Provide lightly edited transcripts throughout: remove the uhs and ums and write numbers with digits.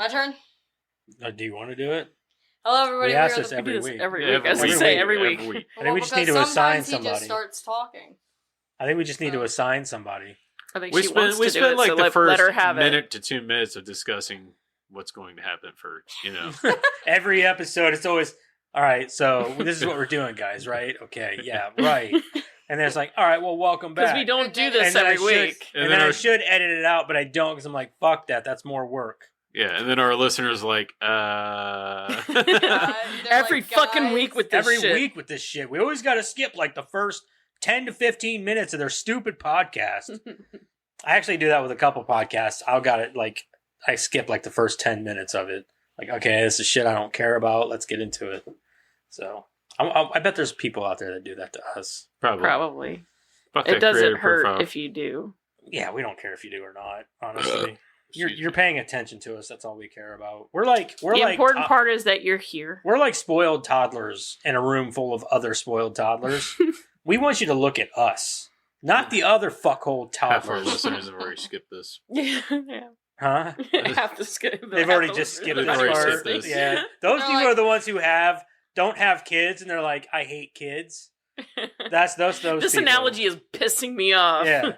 My turn? Do you want to do it? Hello, everybody. We ask this every week. Every week. As we say, every week. I think we just need to assign somebody. He just starts talking. I think we just need to assign somebody. I think we spent like the first minute it. to 2 minutes of discussing what's going to happen for, Every episode, it's always, all right, so this is what we're doing, guys, right? Okay, yeah, right. And then it's like, all right, well, welcome back. Because we don't do this every week. And then I should edit it out, but I don't because I'm like, fuck that. That's more work. Yeah, and then our listeners like, every fucking week with this shit. Every week with this shit. We always got to skip like the first 10 to 15 minutes of their stupid podcast. I actually do that with a couple podcasts. I skip like the first 10 minutes of it. Like, okay, this is shit I don't care about. Let's get into it. So I bet there's people out there that do that to us. Probably. It doesn't hurt if you do. Yeah, we don't care if you do or not, honestly. You're paying attention to us. That's all we care about. The important part is that you're here. We're like spoiled toddlers in a room full of other spoiled toddlers. We want you to look at us, not the other fuckhole toddlers. Half our listeners have already skipped this. Yeah. Huh? Have to skip. They've already just skipped this part. Yeah, those people are the ones who don't have kids, and they're like, I hate kids. That's those. This people. Analogy is pissing me off. Yeah,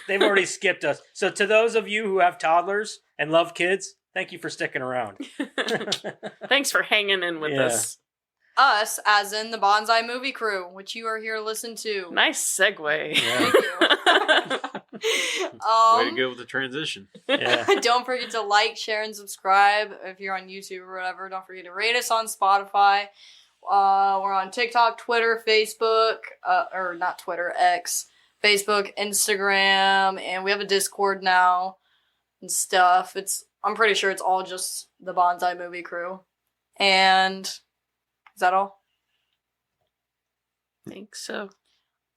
they've already skipped us. So to those of you who have toddlers and love kids, thank you for sticking around. Thanks for hanging in with us. Us, as in the Bonsai Movie Crew, which you are here to listen to. Nice segue. Yeah. Thank you. Way to go with the transition. Yeah. Don't forget to like, share, and subscribe if you're on YouTube or whatever. Don't forget to rate us on Spotify. We're on TikTok, Twitter, Facebook, or not Twitter, X, Facebook, Instagram, and we have a Discord now and stuff. I'm pretty sure it's all just the Bonsai Movie Crew. And is that all? I think so.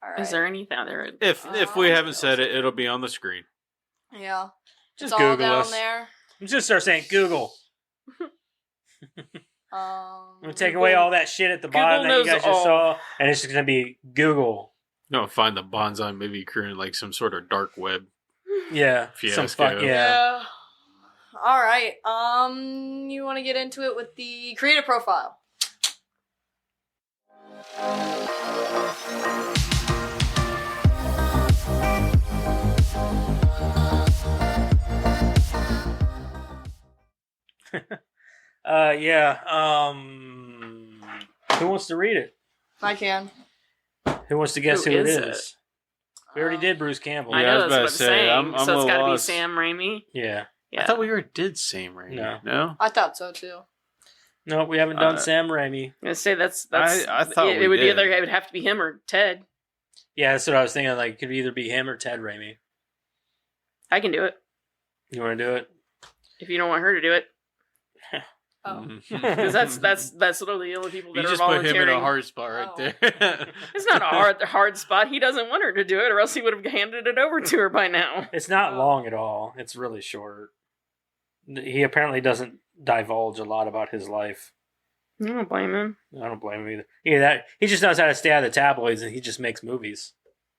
All right. Is there anything out there? If we haven't said it, it'll be on the screen. Yeah. Just it's Google all down us. there. Just start saying Google. I'm gonna take away all that shit at the bottom that you guys just saw, and it's just gonna be Google. No, find the Bonsai Movie Crew in like some sort of dark web. Yeah, fiasco. some fuck yeah. All right. You want to get into it with the creative profile? Who wants to read it? I can. Who wants to guess who it is is? We already did Bruce Campbell. I Yeah, I know, was about that's to what I'm say, saying. I'm So it's a got to be loss. Sam Raimi. Yeah. I thought we already did Sam Raimi. No? I thought so too. No, we haven't done Sam Raimi. I'm gonna say that's. I thought it we would did. it would have to be him or Ted. Yeah, that's what I was thinking. Like, it could either be him or Ted Raimi. I can do it You want to do it? if you don't want her to do it, Oh. because that's literally the only people that You are just put him volunteering. in a hard spot right there. It's not a hard spot. He doesn't want her to do it, or else he would have handed it over to her by now. It's not long at all. It's really short. He apparently doesn't divulge a lot about his life. I don't blame him. I don't blame him either. Yeah, he just knows how to stay out of the tabloids, and he just makes movies.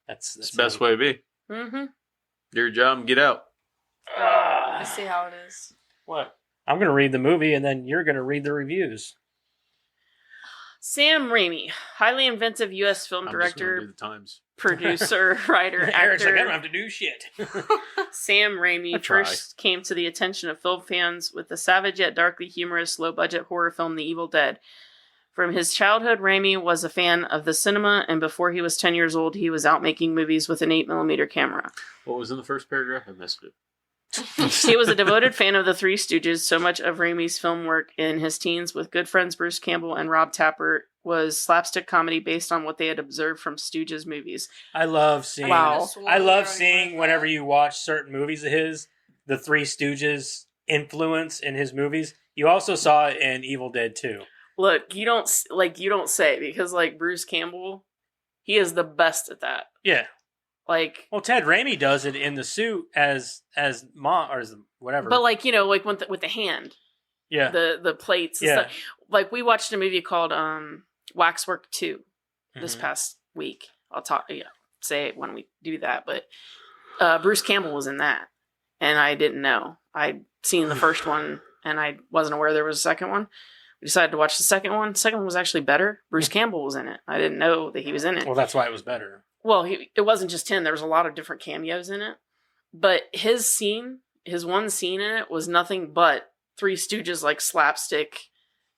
That's It's the best way to be. Mm-hmm. Do your job and get out. I see how it is. What? I'm going to read the movie, and then you're going to read the reviews. Sam Raimi, highly inventive U.S. film I'm just gonna do director, the times. producer, writer, Eric's like, I actor. don't have to do shit. Sam I Raimi try. first came to the attention of film fans with the savage yet darkly humorous low-budget horror film The Evil Dead. From his childhood, Raimi was a fan of the cinema, and before he was 10 years old, he was out making movies with an 8mm camera. What was in the first paragraph? I missed it. He was a devoted fan of the Three Stooges. So much of Raimi's film work in his teens with good friends Bruce Campbell and Rob Tapert was slapstick comedy based on what they had observed from Stooges movies. I love seeing. Wow. I love seeing whenever you watch certain movies of his, the Three Stooges influence in his movies. You also saw it in Evil Dead 2. Look, you don't say, because like Bruce Campbell, he is the best at that. Yeah. Like, Well, Ted Raimi does it in The Suit as mom or as whatever. but like, you know, like with the hand, yeah. the plates and Yeah. stuff. Like, we watched a movie called Waxwork 2 this Mhm. past week. I'll say it when we do that, but Bruce Campbell was in that, and I didn't know. I'd seen the first one, and I wasn't aware there was a second one. We decided to watch the second one. The second one was actually better. Bruce Campbell was in it. I didn't know that he was in it. Well, that's why it was better. Well, it wasn't just him. There was a lot of different cameos in it. But his one scene in it was nothing but Three Stooges like slapstick,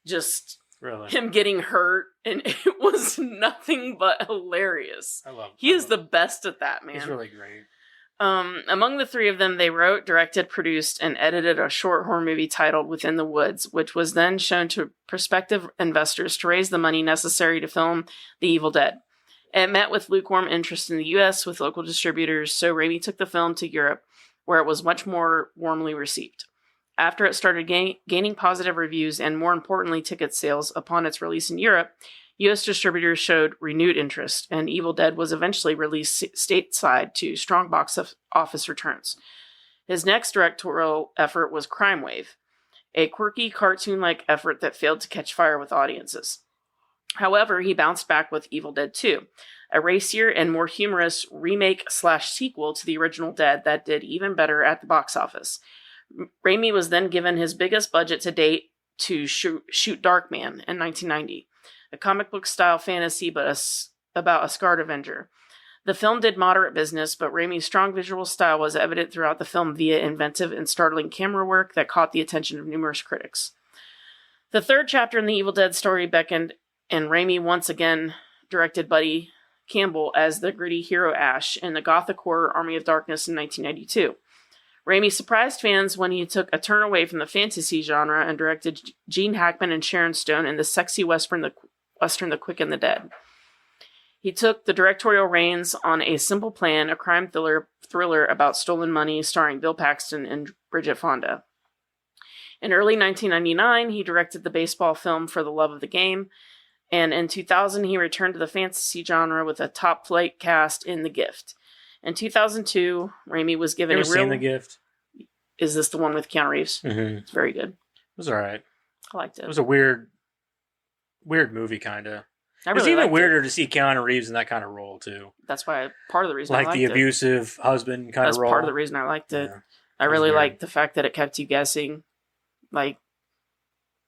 just Really? him getting hurt, and it was nothing but hilarious. He is the best at that, man. He's really great. Among the three of them, they wrote, directed, produced, and edited a short horror movie titled Within the Woods, which was then shown to prospective investors to raise the money necessary to film The Evil Dead. It met with lukewarm interest in the U.S. with local distributors, so Raimi took the film to Europe, where it was much more warmly received. After it started gaining positive reviews and, more importantly, ticket sales upon its release in Europe, U.S. distributors showed renewed interest, and Evil Dead was eventually released stateside to strong box office returns. His next directorial effort was Crime Wave, a quirky, cartoon-like effort that failed to catch fire with audiences. However, he bounced back with Evil Dead 2, a racier and more humorous remake/sequel to the original Dead that did even better at the box office. Raimi was then given his biggest budget to date to shoot Darkman in 1990, a comic book style fantasy about a scarred Avenger. The film did moderate business, but Raimi's strong visual style was evident throughout the film via inventive and startling camera work that caught the attention of numerous critics. The third chapter in the Evil Dead story beckoned, and Raimi once again directed Buddy Campbell as the gritty hero Ash in the gothic horror Army of Darkness in 1992. Raimi surprised fans when he took a turn away from the fantasy genre and directed Gene Hackman and Sharon Stone in the sexy western The Quick and the Dead. He took the directorial reins on A Simple Plan, a crime thriller about stolen money starring Bill Paxton and Bridget Fonda. In early 1999, he directed the baseball film For the Love of the Game, and in 2000, he returned to the fantasy genre with a top-flight cast in The Gift. In 2002, Raimi was given seen The Gift? Is this the one with Keanu Reeves? Mm-hmm. It's very good. It was all right. I liked it. It was a weird movie, kind of. It's even weirder to see Keanu Reeves in that kind of role, too. That's part of the reason I liked it. Like the abusive husband kind of role. That's part of the reason I liked it. Yeah. I really liked the fact that it kept you guessing, like,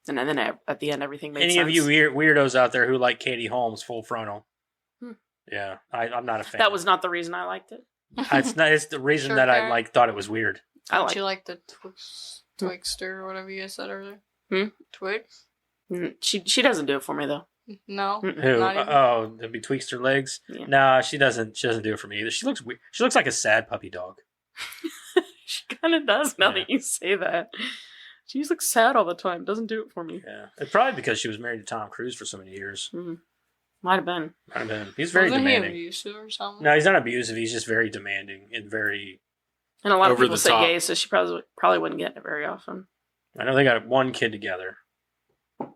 and then at the end everything made sense. Any of you weirdos out there who like Katie Holmes full frontal? Yeah, I'm not a fan. That was not the reason I liked it. It's the reason that I thought it was weird. Don't you like the Twixter or whatever you guys said earlier? Twix? She doesn't do it for me though. No. Who? Not even. That'd be Tweaks her legs. Yeah. Nah, she doesn't do it for me either. She looks weird. She looks like a sad puppy dog. She kind of does now that you say that. She looks sad all the time. Doesn't do it for me. Yeah, it's probably because she was married to Tom Cruise for so many years. Mm-hmm. Might have been. He's very demanding. He abusive or something? No, he's not abusive. He's just very demanding and very. And a lot of people say top. gay, so she probably wouldn't get it very often. I know they got one kid together.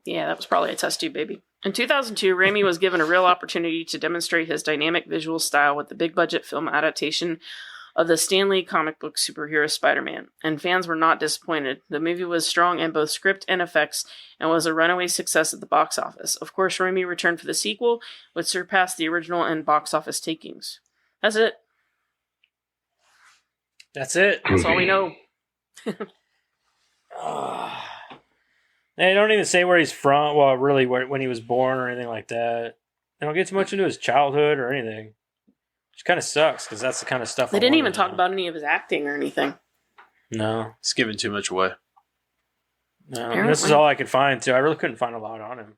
Yeah, that was probably a test tube baby. In 2002, Raimi was given a real opportunity to demonstrate his dynamic visual style with the big-budget film adaptation of the Stan Lee comic book superhero Spider-Man, and fans were not disappointed. The movie was strong in both script and effects, and was a runaway success at the box office. Of course, Raimi returned for the sequel, which surpassed the original in box office takings. That's it. That's it. That's all we know. They don't even say where he's from. Well, really, when he was born or anything like that. They don't get too much into his childhood or anything. Which kind of sucks, because that's the kind of stuff They didn't even talk about any of his acting or anything. No. It's giving too much away. No. And this is all I could find, too. I really couldn't find a lot on him.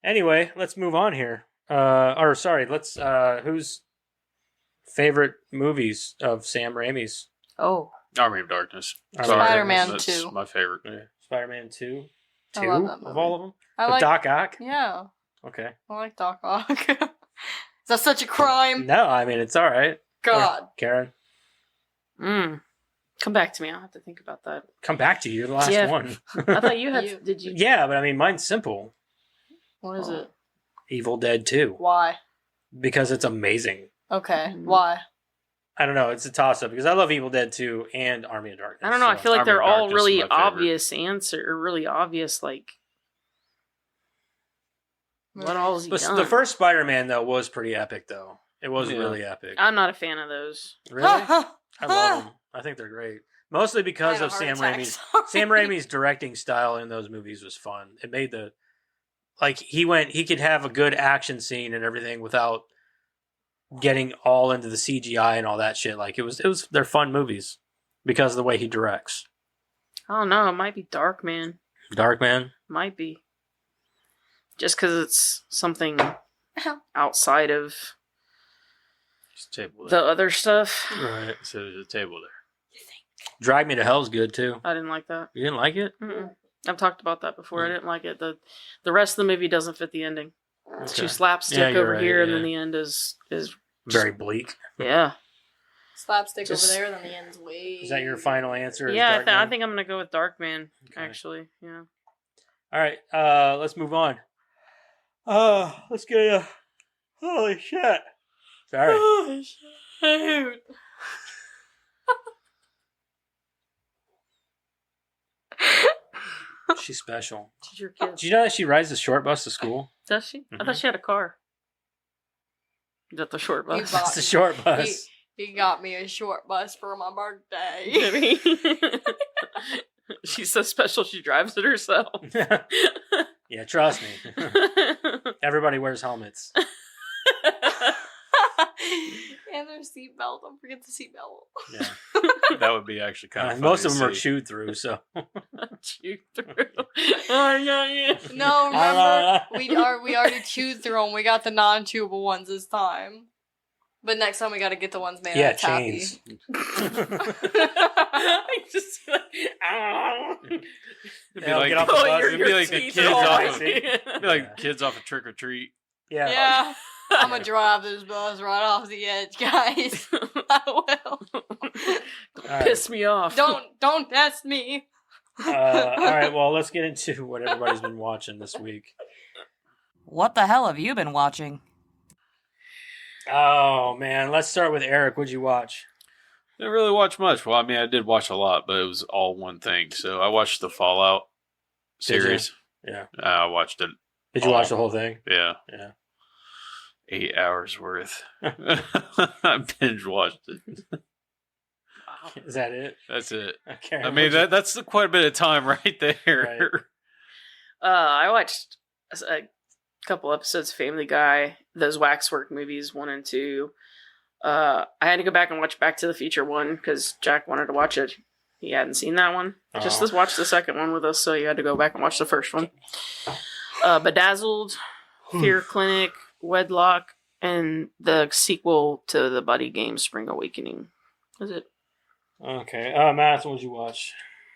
Anyway, let's move on here. Let's... whose favorite movies of Sam Raimi's? Oh. Army of Darkness. Spider-Man That's 2. my favorite. Yeah. Spider-Man 2? I Two love that movie. of all of them? I With like Doc Ock? Yeah. Okay. I like Doc Ock. Is that such a crime? No, I mean, it's all right. God. Karen? Come back to me. I'll have to think about that. Come back to you. You're the last one. I thought you had... Did you... Yeah, but I mean, mine's simple. What is it? Evil Dead 2. Why? Because it's amazing. Okay. Why? I don't know. It's a toss-up because I love Evil Dead 2 and Army of Darkness. I don't know. I feel like Army they're of all Darkness really is my favorite. obvious answer, or really obvious, like, what all has he done? The first Spider-Man, though, was pretty epic, though. It was really epic. I'm not a fan of those. Really? I love them. I think they're great. Mostly because of Sam Raimi's Sam Raimi's directing style in those movies was fun. It made the he could have a good action scene and everything without getting all into the CGI and all that shit. Like they're fun movies because of the way he directs. I don't know. It might be Dark Man. Dark Man? Might be. Just because it's something outside of the other stuff. Right. So there's a table there. Drag Me to Hell's good too. I didn't like that. You didn't like it? Mm-mm. I've talked about that before. I didn't like it. The rest of the movie doesn't fit the ending. It's too slapstick over here, and then the end is very bleak. Yeah. Slapstick over there, then the end's way. Is that your final answer? Yeah, I think I'm gonna go with Dark Man. Okay. Actually, yeah. All right, let's move on. Let's get a holy shit. Sorry. Oh, shoot. She's special. She's your kid. Did you know that she rides the short bus to school? Does she? Mm-hmm. I thought she had a car. Is that the short bus? It's the short bus. He got me a short bus for my birthday. She's so special she drives it herself. Yeah, trust me. Everybody wears helmets. And their seatbelt. Don't forget the seatbelt. Yeah. That would be actually kind of funny. Most of them are chewed through, so. Chewed through. Oh, yeah. No, remember, we already chewed through them. We got the non-chewable ones this time. But next time we got to get the ones made out of taffy. Chains. Just like, It'd be like, get off the bus. it'd be like the kids off. It'd be like kids off a trick or treat. Yeah. Yeah. I'm gonna drive this bus right off the edge, guys. I will. Right. Piss me off. Don't test me. All right, well, let's get into what everybody's been watching this week. What the hell have you been watching? Oh, man. Let's start with Eric. What'd you watch? Didn't really watch much. Well, I mean, I did watch a lot, but it was all one thing. So I watched the Fallout series. Yeah. I watched it. Did you watch the whole thing? Yeah. Yeah. 8 hours worth. I binge watched it. Is that it? That's it. Okay. I mean, that's quite a bit of time right there. Right. I watched a couple episodes of Family Guy, those Waxwork movies, 1 and 2. I had to go back and watch Back to the Future 1 because Jack wanted to watch it. He hadn't seen that one. Just to watch the second one with us, so you had to go back and watch the first one. Bedazzled, Fear Clinic, Wedlock, and the sequel to the buddy game Spring Awakening. Is it? Okay. Matt, what'd you watch?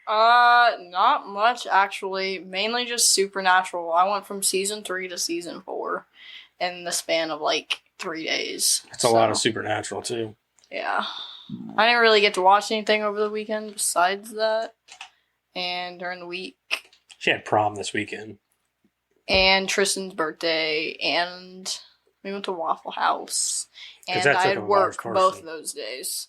Not much actually. Mainly just Supernatural. I went from season 3 to season 4 in the span of like 3 days. It's a lot of Supernatural too. Yeah. I didn't really get to watch anything over the weekend besides that. And during the week. She had prom this weekend. And Tristan's birthday. And we went to Waffle House. And that I took had a work large both portion. of those days.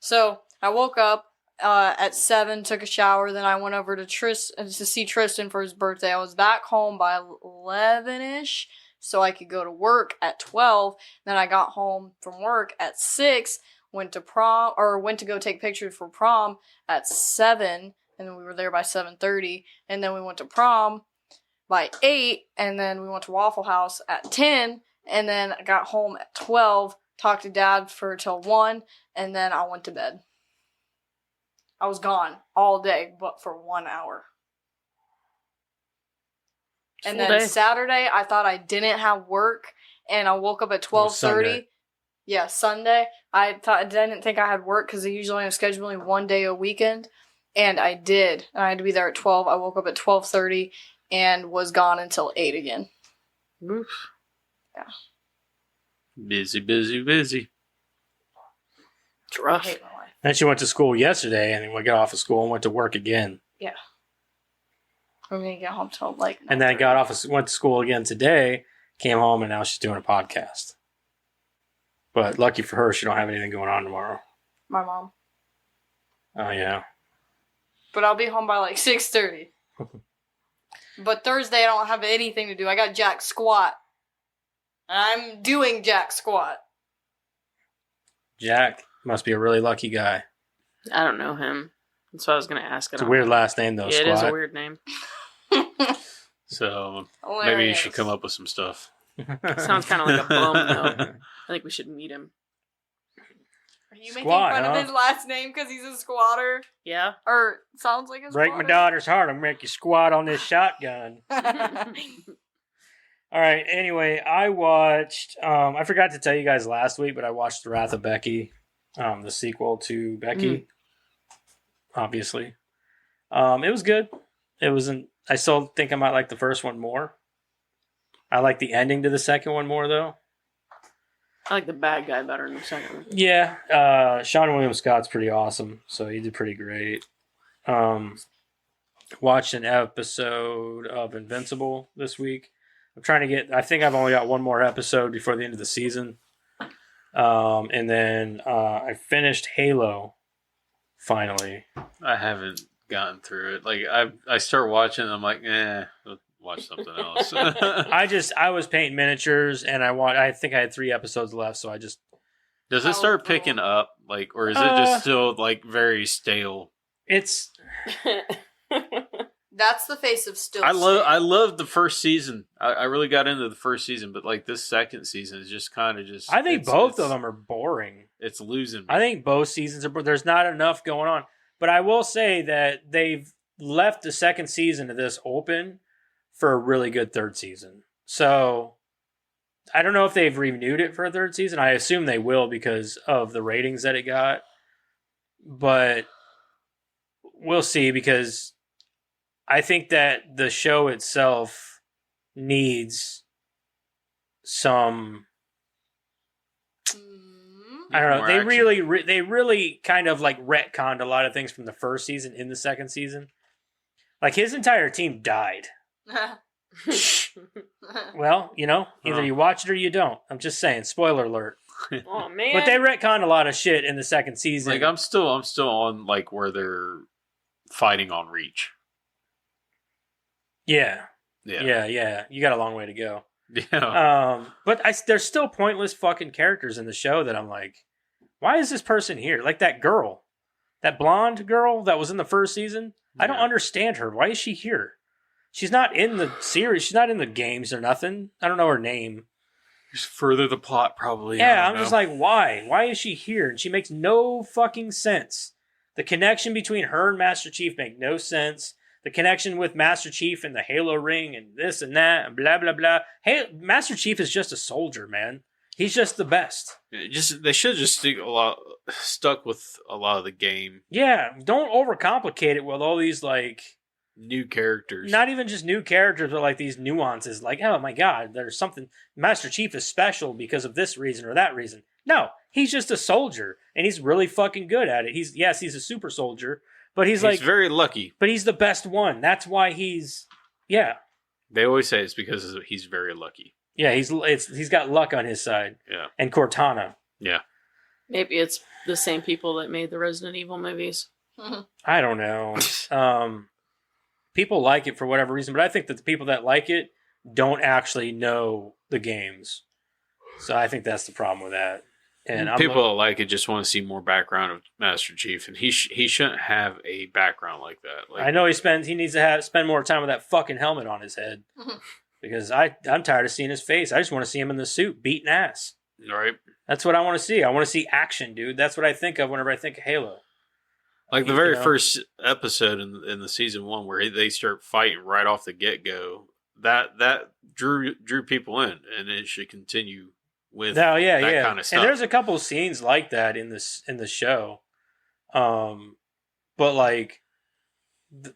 So I woke up at 7, took a shower. Then I went over to see Tristan for his birthday. I was back home by 11-ish. So I could go to work at 12. Then I got home from work at 6. Went to go take pictures for prom at 7. And we were there by 7:30. And then we went to prom by 8. And then we went to Waffle House at 10. And then I got home at 12. Talked to Dad till 1. And then I went to bed. I was all day, but for 1 hour. And Full then day. Saturday, I thought I didn't have work, and I woke up at Sunday. 12:30. Yeah, Sunday. I didn't think I had work because I usually am scheduling 1 day a weekend, and I did. And I had to be there at 12. I woke up at 12:30 and was gone until 8 again. Oof. Yeah. Busy, busy, busy. It's I rough. hate my life. Then she went to school yesterday, and then we got off of school and went to work again. I'm gonna get home till like. And then 9:30. went to school again today, came home, and now she's doing a podcast. But lucky for her, she don't have anything going on tomorrow. My mom. Oh, yeah. But I'll be home by like 6:30. But Thursday I don't have anything to do. I got jack squat. And I'm doing jack squat. Jack must be a really lucky guy. I don't know him. That's what I was going to ask. It's a weird last name, though. Yeah, it is a Squat. weird name. So maybe you Hilarious. should come up with some stuff. Sounds kind of like a bum, though. I think we should meet him. Are you Squat, making fun huh? of his last name because he's a squatter? Yeah? Or sounds like a Break my squatter? daughter's heart. I'm gonna make you squat on this shotgun. All right. Anyway, I watched. I forgot to tell you guys last week, but I watched The Wrath of Becky, the sequel to Becky. Obviously, it was good. It wasn't. I still think I might like the first one more. I like the ending to the second one more, though. I like the bad guy better than the second one. Yeah, Sean William Scott's pretty awesome, so he did pretty great. Watched an episode of Invincible this week. I'm trying to get. I think I've only got one more episode before the end of the season, and then I finished Halo. Finally, I haven't gotten through it. Like I start watching, and I'm like, I'll watch something else. I was painting miniatures, and I think I had 3 episodes left, so I just. Does it start picking up, like, or is it just still like very stale? It's. That's the face of still. I love the first season. I really got into the first season, but like this second season is just kind of just. I think both of them are boring. It's losing me. I think both seasons are. There's not enough going on, but I will say that they've left the second season of this open for a really good third season. So I don't know if they've renewed it for a third season. I assume they will because of the ratings that it got, but we'll see because. I think that the show itself needs some. I don't know. More They action. they really kind of like retconned a lot of things from the first season in the second season. Like his entire team died. Well, either you watch it or you don't. I'm just saying. Spoiler alert. Oh, man. But they retconned a lot of shit in the second season. Like I'm still on like where they're fighting on Reach. Yeah. Yeah. You got a long way to go. Yeah. But there's still pointless fucking characters in the show that I'm like, why is this person here? Like that girl, that blonde girl that was in the first season. I don't understand her. Why is she here? She's not in the series. She's not in the games or nothing. I don't know her name. Just further the plot, probably. Yeah, I'm just like, why? Why is she here? And she makes no fucking sense. The connection between her and Master Chief make no sense. The connection with Master Chief and the Halo ring and this and that and blah, blah, blah. Hey, Master Chief is just a soldier, man. He's just the best. They should just stuck with a lot of the game. Yeah, don't overcomplicate it with all these, like... New characters. Not even just new characters, but like these nuances. Like, oh my god, there's something... Master Chief is special because of this reason or that reason. No, he's just a soldier, and he's really fucking good at it. He's a super soldier, but he's like... very lucky. But he's the best one. That's why he's... Yeah. They always say it's because he's very lucky. Yeah, he's got luck on his side. Yeah. And Cortana. Yeah. Maybe it's the same people that made the Resident Evil movies. I don't know. People like it for whatever reason, but I think that the people that like it don't actually know the games. So I think that's the problem with that. And people that like it just want to see more background of Master Chief, and he shouldn't have a background like that. Like, I know he needs to spend more time with that fucking helmet on his head. Because I'm tired of seeing his face. I just want to see him in the suit beating ass. Right. That's what I want to see. I want to see action, dude. That's what I think of whenever I think of Halo. Like the very first episode in the season 1 where they start fighting right off the get go, that drew people in, and it should continue with that kind of stuff. And there's a couple scenes like that in the show, but like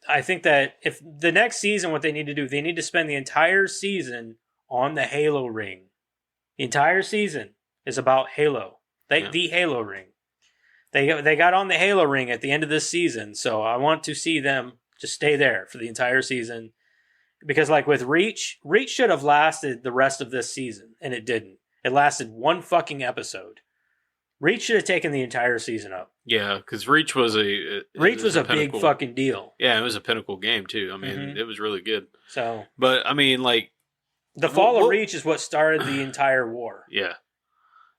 I think that if the next season, what they need to do, they need to spend the entire season on the Halo ring. The entire season is about Halo, the Halo ring. They got on the Halo ring at the end of this season, so I want to see them just stay there for the entire season. Because like with Reach should have lasted the rest of this season, and it didn't. It lasted one fucking episode. Reach should have taken the entire season up. Yeah, because Reach was a big fucking deal. Yeah, it was a pinnacle game too. I mean, it was really good. So, but I mean, like the fall of Reach is what started the entire war. Yeah,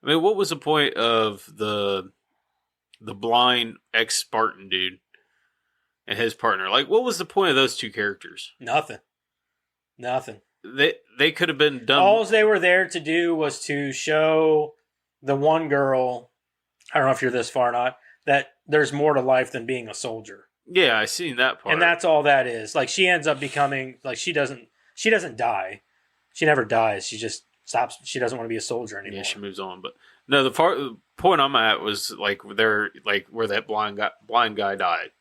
I mean, what was the point of the the blind ex-Spartan dude and his partner. Like, what was the point of those two characters? Nothing. They could have been done. All they were there to do was to show the one girl, I don't know if you're this far or not, that there's more to life than being a soldier. Yeah, I seen that part. And that's all that is. Like, she ends up becoming, like, she doesn't die. She never dies. She just stops. She doesn't want to be a soldier anymore. Yeah, she moves on. But no, the point I'm at was like where that blind guy died.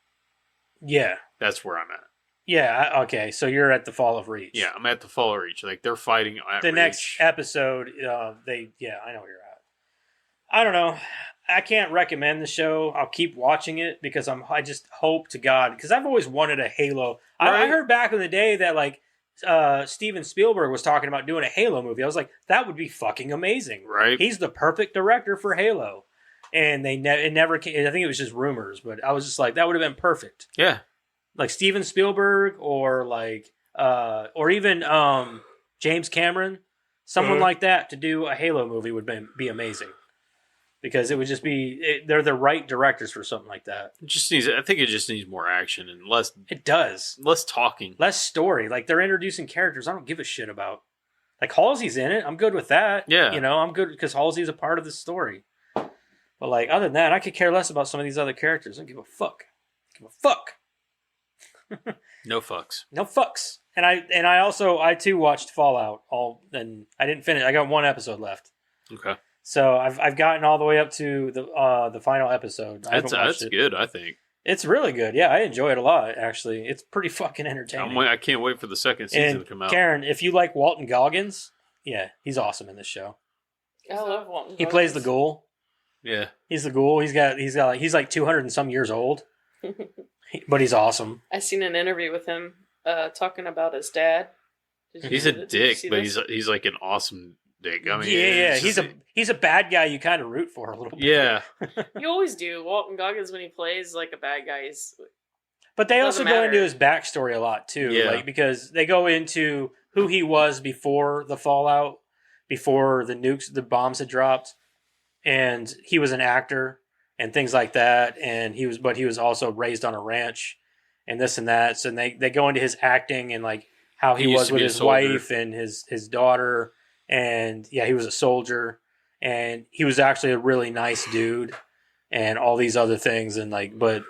Yeah, that's where I'm at. Yeah. Okay. So you're at the Fall of Reach. Yeah, I'm at the Fall of Reach. Like, they're fighting at the Reach. Next episode. I know where you're at. I don't know. I can't recommend the show. I'll keep watching it because I just hope to God, because I've always wanted a Halo. Right. I heard back in the day that like Steven Spielberg was talking about doing a Halo movie. I was like, that would be fucking amazing. Right. He's the perfect director for Halo. And it never came. I think it was just rumors, but I was just like, that would have been perfect. Yeah. Like Steven Spielberg or even James Cameron, someone like that to do a Halo movie would be amazing. Because it would just be, they're the right directors for something like that. I think it just needs more action and less. It does. Less talking. Less story. Like, they're introducing characters I don't give a shit about. Like, Halsey's in it. I'm good with that. Yeah. I'm good because Halsey's a part of the story. But, like, other than that, I could care less about some of these other characters. I don't give a fuck. No fucks. No fucks. And I too watched Fallout. And I didn't finish. I got one episode left. Okay. So I've gotten all the way up to the final episode. That's good, I think. It's really good. Yeah, I enjoy it a lot, actually. It's pretty fucking entertaining. I can't wait for the second season to come out. Karen, if you like Walton Goggins, yeah, he's awesome in this show. I love Walton Goggins. He plays the ghoul. Yeah. He's the ghoul. He's like 200 and some years old. But he's awesome. I seen an interview with him talking about his dad. He's a dick, but he's like an awesome dick. I mean, yeah. He's a bad guy you kind of root for a little bit. Yeah. You always do. Walton Goggins, when he plays like a bad guy, but they also go into his backstory a lot too. Yeah. Like, because they go into who he was before the fallout, before the bombs had dropped, and he was an actor and things like that. And he was also raised on a ranch and this and that. So they go into his acting and like how he was with his wife and his daughter. And yeah, he was a soldier, and he was actually a really nice dude, and all these other things. And like, but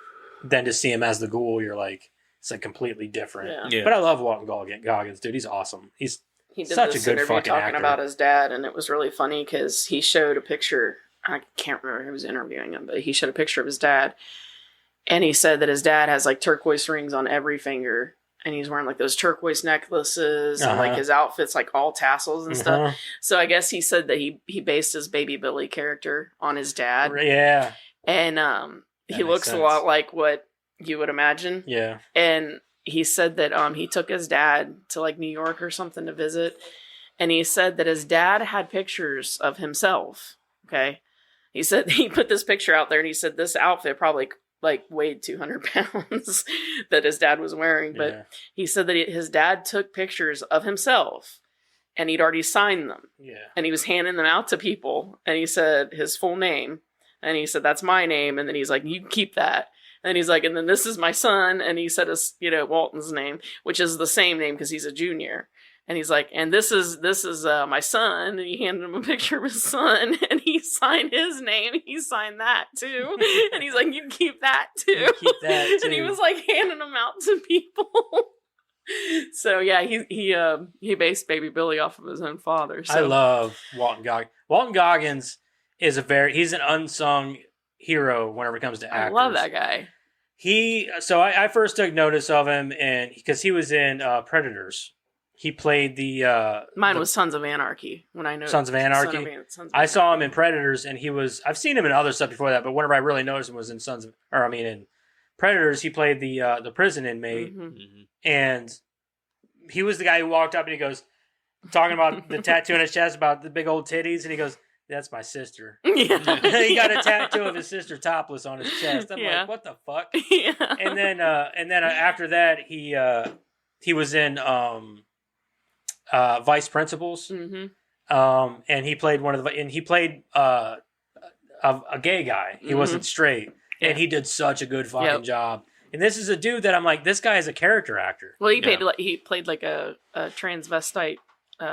then to see him as the ghoul, you're like, it's like completely different. Yeah. But I love Walton Goggins, dude. He's awesome. He did such this a good interview fucking talking actor. about his dad, and it was really funny because he showed a picture. I can't remember who was interviewing him, but he showed a picture of his dad, and he said that his dad has like turquoise rings on every finger. And he's wearing like those turquoise necklaces and like his outfit's like all tassels and stuff. So I guess he said that he based his Baby Billy character on his dad. Yeah. And he looks a lot like what you would imagine. Yeah. And he said that he took his dad to like New York or something to visit. And he said that his dad had pictures of himself. Okay. He said he put this picture out there and he said this outfit probably like weighed 200 pounds that his dad was wearing. But he said that his dad took pictures of himself and he'd already signed them. Yeah. And he was handing them out to people. And he said his full name. And he said, that's my name. And then he's like, you can keep that. And he's like, and then this is my son. And he said his, Walton's name, which is the same name because he's a junior. And he's like, and this is my son. And he handed him a picture of his son, and he signed his name. He signed that too. And he's like, you can keep that too. Keep that too. And he was like handing them out to people. So yeah, he based Baby Billy off of his own father. So. I love Walton Goggins. Walton Goggins is he's an unsung hero whenever it comes to actors. I love that guy. I first took notice of him and because he was in Predators. He played mine was Sons of Anarchy when I know Sons of Anarchy. I saw him in Predators, and I've seen him in other stuff before that, but whenever I really noticed him was in in Predators. He played the prison inmate, and he was the guy who walked up and he goes talking about the tattoo on his chest about the big old titties, and he goes, "That's my sister." Yeah. He got a tattoo of his sister topless on his chest. I'm like, what the fuck? Yeah. And then after that, he was in Vice Principals, and he played a gay guy. He wasn't straight, and he did such a good fucking job. And this is a dude that I'm like, this guy is a character actor. Well, he played like a transvestite. He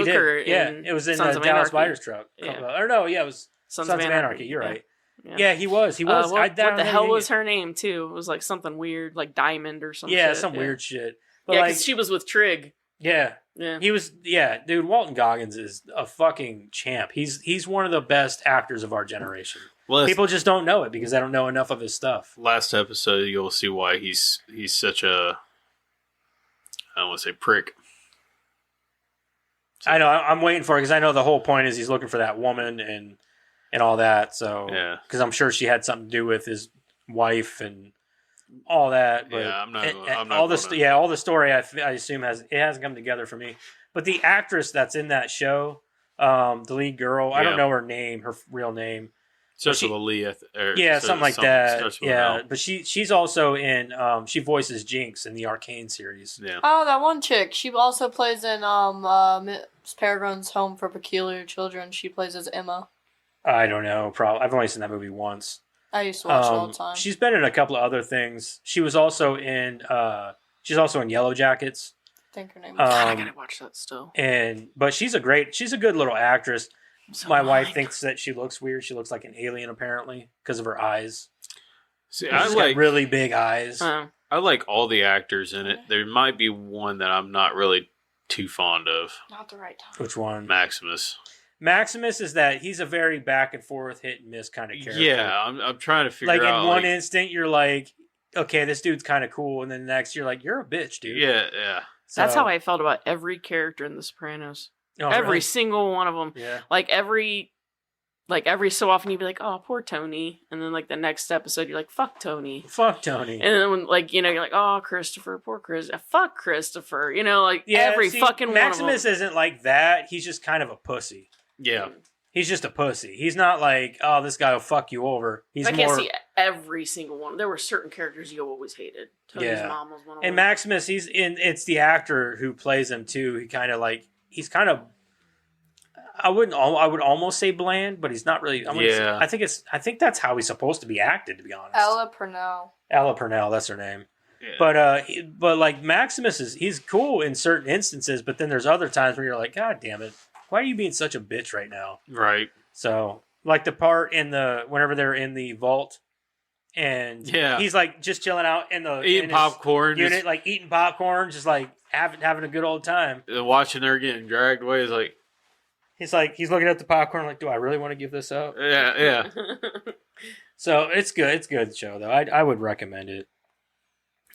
did. Yeah, it was in the Dallas Buyers Truck. Yeah. Or no, it was Sons of Anarchy. You're right. Yeah, he was. What the hell was her name too? It was like something weird, like Diamond or something. Yeah, some weird shit. But because she was with Trig. Yeah. Yeah. He was. Yeah, dude. Walton Goggins is a fucking champ. He's one of the best actors of our generation. Well, people just don't know it because they don't know enough of his stuff. Last episode, you'll see why he's such a, I don't want to say prick. So, I know. I'm waiting for it because I know the whole point is he's looking for that woman and all that. So because I'm sure she had something to do with his wife and all that. But I'm not. All the story I assume hasn't come together for me. But the actress that's in that show, the lead girl, I don't know her name, her real name. Starts with a Lee. Something like that. Yeah, but she's also in. She voices Jinx in the Arcane series. Yeah. Oh, that one chick. She also plays in Miss Peregrine's Home for Peculiar Children. She plays as Emma. I don't know. Probably I've only seen that movie once. I used to watch it all the time. She's been in a couple of other things. She was also in. She's also in Yellow Jackets. I think her name. I gotta watch that still. But she's a good little actress. My wife thinks that she looks weird. She looks like an alien, apparently, because of her eyes. See, she's got really big eyes. I like all the actors in it. There might be one that I'm not really too fond of. Not the right time. Which one? Maximus. Maximus is that he's a very back and forth, hit and miss kind of character. Yeah, I'm trying to figure out. Like in one instant, you're like, okay, this dude's kind of cool, and then the next, you're like, you're a bitch, dude. Yeah. So, that's how I felt about every character in The Sopranos. Oh, every single one of them. Yeah. Like every so often you'd be like, oh, poor Tony. And then like the next episode, you're like, fuck Tony. Fuck Tony. And then when you're like, oh, Christopher, poor Chris. Fuck Christopher. Every fucking one of them. Maximus isn't like that. He's just kind of a pussy. Yeah. He's just a pussy. He's not like, oh, this guy will fuck you over. I can't see every single one. There were certain characters you always hated. Tony's mom was one of them. And Maximus, it's the actor who plays him too. He's kind of, I would almost say bland, but he's not really. I think that's how he's supposed to be acted, to be honest. Ella Purnell, that's her name. Yeah. But like Maximus he's cool in certain instances, but then there's other times where you're like, God damn it, why are you being such a bitch right now? Right. So like the part whenever they're in the vault. And he's like just chilling out eating popcorn unit, like eating popcorn, just like having a good old time. Watching her getting dragged away is like he's looking at the popcorn like, do I really want to give this up? Yeah. So it's good. It's a good show though. I would recommend it.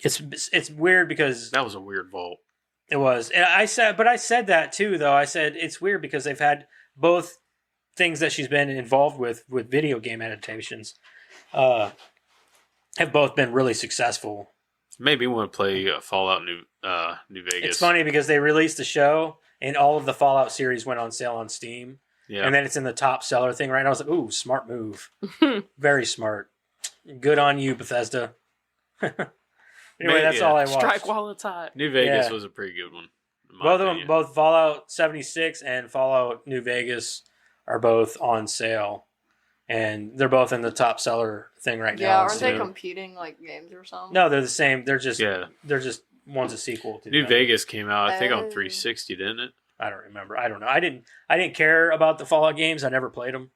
It's weird because that was a weird vault. It was, and I said that too though. I said it's weird because they've had both things that she's been involved with video game adaptations. Have both been really successful. Maybe we want to play Fallout New Vegas. It's funny because they released the show and all of the Fallout series went on sale on Steam. Yeah. And then it's in the top seller thing right now. I was like, ooh, smart move. Very smart. Good on you, Bethesda. Anyway, that's all I watched. Strike while it's hot. New Vegas was a pretty good one. Both of them, both Fallout 76 and Fallout New Vegas are both on sale. And they're both in the top seller thing right now. Yeah, aren't they competing like games or something? No, they're the same. They're just one's a sequel to New Vegas came out, I think, on 360, didn't it? I don't remember. I don't know. I didn't care about the Fallout games. I never played them.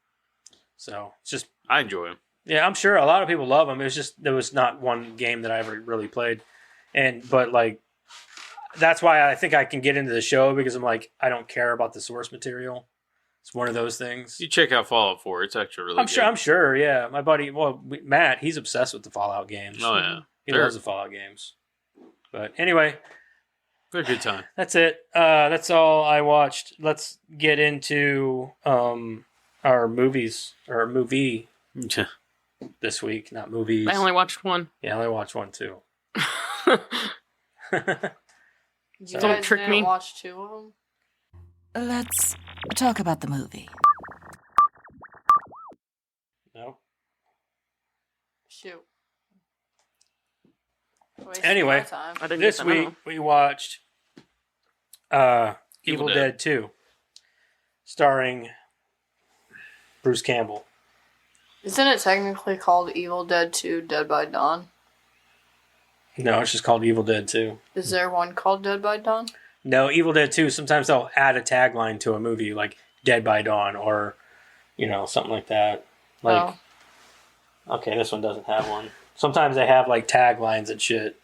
So it's just I enjoy them. Yeah, I'm sure a lot of people love them. It was just there was not one game that I ever really played. But like that's why I think I can get into the show because I'm like I don't care about the source material. It's one of those things. You check out Fallout 4. It's actually really good. I'm sure, yeah. My buddy, Matt, he's obsessed with the Fallout games. Oh, yeah. He loves the Fallout games. But anyway. They're a good time. That's it. That's all I watched. Let's get into our movies, or movie this week. Not movies. I only watched one. Yeah, I only watched one, too. You guys didn't watch two of them? Let's talk about the movie. No. Shoot. Anyway, this week we watched Evil Dead 2, starring Bruce Campbell. Isn't it technically called Evil Dead 2 Dead by Dawn? No, it's just called Evil Dead 2. Is there one called Dead by Dawn? No, Evil Dead 2, sometimes they'll add a tagline to a movie like Dead by Dawn or, something like that. Like, okay, this one doesn't have one. Sometimes they have like taglines and shit.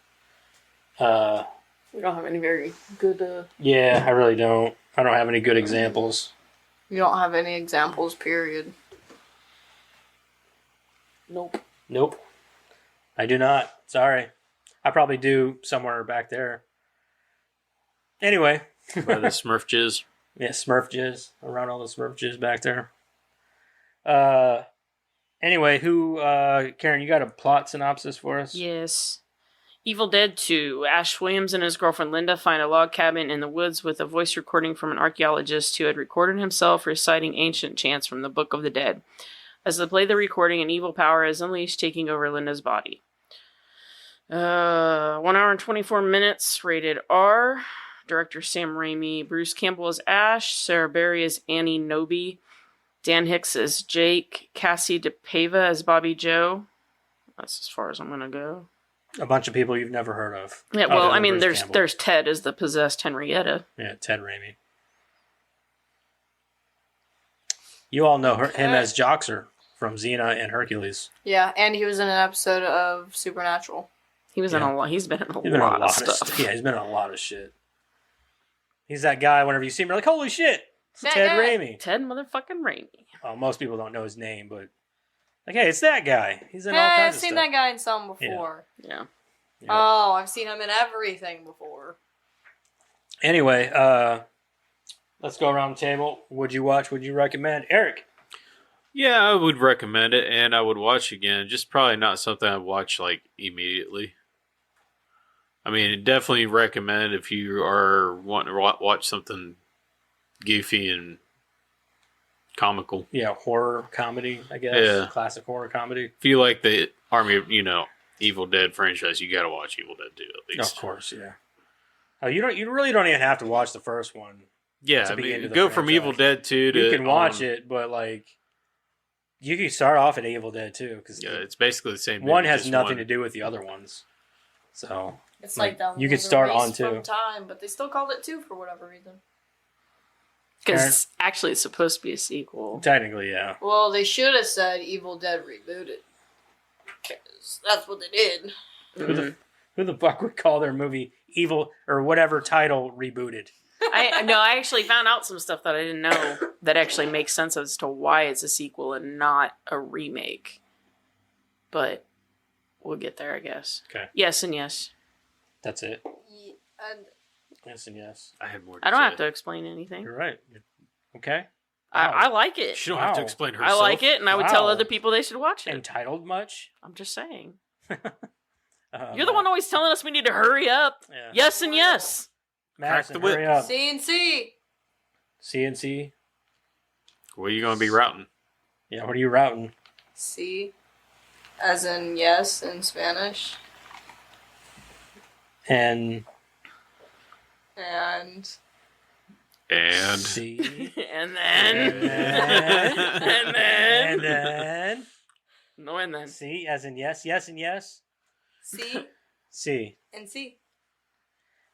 We don't have any very good... Yeah, I really don't. I don't have any good examples. You don't have any examples, period. Nope. I do not. Sorry. I probably do somewhere back there. Anyway. By the Smurf jizz. Yeah, Smurf jizz. Around all the Smurf jizz back there. Anyway, Karen, you got a plot synopsis for us? Yes. Evil Dead 2. Ash Williams and his girlfriend Linda find a log cabin in the woods with a voice recording from an archaeologist who had recorded himself reciting ancient chants from the Book of the Dead. As they play the recording, an evil power is unleashed, taking over Linda's body. 1 hour and 24 minutes, rated R. Director Sam Raimi. Bruce Campbell as Ash. Sarah Berry as Annie Noby. Dan Hicks as Jake. Cassie DePaiva as Bobby Joe. That's as far as I'm going to go. A bunch of people you've never heard of. Yeah, well, I mean, there's Ted as the possessed Henrietta. Yeah, Ted Raimi. You all know him as Joxer from Xena and Hercules. Yeah, and he was in an episode of Supernatural. He's been in a lot of stuff. Yeah, he's been in a lot of shit. He's that guy, whenever you see him, you're like, holy shit, it's Ted Raimi. Ted motherfucking Raimi. Well, most people don't know his name, but like, hey, it's that guy. He's in all kinds of I've seen stuff. that guy in some before. Yeah. Oh, I've seen him in everything before. Anyway, let's go around the table. Would you watch? Would you recommend? Eric? Yeah, I would recommend it, and I would watch again. Just probably not something I'd watch like immediately. I mean, definitely recommend if you are wanting to watch something goofy and comical. Yeah, horror comedy, I guess. Yeah. Classic horror comedy. If you like the Army of, Evil Dead franchise, you got to watch Evil Dead 2 at least. Of course, yeah. Oh, you really don't even have to watch the first one. Yeah, I mean, go from Evil Dead 2 to... You can watch it, but like... You can start off at Evil Dead 2, because it's basically the same movie. One has nothing to do with the other ones. So... It's like that you could start on 2. From time, but they still called it 2 for whatever reason. Because actually it's supposed to be a sequel. Technically, yeah. Well, they should have said Evil Dead Rebooted. Because that's what they did. Who the fuck would call their movie Evil or whatever title Rebooted? I actually found out some stuff that I didn't know that actually makes sense as to why it's a sequel and not a remake. But we'll get there, I guess. Okay. Yes and yes. That's it. And Yes and yes. I had more to I don't say. have to explain anything. You're right. Okay. I like it. She don't have to explain herself. I like it, and I would tell Wow. other people they should watch it. Entitled much? I'm just saying. You're You're the one always telling us we need to hurry up. Yeah. Yes and yes. Madison, Crack the whip. hurry up. CNC. CNC. What are you going to be routing? Yeah, what are you routing? C. As in yes in Spanish. And C. And then. And then. No, and then. C as in yes, yes and yes. C C. and C.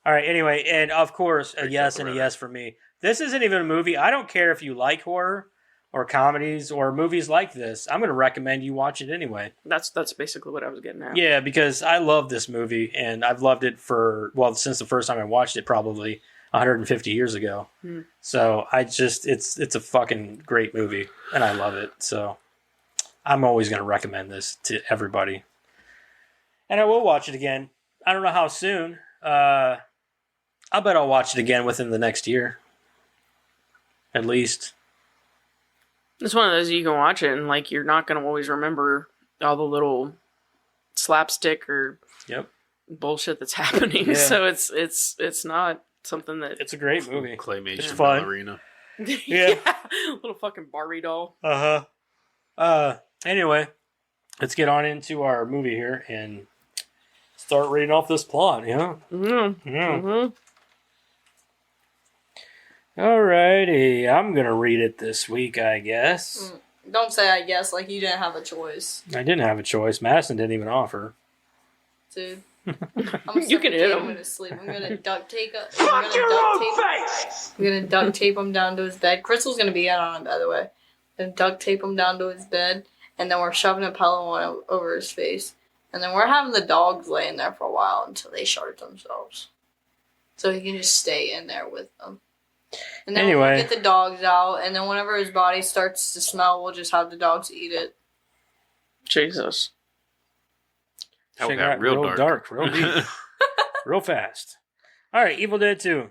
All right, anyway, and of course, a yes and a yes for me. This isn't even a movie. I don't care if you like horror or comedies or movies like this. I'm going to recommend you watch it anyway. That's basically what I was getting at. Yeah, because I love this movie, and I've loved it since the first time I watched it, probably 150 years ago. So it's a fucking great movie, and I love it. So I'm always going to recommend this to everybody. And I will watch it again. I don't know how soon. I bet I'll watch it again within the next year. At least. It's one of those you can watch it and like you're not going to always remember all the little slapstick or bullshit that's happening. Yeah. So it's not something that It's a great movie. Claymation It's fun. ballerina. Yeah. Little fucking Barbie doll. Anyway, let's get on into our movie here and start reading off this plot, yeah? Mm-hmm. Yeah. Mm-hmm. Alrighty, I'm gonna read it this week, I guess. Don't say I guess like you didn't have a choice. I didn't have a choice. Madison didn't even offer. Dude. You can hit him. I'm gonna sleep. I'm gonna duct tape I'm gonna duct tape him down to his bed. Crystal's gonna be out on him, by the way. And duct tape him down to his bed, and then we're shoving a pillow on over his face. And then we're having the dogs laying there for a while until they shart themselves. So he can just stay in there with them. And then we'll get the dogs out, and then whenever his body starts to smell, we'll just have the dogs eat it. Jesus. That got real dark. Real deep. Real fast. All right, Evil Dead 2.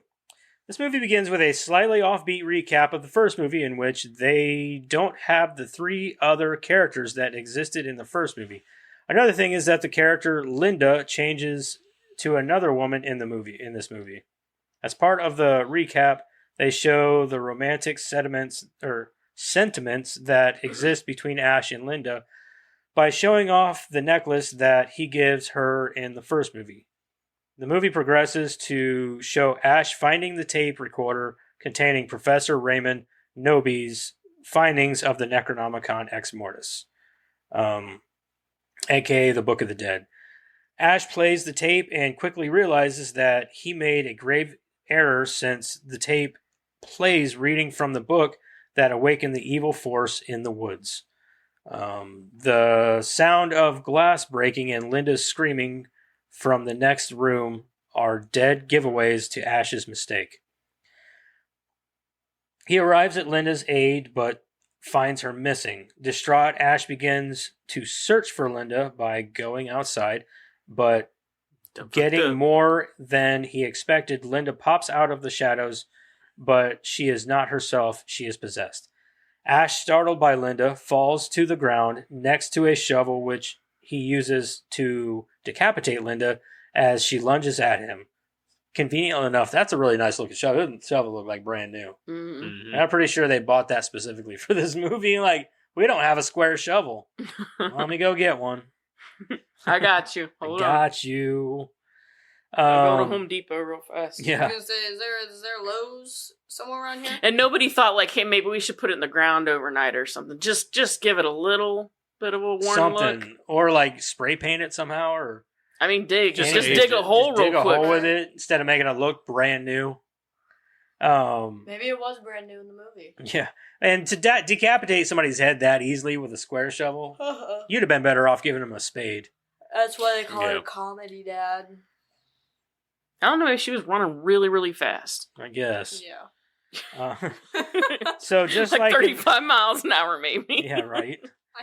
This movie begins with a slightly offbeat recap of the first movie in which they don't have the 3 other characters that existed in the first movie. Another thing is that the character Linda changes to another woman in this movie. As part of the recap, they show the romantic sentiments that exist between Ash and Linda by showing off the necklace that he gives her in the first movie. The movie progresses to show Ash finding the tape recorder containing Professor Raymond Noby's findings of the Necronomicon Ex Mortis, aka the Book of the Dead. Ash plays the tape and quickly realizes that he made a grave error since the tape plays reading from the book that awakened the evil force in the woods. The sound of glass breaking and Linda's screaming from the next room are dead giveaways to Ash's mistake. He arrives at Linda's aid but finds her missing. Distraught, Ash begins to search for Linda by going outside, but getting more than he expected. Linda pops out of the shadows, but she is not herself. She is possessed. Ash, startled by Linda, falls to the ground next to a shovel which he uses to decapitate Linda as she lunges at him. Conveniently enough, that's a really nice looking shovel. The shovel looked like brand new. Mm-hmm. And I'm pretty sure they bought that specifically for this movie. Like, we don't have a square shovel. Let me go get one. I got you. Hold on. Got you. I'll go to Home Depot real fast. Yeah. I was gonna say, is there Lowe's somewhere around here? And nobody thought like, hey, maybe we should put it in the ground overnight or something. Just give it a little bit of a warm look. Or like spray paint it somehow, or I mean, just dig dig a hole real dig a quick. hole with it instead of making it look brand new. Maybe it was brand new in the movie. Yeah, and to decapitate somebody's head that easily with a square shovel, you'd have been better off giving him a spade. That's why they call it comedy, Dad. I don't know if she was running really, really fast. I guess. Yeah. So just like 35 miles an hour, maybe. Yeah, right.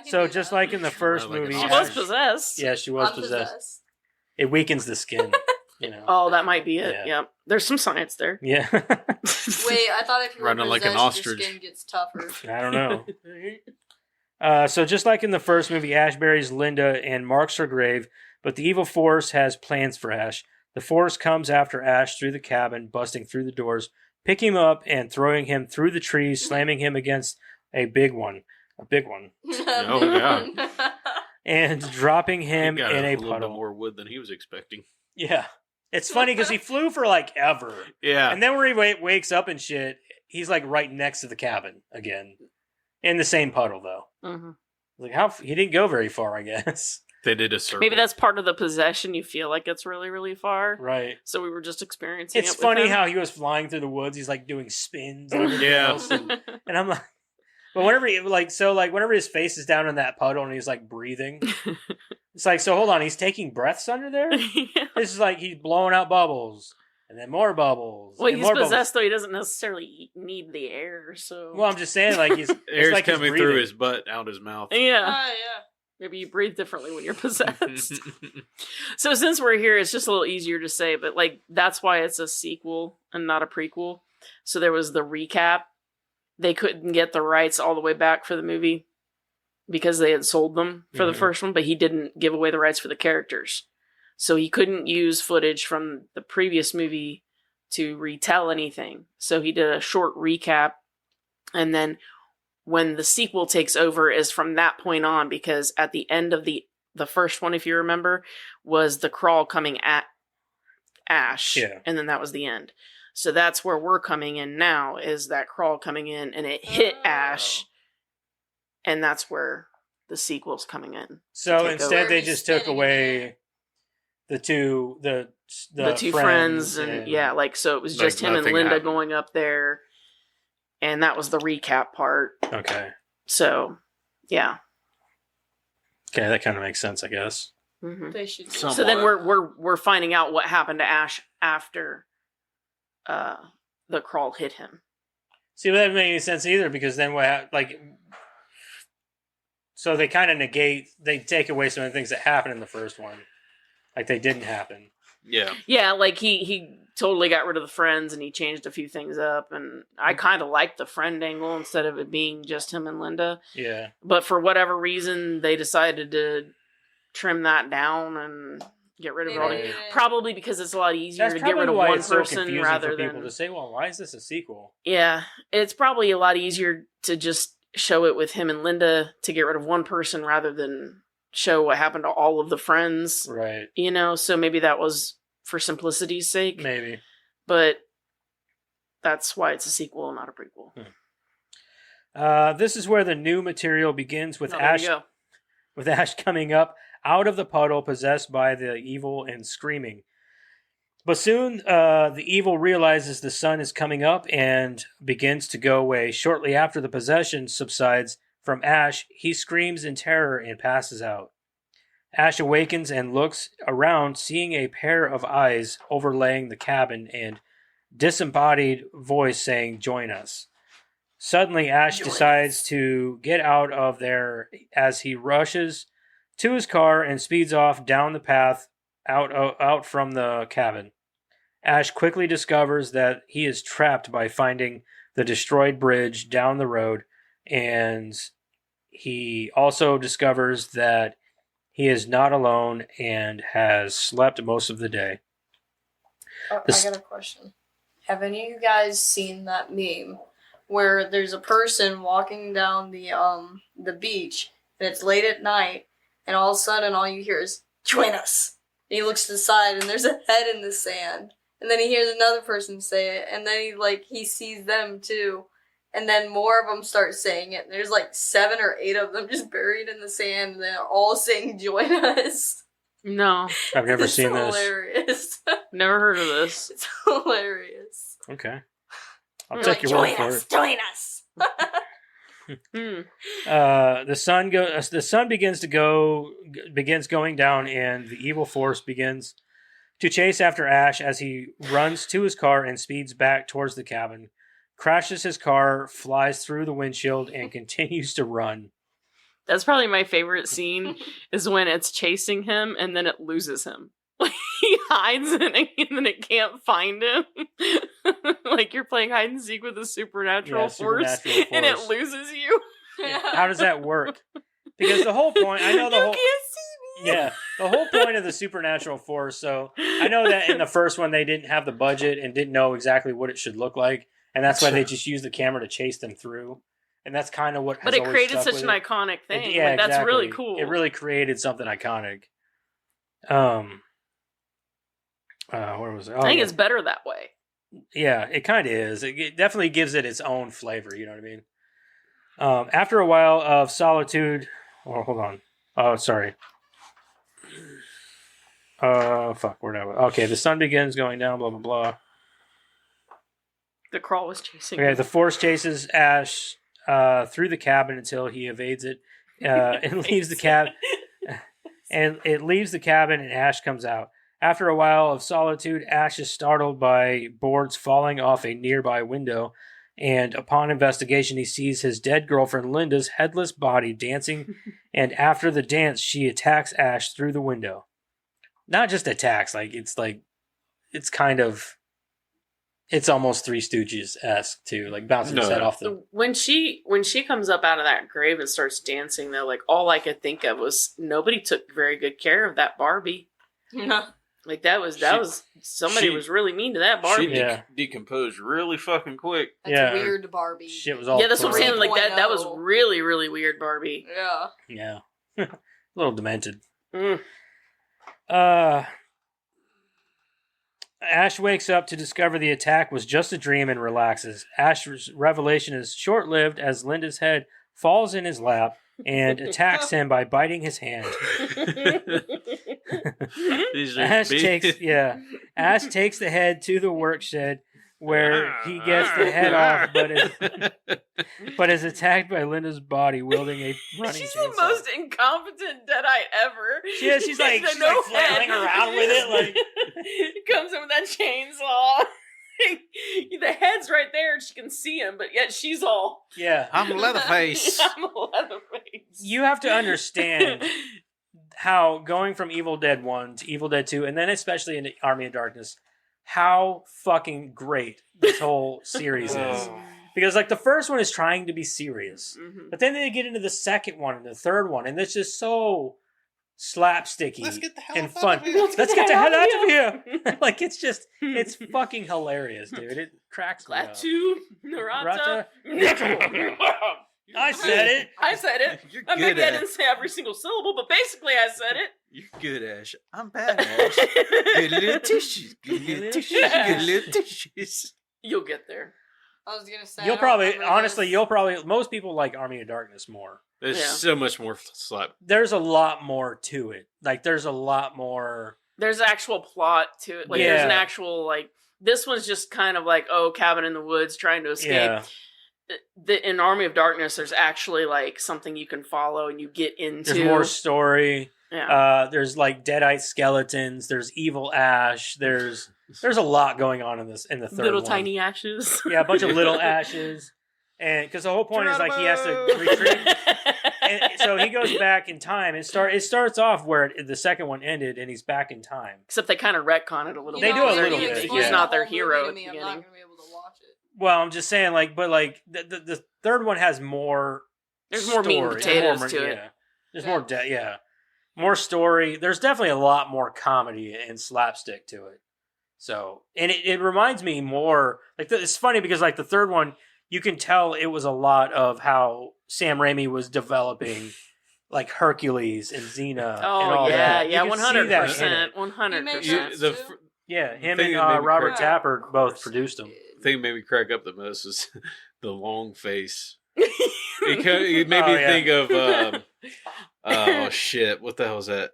So just like in the first movie, she was possessed. Yeah, she was possessed. It weakens the skin. Oh, that might be it. Yeah. There's some science there. Yeah. Wait, I thought if you were running like an ostrich, your skin gets tougher. I don't know. So just like in the first movie, Ash buries Linda and marks her grave, but the evil force has plans for Ash. The force comes after Ash through the cabin, busting through the doors, picking him up and throwing him through the trees, slamming him against a big one. A big one. Oh, yeah. And dropping him in a puddle. A little bit more wood than he was expecting. Yeah. It's funny because he flew for like ever. Yeah. And then when he wakes up and shit, he's like right next to the cabin again. In the same puddle, though. Mm-hmm. Like, he didn't go very far, I guess. They did a circle. Maybe that's part of the possession. You feel like it's really, really far. Right. So we were just experiencing it. It's funny how he was flying through the woods. He's like doing spins and everything else. And I'm like, but whenever whenever his face is down in that puddle and he's like breathing, it's like, so hold on, he's taking breaths under there? Yeah. This is like he's blowing out bubbles. And then more bubbles. Well, he's possessed, though. He doesn't necessarily need the air, so... Well, I'm just saying, like, air's like coming through his butt, out his mouth. Yeah. Yeah. Maybe you breathe differently when you're possessed. So since we're here, it's just a little easier to say, but, like, that's why it's a sequel and not a prequel. So there was the recap. They couldn't get the rights all the way back for the movie because they had sold them for the first one, but he didn't give away the rights for the characters. So he couldn't use footage from the previous movie to retell anything. So he did a short recap. And then when the sequel takes over is from that point on, because at the end of the first one, if you remember, was the crawl coming at Ash. Yeah. And then that was the end. So that's where we're coming in now, is that crawl coming in and it hit Ash. And that's where the sequel's coming in. So instead, they just took away the two friends and so it was just him and Linda going up there, and that was the recap part. Okay. So, yeah. Okay, that kind of makes sense, I guess. Mm-hmm. They should. So then we're finding out what happened to Ash after the crawl hit him. See, that doesn't make any sense either, because then so they kind of they take away some of the things that happened in the first one, like they didn't happen. Yeah. Yeah, like he totally got rid of the friends and he changed a few things up, and I kind of liked the friend angle instead of it being just him and Linda. Yeah. But for whatever reason, they decided to trim that down and get rid of it all. Probably because it's a lot easier to get rid of one person rather than people to say, "Well, why is this a sequel?" Yeah, it's probably a lot easier to just show it with him and Linda to get rid of one person rather than show what happened to all of the friends. Right. So maybe that was for simplicity's sake. Maybe. But that's why it's a sequel, not a prequel. This is where the new material begins with Ash coming up out of the puddle, possessed by the evil and screaming. But soon, the evil realizes the sun is coming up and begins to go away. Shortly after the possession subsides from Ash, he screams in terror and passes out. Ash awakens and looks around, seeing a pair of eyes overlaying the cabin and disembodied voice saying, "Join us." Suddenly, Ash decides to get out of there as he rushes to his car and speeds off down the path out from the cabin. Ash quickly discovers that he is trapped by finding the destroyed bridge down the road, and he also discovers that he is not alone and has slept most of the day. I got a question. Have any of you guys seen that meme where there's a person walking down the beach and it's late at night, and all of a sudden all you hear is, "Join us." And he looks to the side and there's a head in the sand. And then he hears another person say it, and then he sees them too. And then more of them start saying it. And there's 7 or 8 of them just buried in the sand, and they're all saying, "Join us." No. I've never seen this. It's hilarious. Never heard of this. It's hilarious. Okay. I'll take your word for it. Join us! The sun begins going down, and the evil force begins to chase after Ash as he runs to his car and speeds back towards the cabin, crashes his car, flies through the windshield, and continues to run. That's probably my favorite scene, is when it's chasing him and then it loses him. He hides in it and then it can't find him. Like you're playing hide and seek with a supernatural force and it loses you. How does that work? Because the whole point, I know the whole... You can't see me! Yeah, the whole point of the supernatural force, so I know that in the first one they didn't have the budget and didn't know exactly what it should look like, and that's why they just used the camera to chase them through. And that's kind of what has But it always created stuck such with an it. iconic thing. Yeah, that's exactly. really cool. It really created something iconic. Where was it? I think it's better that way. Yeah, it kind of is. It definitely gives it its own flavor, you know what I mean? After a while of solitude... Oh, hold on. Oh, sorry. Fuck, where'd I... Okay, the sun begins going down, blah, blah, blah. The crawl was chasing Okay, him. the force chases Ash through the cabin until he evades it and leaves the cabin. And it leaves the cabin, and Ash comes out. After a while of solitude, Ash is startled by boards falling off a nearby window, and upon investigation, he sees his dead girlfriend Linda's headless body dancing, and after the dance, she attacks Ash through the window. Not just attacks, it's kind of... It's almost Three Stooges-esque, too, bouncing his head off the... When she comes up out of that grave and starts dancing, though, all I could think of was nobody took very good care of that Barbie. No. Somebody was really mean to that Barbie. She decomposed really fucking quick. That's weird Barbie. Shit was all... Yeah, that's what I'm saying. 3.0. That was really, really weird Barbie. Yeah. Yeah. A little demented. Mm. Ash wakes up to discover the attack was just a dream and relaxes. Ash's revelation is short-lived as Linda's head falls in his lap and attacks him by biting his hand. Ash takes the head to the work shed where he gets the head off, but is attacked by Linda's body wielding a running She's chainsaw. the most incompetent Deadite ever. She's like flailing around with it. Like comes in with that chainsaw. The head's right there and she can see him, but yet she's all... Yeah. I'm Leatherface. I'm Leatherface. You have to understand how going from Evil Dead 1 to Evil Dead 2, and then especially into Army of Darkness, how fucking great this whole series is. Because like the first one is trying to be serious, but then they get into the second one and the third one, and it's just so slapsticky and fun. Let's get the hell out of here! Like it's fucking hilarious, dude. It cracks me up. Latu, Narata. I said it. You're I good, maybe I Ash. didn't say every single syllable, but basically I said it. You're good, Ash. I'm bad, Ash. Good little tissues. Good little tissues. Good little tissues. You'll get there. I was gonna say. You'll probably most people like Army of Darkness more. There's so much more slap. There's a lot more to it. Like there's a lot more. There's actual plot to it. Like there's an actual this one's just kind of like, oh, cabin in the woods trying to escape. Yeah. In Army of Darkness, there's actually like something you can follow and you get into. There's more story. Yeah. There's like Deadite skeletons. There's evil Ash. There's a lot going on in the third little one. tiny ashes. Yeah, a bunch of little ashes. And because the whole point is like he has to retreat. And so he goes back in time. It starts off where the second one ended, and he's back in time. Except they kind of retcon it a little They bit. do a little bit, He's yeah. not their hero at the I'm beginning. not gonna be able to watch it. Well, I'm just saying, the third one has more. There's more meat and story. potatoes More- to it. yeah. There's more, more story. There's definitely a lot more comedy and slapstick to it. So, and it reminds me more it's funny because like the third one, you can tell it was a lot of how Sam Raimi was developing like Hercules and Xena. and all that. Yeah, You can see that in it. 100%. Yeah, him thing and that made me Robert crack- Tapert both produced them. The thing that made me crack up the most was the long face. It made me think of oh shit, what the hell is that?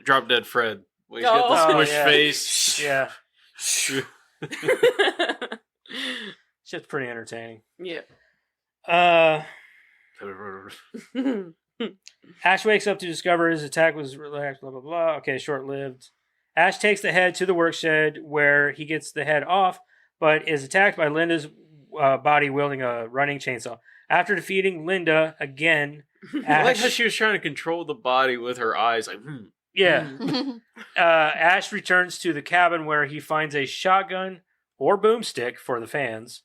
Drop Dead Fred. Well, he's got the squish face. Yeah. Shit's pretty entertaining. Yeah. Ash wakes up to discover his attack was relaxed, blah, blah, blah. Okay, short-lived. Ash takes the head to the work shed where he gets the head off, but is attacked by Linda's body wielding a running chainsaw. After defeating Linda again, I like how she was trying to control the body with her eyes. Like, Yeah. Ash returns to the cabin where he finds a shotgun or boomstick for the fans.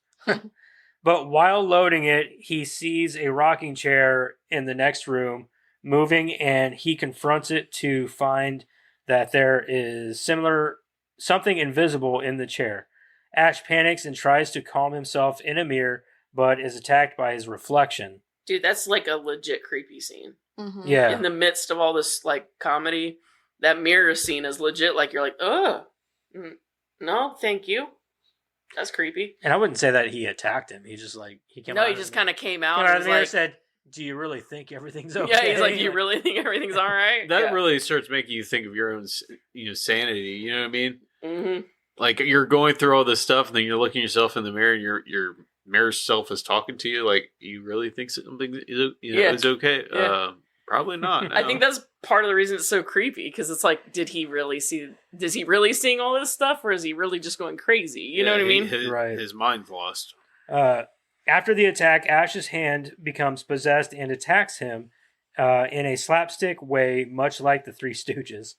But while loading it, he sees a rocking chair in the next room moving, and he confronts it to find that there is something invisible in the chair. Ash panics and tries to calm himself in a mirror, but is attacked by his reflection. Dude, that's like a legit creepy scene. Mm-hmm. Yeah. In the midst of all this like comedy, that mirror scene is legit. Like you're like, ugh, no, thank you. That's creepy. And I wouldn't say that he attacked him. He just came No, out he of just the- kind of came out came out and of the was mirror like, said, "Do you really think everything's okay?" yeah, he's like, do you really think everything's all right? that really starts making you think of your own, sanity. You know what I mean? Mm-hmm. Like you're going through all this stuff, and then you're looking yourself in the mirror, and your mirror self is talking to you. Like, you really think something is okay? Yeah. Probably not. I think that's part of the reason it's so creepy, because it's like, is he really seeing all this stuff, or is he really just going crazy? You know what I mean? Right. His mind's lost. After the attack, Ash's hand becomes possessed and attacks him in a slapstick way, much like the Three Stooges.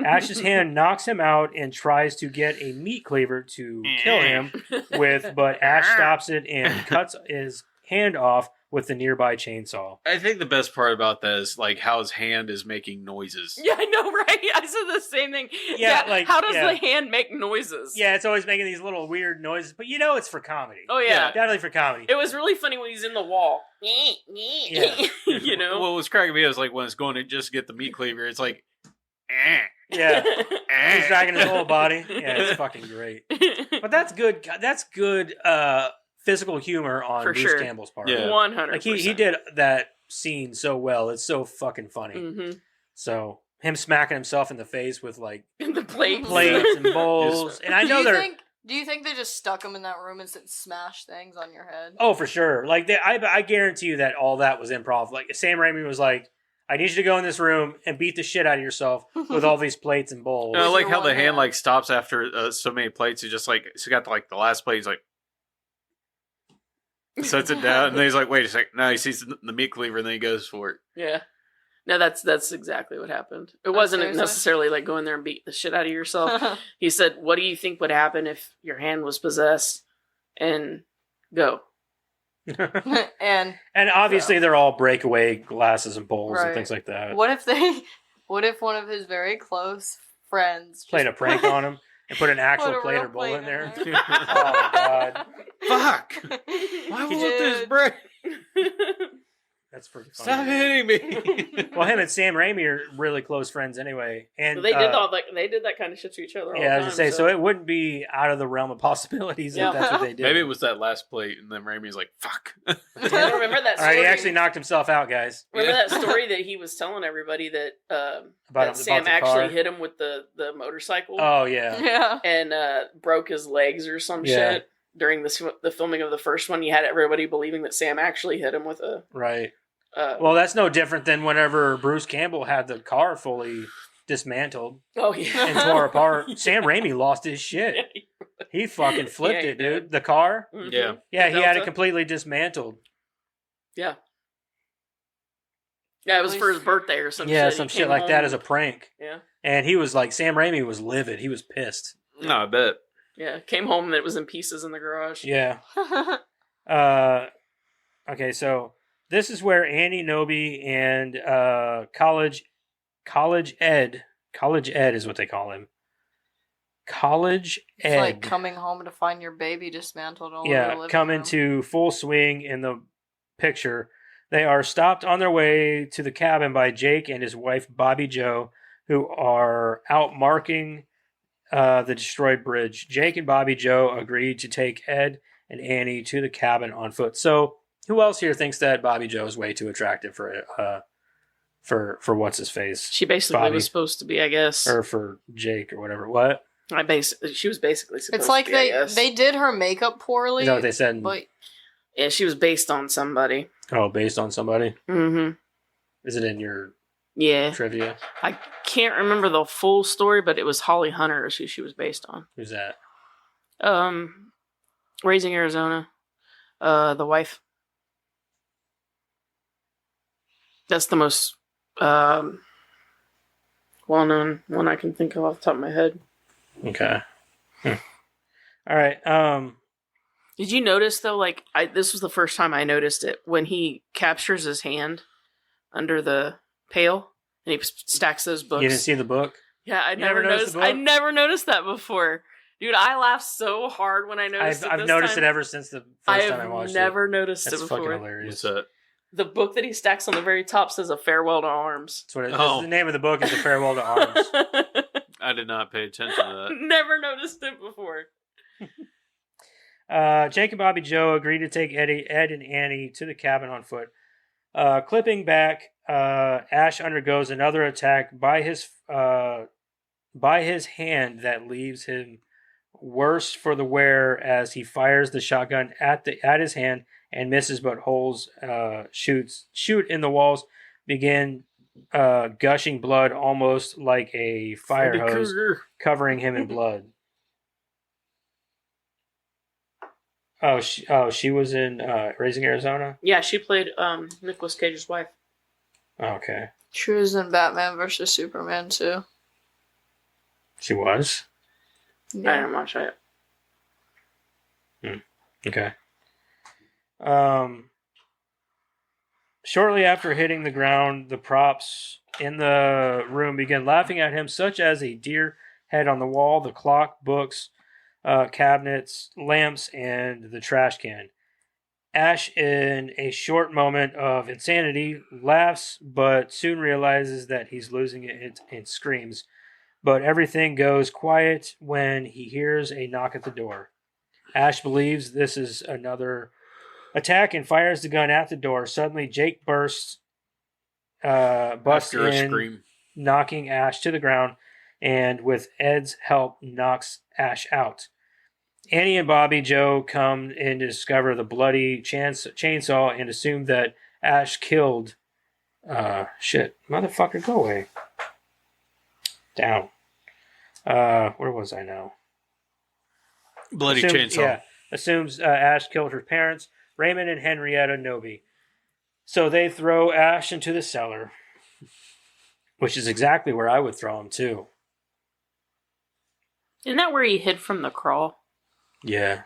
Ash's hand knocks him out and tries to get a meat cleaver to kill him with, but Ash stops it and cuts his hand off with the nearby chainsaw. I think the best part about that is like how his hand is making noises. Yeah, I know, right? I said the same thing. How does the hand make noises? Yeah, it's always making these little weird noises, but it's for comedy. Oh, yeah. Definitely for comedy. It was really funny when he's in the wall. Yeah. You know? What was cracking me was like when it's going to just get the meat cleaver, it's like, Yeah. He's dragging his whole body. Yeah, it's fucking great. But that's good. That's good physical humor on For Bruce sure. Campbell's part. Yeah. 100%. Like he did that scene so well. It's so fucking funny. Mm-hmm. So him smacking himself in the face with like The plates. plates and bowls, and I know Do you think they just stuck him in that room and smashed things on your head? Oh, for sure. Like I guarantee you that all that was improv. Like Sam Raimi was like, "I need you to go in this room and beat the shit out of yourself with all these plates and bowls." And I like your how the one hand hand. like stops after so many plates. He just like so got like the last plate. He's like sets it down, and then he's like, "Wait a second." Now he sees the meat cleaver, and then he goes for it. Yeah. No, that's exactly what happened. It wasn't seriously? necessarily like go in there and beat the shit out of yourself. He said, "What do you think would happen if your hand was possessed?" And go. And obviously they're all breakaway glasses and bowls and Right. things like that. what if one of his very close friends Played a prank on him and put an actual Put a plate real or bowl plate in there. in Oh my god, Fuck! Why won't this Dude. break? that's pretty funny. Stop hitting me! Well, him and Sam Raimi are really close friends anyway, and They did they did that kind of shit to each other all yeah, I the was time. gonna say, so it wouldn't be out of the realm of possibilities Yeah. if that's what they did. Maybe it was that last plate, and then Raimi's like, "Fuck." I don't remember that All right, story. he actually knocked himself out, guys. Remember Yeah. that story that he was telling everybody that About Sam the actually car. hit him with the motorcycle Oh yeah, Yeah. and broke his legs or some Yeah. shit during the filming of the first one. You had everybody believing that Sam actually hit him with a. right. Well, that's no different than whenever Bruce Campbell had the car fully dismantled Oh yeah, and tore apart. Sam Raimi lost his shit. He fucking flipped Yeah, he it, dude. did. The car. Mhm. Yeah. Yeah, he had it Delta. completely dismantled. Yeah, it was for his birthday or some shit. Yeah, He some came shit like home that as a and- prank. yeah. And he was like, Sam Raimi was livid. He was pissed. No, I bet. Yeah, came home and it was in pieces in the garage. Yeah. Okay, so this is where Annie Noby and College Ed is what they call him. College It's Ed. like coming home to find your baby dismantled all over the Yeah, living come room. into full swing in the picture. They are stopped on their way to the cabin by Jake and his wife Bobby Joe, who are out marking the destroyed bridge. Jake and Bobby Joe agreed to take Ed and Annie to the cabin on foot. So, who else here thinks that Bobby Joe is way too attractive for what's his face? She basically Bobby. was supposed to be, I guess. Or for Jake or whatever. What? She was basically supposed It's like to be, I guess. they did her makeup poorly. Is that what they said? But Yeah, she was based on somebody. Oh, based on somebody? Mm-hmm. Is it in your Yeah. trivia? I can't remember the full story, but it was Holly Hunter is who she was based on. Who's that? Raising Arizona. The wife. That's the most well-known one I can think of off the top of my head. Okay. All right. Did you notice though? Like, this was the first time I noticed it when he captures his hand under the pail and he stacks those books. You didn't see the book? Yeah, I You never never noticed noticed. the I book? never noticed that before, dude. I laughed so hard when I noticed I've it. noticed it ever since the first time I watched it. never noticed That's it fucking before. hilarious. What's that? The book that he stacks on the very top says "A Farewell to Arms." That's what it, Oh. the name of the book is A Farewell to Arms. I did not pay attention to that. Never noticed it before. Jake and Bobby Joe agreed to take Ed and Annie to the cabin on foot. Clipping back, Ash undergoes another attack by his hand that leaves him worse for the wear as he fires the shotgun at his hand and misses, but holes shoot in the walls, begin gushing blood almost like a fire Freddy hose, Krueger. covering him in blood. She was in Raising Arizona? Yeah, she played Nicolas Cage's wife. Okay. she was in Batman versus Superman too. She was? I Yeah. didn't watch it. Okay. Shortly after hitting the ground, the props in the room begin laughing at him, such as a deer head on the wall, the clock, books, cabinets, lamps, and the trash can. Ash, in a short moment of insanity, laughs, but soon realizes that he's losing it and screams. But everything goes quiet when he hears a knock at the door. Ash believes this is another attack and fires the gun at the door. Suddenly, Jake busts After a in, scream. knocking Ash to the ground, and with Ed's help, knocks Ash out. Annie and Bobby Joe come in to discover the bloody chainsaw and assume that Ash killed. Motherfucker, go away. Down. Where was I now? Bloody chainsaw. Yeah, assumes Ash killed her parents, Raymond and Henrietta Noby. So they throw Ash into the cellar, which is exactly where I would throw him too. Isn't that where he hid from the crawl? Yeah.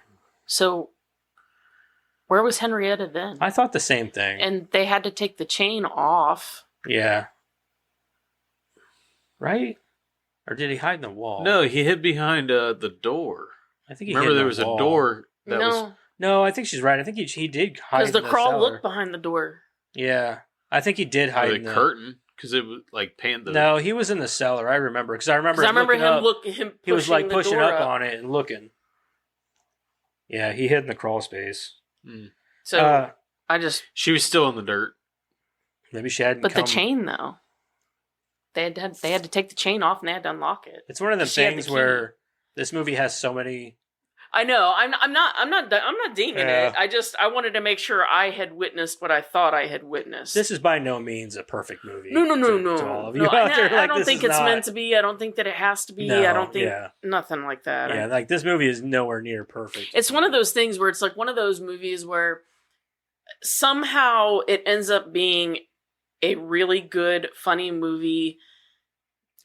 So, where was Henrietta then? I thought the same thing. And they had to take the chain off. Yeah. Right? Or did he hide in the wall? No, he hid behind the door. I think he Remember hid there in was the a wall. door that was... No, I think she's right. I think he did hide Because in the crawl cellar. looked behind the door. Yeah. I think he did hide the in the curtain. Because it was like panned the... No, he was in the cellar. I remember. Because I remember him pushing He was like pushing up on it and looking. Yeah, he hid in the crawl space. So She was still in the dirt. Maybe she hadn't. But the chain though, they had to take the chain off and they had to unlock it. It's one of them She had the things key. where this movie has so many. I know. I'm not deeming it. I wanted to make sure I had witnessed what I thought I had witnessed. This is by no means a perfect movie. No. To all of you out there, I don't think it's meant to be. I don't think that it has to be. No, I don't think yeah. nothing like that. Yeah, like this movie is nowhere near perfect. It's one of those things where it's like one of those movies where somehow it ends up being a really good, funny movie.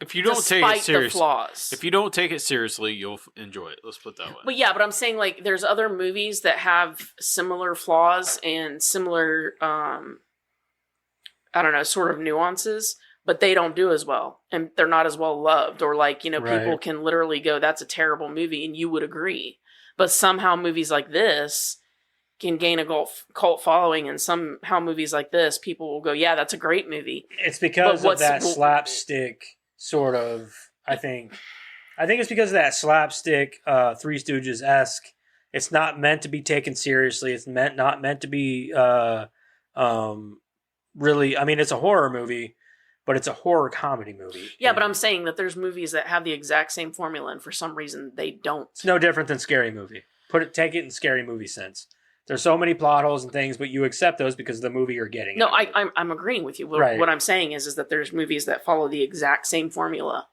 If you don't take it despite the seriously, flaws. if you don't take it seriously, you'll enjoy it. Let's put it that way. But I'm saying like there's other movies that have similar flaws and similar, I don't know, sort of nuances, but they don't do as well, and they're not as well loved, or like people Right. can literally go, "That's a terrible movie," and you would agree. But somehow movies like this can gain a cult following, and somehow movies like this, people will go, "Yeah, that's a great movie." It's because of that slapstick sort of. I think it's because of that slapstick, Three Stooges-esque. It's not meant to be taken seriously. It's not meant to be really. I mean, it's a horror movie, but it's a horror comedy movie. Yeah, but I'm saying that there's movies that have the exact same formula, and for some reason they don't. It's no different than Scary Movie. Take it in Scary Movie sense. There's so many plot holes and things, but you accept those because of the movie you're getting. No, I'm agreeing with you. Right. What I'm saying is that there's movies that follow the exact same formula,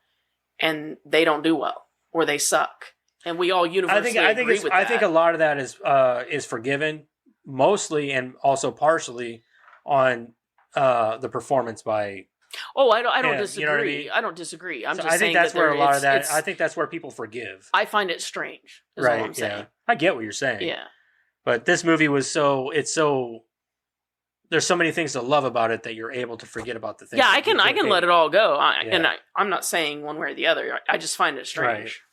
and they don't do well, or they suck, and we all universally agree with that. I think a lot of that is forgiven, mostly and also partially on the performance by. Oh, I don't him, disagree. you know what I mean? I don't disagree. I'm So just I think saying that's that where a lot of that. it's- I think that's where people forgive. I find it strange. Is Right? all I'm saying. Yeah. I get what you're saying. Yeah. But this movie was there's so many things to love about it that you're able to forget about the things. Yeah, that I can you think let it all go, Yeah. and I'm not saying one way or the other. I just find it strange.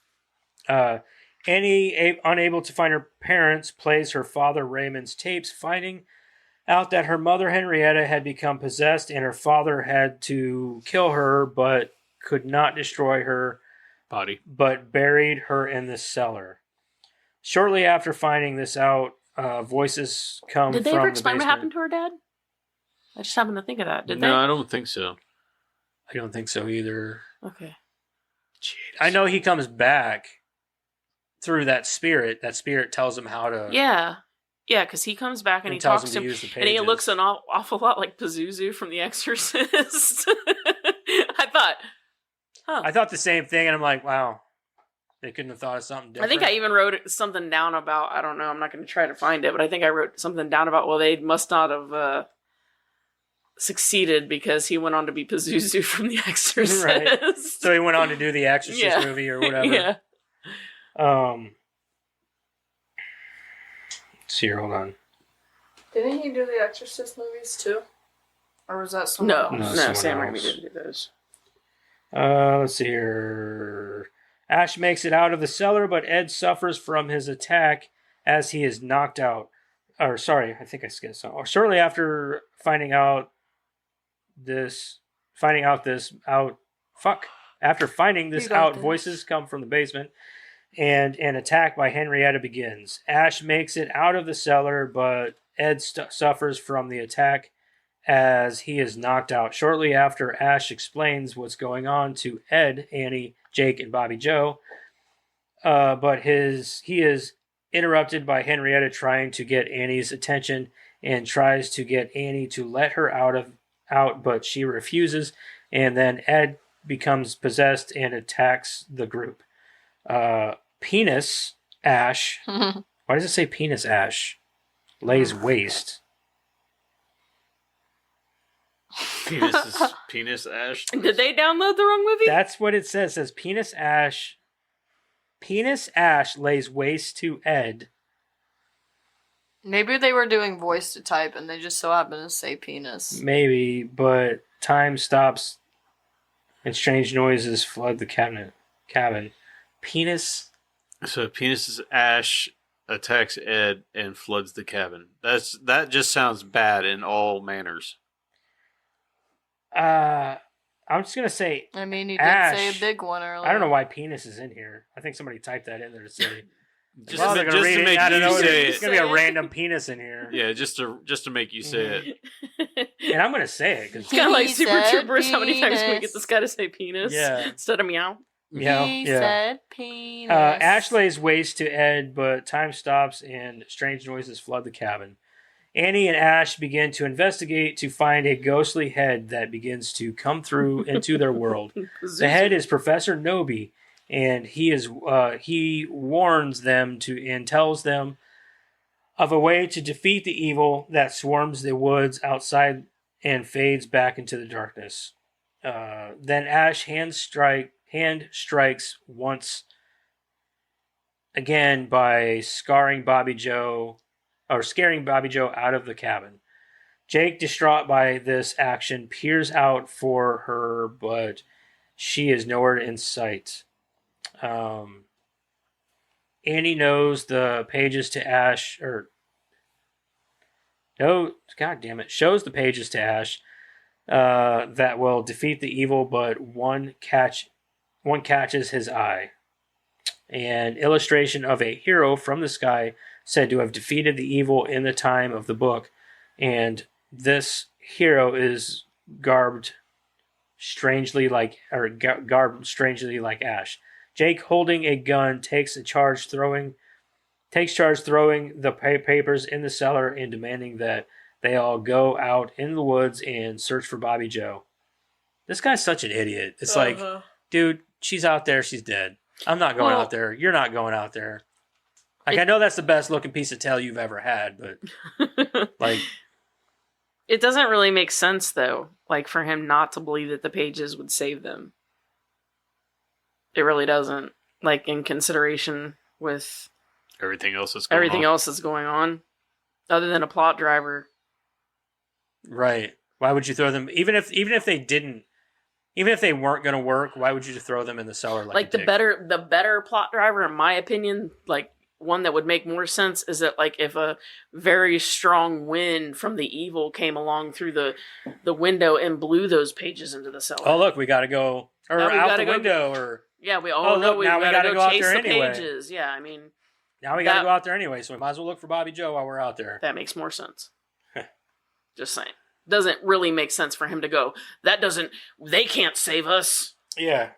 Annie, unable to find her parents, plays her father Raymond's tapes, finding out that her mother Henrietta had become possessed and her father had to kill her, but could not destroy her Body. but buried her in the cellar. Shortly after finding this out, voices come Did they from ever the explain what basement. happened to her dad? I just happened to think of that. Did No, I don't think so. I don't think so either. they? Okay. I know he comes back through that spirit. That spirit tells him how to. Yeah, because he comes back and he tells talks him to to him, use the and he pages. looks an awful lot like Pazuzu from The Exorcist. I thought, I thought the same thing, and I'm like, wow, they couldn't have thought of something I different. think I even wrote something down about, I don't know, I'm not going to try to find it, but I think I wrote something down about, well, they must not have succeeded because he went on to be Pazuzu from The Exorcist. Right. So he went on to do the Exorcist movie or whatever. Yeah. Let's see here, hold on. Didn't he do the Exorcist movies too? Or was that someone No, else? someone Sam Raimi else. didn't do those. Let's see here. Ash makes it out of the cellar, but Ed suffers from his attack as he is knocked out. Or sorry, I think I skipped some. Or shortly after After finding this You got out, this. voices come from the basement. and an attack by Henrietta begins. Ash makes it out of the cellar, but Ed suffers from the attack as he is knocked out. Shortly after, Ash explains what's going on to Ed, Annie, Jake, and Bobby Joe, but he is interrupted by Henrietta trying to get Annie's attention and tries to get Annie to let her out, but she refuses, and then Ed becomes possessed and attacks the group. Penis Ash. Why does it say Penis Ash? Lays waste. Penis Ash. Did they download the wrong movie? That's what it says. It says Penis Ash. Penis Ash lays waste to Ed. Maybe they were doing voice to type and they just so happened to say penis. Maybe, but time stops and strange noises flood the cabin. Penis. So Penis Ash attacks Ed and floods the cabin. That just sounds bad in all manners. I'm just gonna say. I mean, he did Ash. say a big one earlier. I don't know why penis is in here. I think somebody typed that in there to say. Just to make you say it. It's gonna be a random penis in here. Yeah, just to make you say it. And I'm gonna say it because it's kind of like Super Troopers. Penis. How many times can we get this guy to say penis? Yeah. Instead of meow. He said penis. Ash lays waste to Ed, but time stops and strange noises flood the cabin. Annie and Ash begin to investigate to find a ghostly head that begins to come through into their world. The head is Professor Nobi, and he warns them and tells them of a way to defeat the evil that swarms the woods outside and fades back into the darkness. Then Ash hand strikes once again by scaring Bobby Joe out of the cabin. Jake, distraught by this action, peers out for her, but she is nowhere in sight. Annie knows the pages to Ash, shows the pages to Ash that will defeat the evil, but one catches his eye. An illustration of a hero from the sky said to have defeated the evil in the time of the book, and this hero is garbed strangely like Ash. Jake, holding a gun, takes charge throwing the papers in the cellar and demanding that they all go out in the woods and search for Bobby Joe. This guy's such an idiot. It's like, dude, she's out there, she's dead. I'm not going out there. You're not going out there. Like, I know that's the best looking piece of tail you've ever had, but like, it doesn't really make sense though. Like, for him not to believe that the pages would save them. It really doesn't. Like, in consideration with everything else that's going on, other than a plot driver. Right. Why would you throw them? Even if they weren't going to work, why would you throw them in the cellar? Like the better plot driver, in my opinion, like one that would make more sense is that, like, if a very strong wind from the evil came along through the window and blew those pages into the cellar. Oh, look, we got to go out the window, or yeah, we now we got to go chase out there the anyway. pages. Yeah, I mean, now we got to go out there anyway, so we might as well look for Bobby Joe while we're out there. That makes more sense. Just saying. Doesn't really make sense for him to go, they can't save us. Yeah.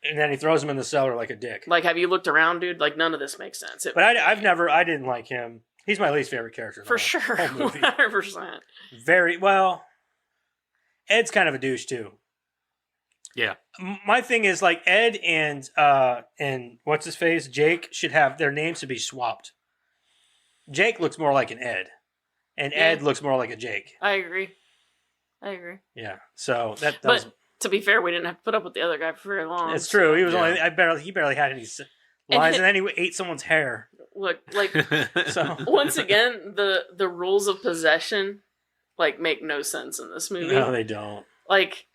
And then he throws him in the cellar like a dick. Like, have you looked around, dude? Like, none of this makes sense. But I didn't like him. He's my least favorite character. For sure. 100%. Very, well, Ed's kind of a douche too. Yeah. My thing is, like, Ed and what's his face? Jake should have their names to be swapped. Jake looks more like an Ed. And Ed looks more like a Jake. I agree. Yeah. So that but was, to be fair, we didn't have to put up with the other guy for very long. It's true. He was he barely had any lines, and then he ate someone's hair. Look, like, so once again, the rules of possession, like, make no sense in this movie. No, they don't. Like,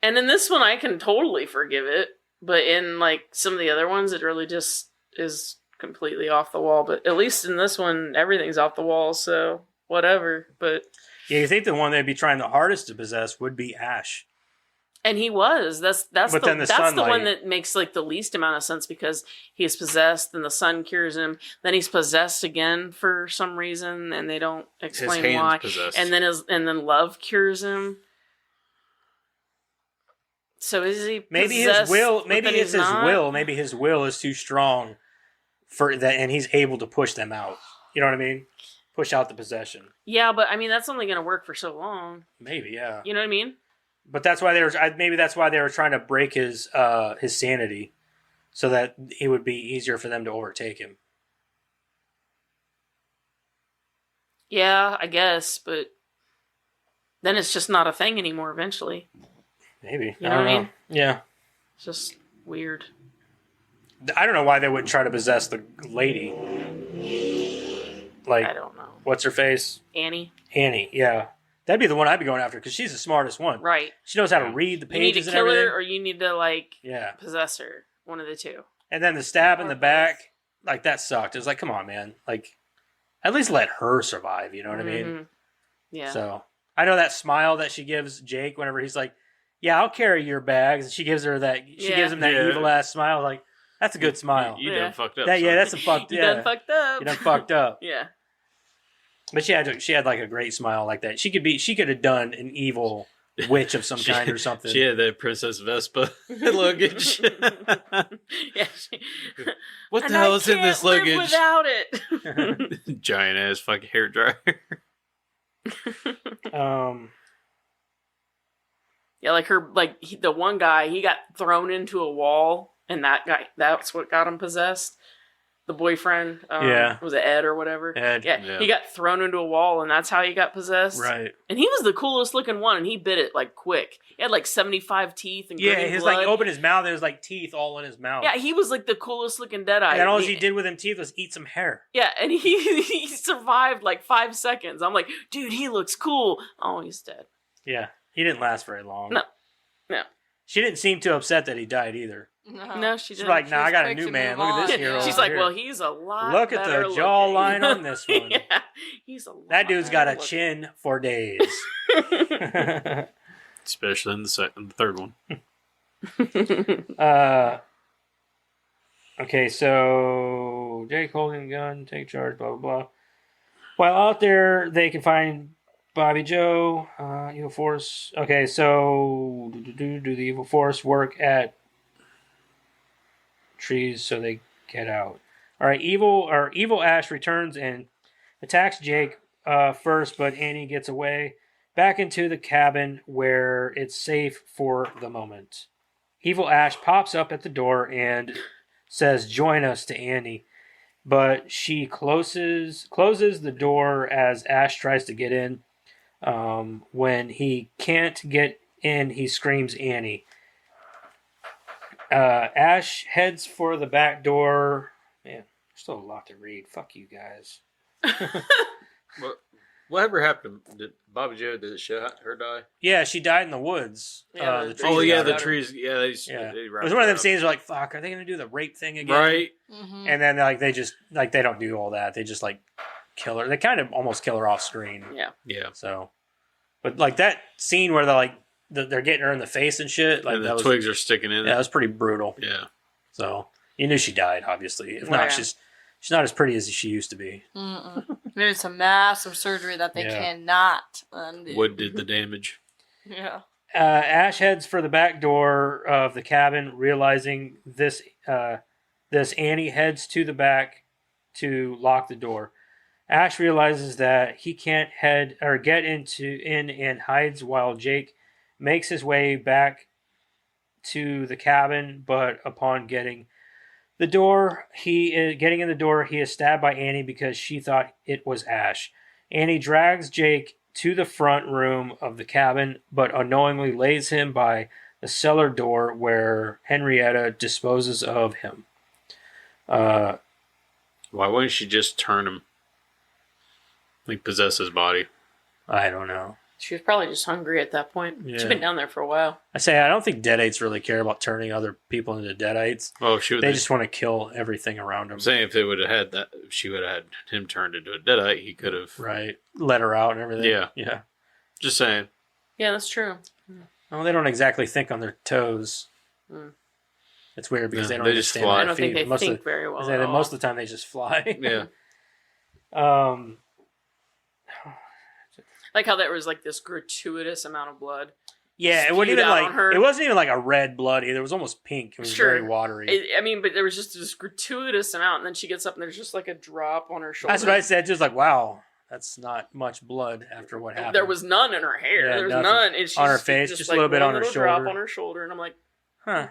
and in this one, I can totally forgive it, but in, like, some of the other ones, it really just is completely off the wall. But at least in this one, everything's off the wall, so whatever. But yeah, you think the one they'd be trying the hardest to possess would be Ash. And he was. That's But the then the that's the sunlight- one that makes like the least amount of sense because he is possessed and the sun cures him. Then he's possessed again for some reason and they don't explain His hand's why. possessed. And then love cures him. So is he Maybe his possessed, will. but Maybe then it's he's his not? will. Maybe his will is too strong for that, and he's able to push them out. You know what I mean? Push out the possession. Yeah, but I mean that's only going to work for so long. Maybe, yeah. You know what I mean? But that's why they were. Maybe that's why they were trying to break his sanity, so that it would be easier for them to overtake him. Yeah, I guess, but then it's just not a thing anymore. Eventually, Maybe. You know what I mean? Yeah. it's just weird. I don't know why they wouldn't try to possess the lady. Like, I don't know. what's her face? Annie, Annie. Yeah, that'd be the one I'd be going after because she's the smartest one. right? She knows how to read the You need to pages and kill everything. her, or you need to like Yeah. possess her. One of the two. And then the stab in the back, like that sucked. It was like, come on, man. Like, at least let her survive. You know what I mean? Mhm. Yeah. So I know that smile that she gives Jake whenever he's like, "Yeah, I'll carry your bags," and she gives her that. She Yeah. gives him that Yeah. evil ass smile. Like, that's a good smile. You Yeah. done fucked up. That, yeah, son. that's a fucked. You Yeah, done fucked up. you done fucked up. Yeah. But she had like a great smile like that. She could have done an evil witch of some kind or something. She had that Princess Vespa luggage. Yeah. What the And hell I is in this can't live luggage? without it. Giant ass fucking hair dryer. Yeah, like the one guy, he got thrown into a wall, and that's what got him possessed. The boyfriend, Yeah. was it Ed or whatever? Ed. Yeah, Yeah. he got thrown into a wall, and that's how he got possessed. Right. And he was the coolest looking one, and he bit it like quick. He had like 75 teeth and Yeah, green his blood. like opened his mouth. There was like teeth all in his mouth. Yeah, he was like the coolest looking Deadeye. and all he did with them teeth was eat some hair. Yeah, and he survived like 5 seconds. I'm like, dude, he looks cool. Oh, he's dead. Yeah, he didn't last very long. No. She didn't seem too upset that he died either. No, she She's didn't. like, nah, I got a quick new to man. move Look at this on. hero. Yeah. She's over like, here. well, he's a lot. Look at better the looking." jawline on this one. Yeah, he's a lot That dude's got a better chin for days. Especially in the third one. Okay, so Jake holding a gun, take charge, blah, blah, blah. While out there, they can find Bobby Joe, Evil Force. Okay, so do the Evil Force work at trees so they get out? All right, Evil Ash returns and attacks Jake first, but Annie gets away back into the cabin where it's safe for the moment. Evil Ash pops up at the door and says, "Join us," to Annie, but she closes the door as Ash tries to get in. When he can't get in, he screams Annie. Ash heads for the back door. Man, there's still a lot to read. Fuck you guys. Whatever happened? Did Bobby Joe, did it show her die? Yeah, she died in the woods. Yeah, the the trees Oh yeah, got the her. trees. Yeah, Yeah. they It was one of them scenes where like, fuck, are they gonna do the rape thing again? Right. Mm-hmm. And then like they just like they don't do all that. They just like kill her. They kind of almost kill her off screen. Yeah. Yeah. So, but like that scene where they're like they're getting her in the face and shit. Like And the that was, twigs are sticking in. yeah, that was pretty brutal. Yeah. So you knew she died, obviously. If not, Yeah. she's not as pretty as she used to be. There's some massive surgery that they Yeah. cannot undo. Wood did the damage. Yeah. Ash heads for the back door of the cabin, realizing this. Annie heads to the back to lock the door. Ash realizes that he can't get in and hides while Jake makes his way back to the cabin. But upon getting in the door, he is stabbed by Annie because she thought it was Ash. Annie drags Jake to the front room of the cabin, but unknowingly lays him by the cellar door where Henrietta disposes of him. Why wouldn't she just turn him? Like possess his body? I don't know. She was probably just hungry at that point. Yeah. She'd been down there for a while. I don't think Deadites really care about turning other people into Deadites. Oh, she would. They just want to kill everything around them. I'm saying if they would have had that, if she would have had him turned into a deadite, he could have. Right. Let her out and everything. Yeah. Yeah. Just saying. Yeah, that's true. Well, they don't exactly think on their toes. It's weird because they don't just stand fly. on I their don't think feet. they Most think of, very well. most of the time they just fly. Yeah. Like how there was like this gratuitous amount of blood. Yeah, it wasn't even like it wasn't even like a red blood either. It was almost pink. It was very watery. I mean, but there was just this gratuitous amount, and then she gets up and there's just like a drop on her shoulder. That's what I said. Just like, wow, that's not much blood after what happened. There was none in her hair. Yeah, there was nothing. none. And she's on her face, just a little bit on her shoulder. Drop on her shoulder, and I'm like, huh.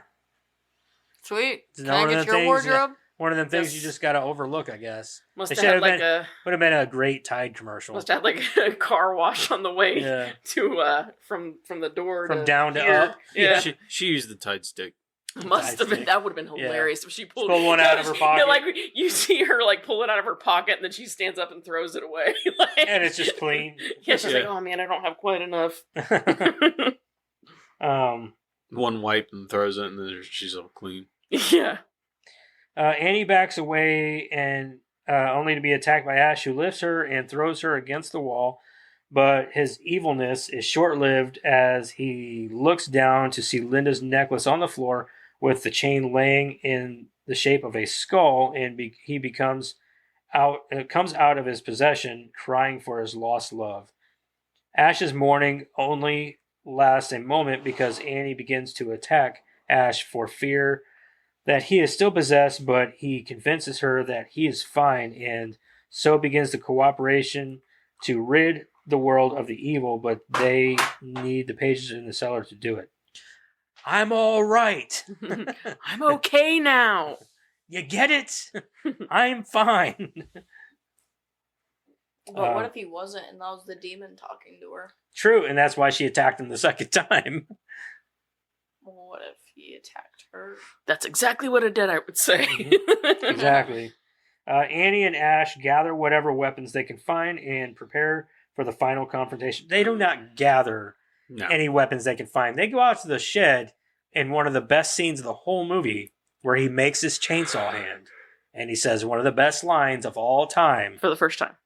Sweet. Can I get your wardrobe? One of them things you just gotta overlook, I guess. Must have had like would have been a great Tide commercial. Must have had like a car wash on the way to from the door from down to here. up. Yeah, she used the Tide stick. Must have been. That would have been hilarious if she pulled one out of her pocket. Like you see her like pull it out of her pocket, and then she stands up and throws it away. And it's just clean. Yeah, she's like, "Oh man, I don't have quite enough." One wipe and throws it, and then she's all clean. Yeah. Annie backs away and only to be attacked by Ash, who lifts her and throws her against the wall. But his evilness is short-lived as he looks down to see Linda's necklace on the floor with the chain laying in the shape of a skull, and he comes out of his possession, crying for his lost love. Ash's mourning only lasts a moment because Annie begins to attack Ash for fear that he is still possessed, but he convinces her that he is fine, and so begins the cooperation to rid the world of the evil, but they need the pages in the cellar to do it. I'm all right. I'm okay now. You get it? I'm fine. But what if he wasn't, and that was the demon talking to her? True, and that's why she attacked him the second time. Well, what if he attacked her? That's exactly what a Deadite would say. Exactly. Annie and Ash gather whatever weapons they can find and prepare for the final confrontation. They do not gather any weapons they can find. They go out to the shed in one of the best scenes of the whole movie where he makes his chainsaw hand. And he says one of the best lines of all time. For the first time.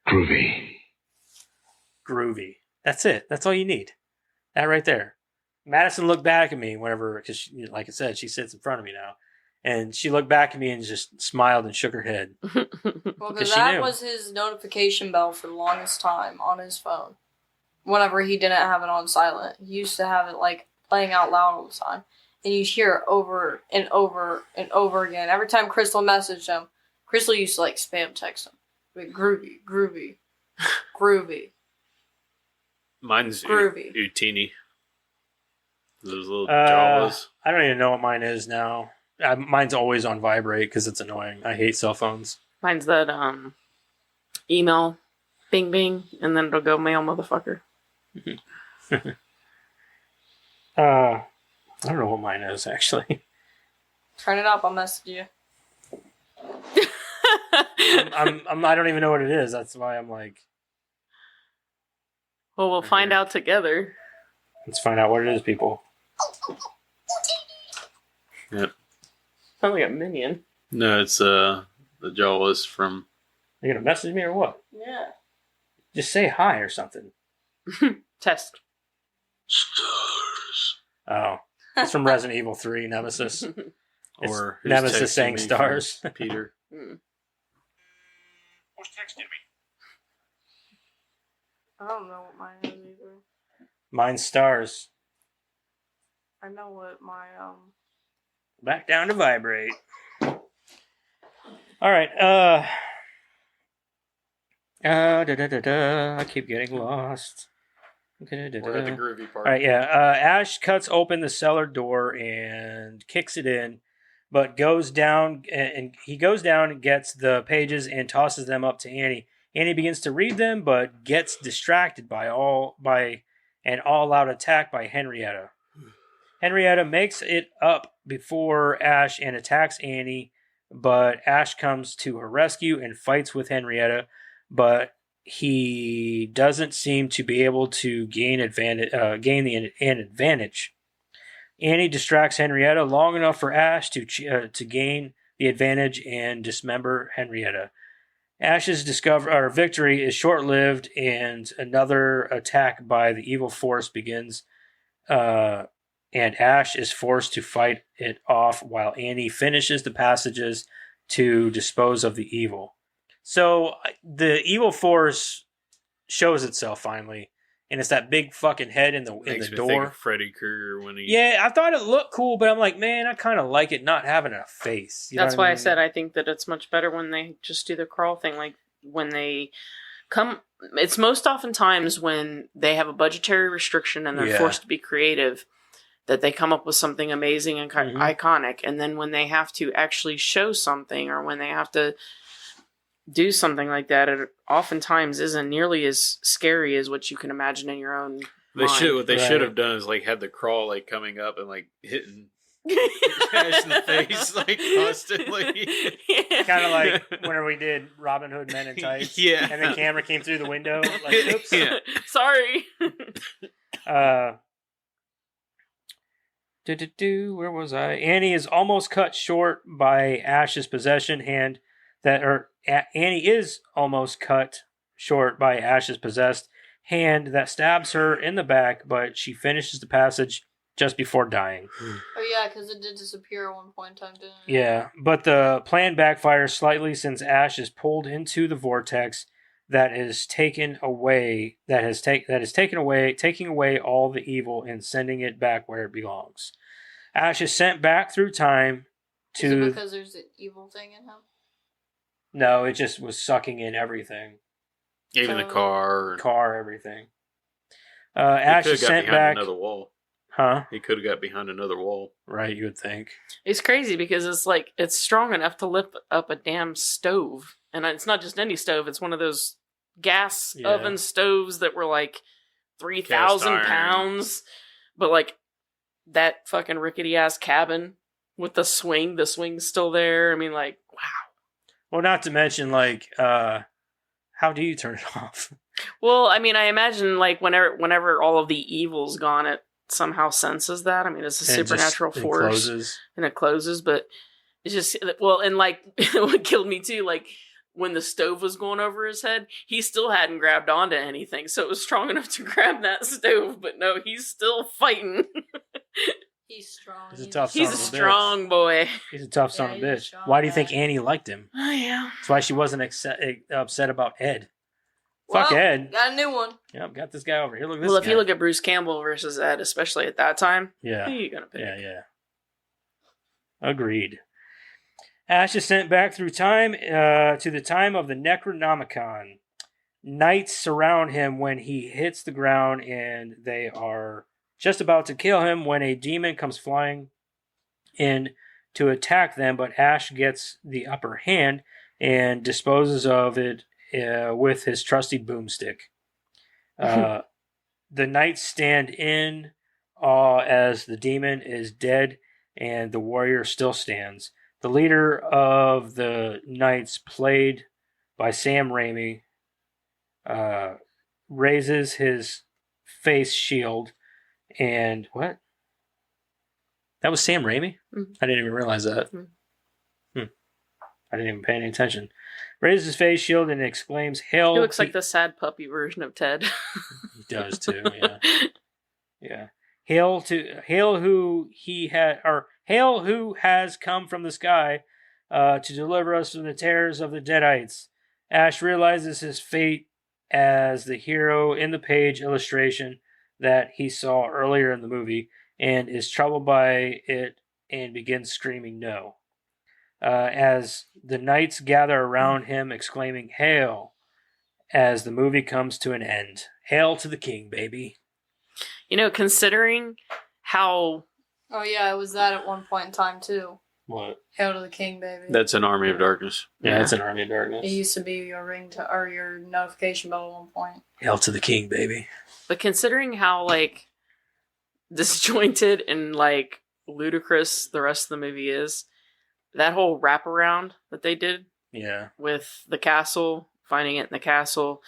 Groovy. That's it. That's all you need. That right there. Madison looked back at me whenever, because like I said, she sits in front of me now. And she looked back at me and just smiled and shook her head. Well, because that was his notification bell for the longest time on his phone. Whenever he didn't have it on silent. He used to have it like playing out loud all the time. And you hear it over and over and over again. Every time Crystal messaged him, Crystal used to like spam text him. Like, groovy, groovy, groovy. Mine's groovy. Utini. Those little Jawas. I don't even know what mine is now. Mine's always on vibrate because it's annoying. I hate cell phones. Mine's that email, bing bing, and then it'll go mail motherfucker. I don't know what mine is actually. Turn it up. I'll message you. I don't even know what it is. That's why I'm like. Well, we'll find out together. Let's find out what it is, people. Yep. Sounds like a minion. No, it's the Jawas from. Are you gonna message me or what? Yeah. Just say hi or something. Test. Stars. Oh, it's from Resident Evil 3 Nemesis. Or Nemesis saying stars. Peter. Who's texting me? I don't know what mine is either. Mine's stars. I know what my Back down to vibrate. All right. I keep getting lost. We're at the groovy part. All right, yeah. Ash cuts open the cellar door and kicks it in, but goes down and gets the pages and tosses them up to Annie. Annie begins to read them, but gets distracted by an all-out attack by Henrietta. Henrietta makes it up before Ash and attacks Annie, but Ash comes to her rescue and fights with Henrietta, but he doesn't seem to be able to gain an advantage. Annie distracts Henrietta long enough for Ash to gain the advantage and dismember Henrietta. Ash's victory is short-lived, and another attack by the evil force begins and Ash is forced to fight it off while Annie finishes the passages to dispose of the evil. So the evil force shows itself finally, and it's that big fucking head in the door. Think of Freddy Krueger when he. Yeah, I thought it looked cool, but I'm like, man, I kind of like it not having a face. That's why I said I think that it's much better when they just do the crawl thing. Like when they come, it's most oftentimes when they have a budgetary restriction and they're forced to be creative that they come up with something amazing and iconic. And then when they have to actually show something or when they have to do something like that, it oftentimes isn't nearly as scary as what you can imagine in your own mind. What they should have done is like had the crawl like coming up and like hitting Ash in the face like constantly. Kind of like when we did Robin Hood Men in Tights. Yeah. And the camera came through the window. Like, oops. Yeah. Sorry. Where was I? Annie is almost cut short by Ash's possession hand. Annie is almost cut short by Ash's possessed hand that stabs her in the back, but she finishes the passage just before dying. Oh yeah, because it did disappear at one point in time, didn't it? Yeah, but the plan backfires slightly since Ash is pulled into the vortex that is taking away taking away all the evil and sending it back where it belongs. Ash is sent back through time to. Is it because there's an evil thing in him? No, it just was sucking in everything. Even the car. Everything. Ash is sent back. Another wall. Huh? He could have got behind another wall. Right, you would think. It's crazy because it's like it's strong enough to lift up a damn stove. And it's not just any stove, it's one of those gas oven stoves that were like 3,000 pounds. But like that fucking rickety ass cabin with the swing's still there. I mean, like, wow. Well, not to mention, like, how do you turn it off? Well, I mean, I imagine, like, whenever all of the evil's gone, it somehow senses that. I mean, it's a supernatural force. And it closes, but it's just, well, and, like, what killed me, too, like, when the stove was going over his head, he still hadn't grabbed onto anything, so it was strong enough to grab that stove, but no, he's still fighting. He's strong. He's a strong boy. He's a tough son of a bitch. Why do you think Annie liked him? Oh, yeah. That's why she wasn't upset about Ed. Fuck Ed. Got a new one. Yep, got this guy over here. Look at this Well, guy. if you look at Bruce Campbell versus Ed, especially at that time, who are you going to pick? Yeah. Agreed. Ash is sent back through time to the time of the Necronomicon. Knights surround him when he hits the ground, and they are just about to kill him when a demon comes flying in to attack them, but Ash gets the upper hand and disposes of it with his trusty boomstick. The knights stand in awe as the demon is dead and the warrior still stands. The leader of the knights, played by Sam Raimi, raises his face shield. And what? That was Sam Raimi? Mm-hmm. I didn't even realize that. Mm-hmm. I didn't even pay any attention. Raises his face shield and exclaims, "Hail!" He looks like the sad puppy version of Ted. He does too. Yeah. Yeah. Hail who has come from the sky to deliver us from the terrors of the Deadites. Ash realizes his fate as the hero in the page illustration that he saw earlier in the movie and is troubled by it and begins screaming no. As the knights gather around him exclaiming "Hail!" as the movie comes to an end. Hail to the king, baby. You know, considering how... Oh yeah, it was that at one point in time too. What? Hail to the king, baby. That's an Army of Darkness. Yeah, it's an Army of Darkness. It used to be your or your notification bell at one point. Hail to the king, baby. But considering how, like, disjointed and, like, ludicrous the rest of the movie is, that whole wraparound that they did with the castle, finding it in the castle,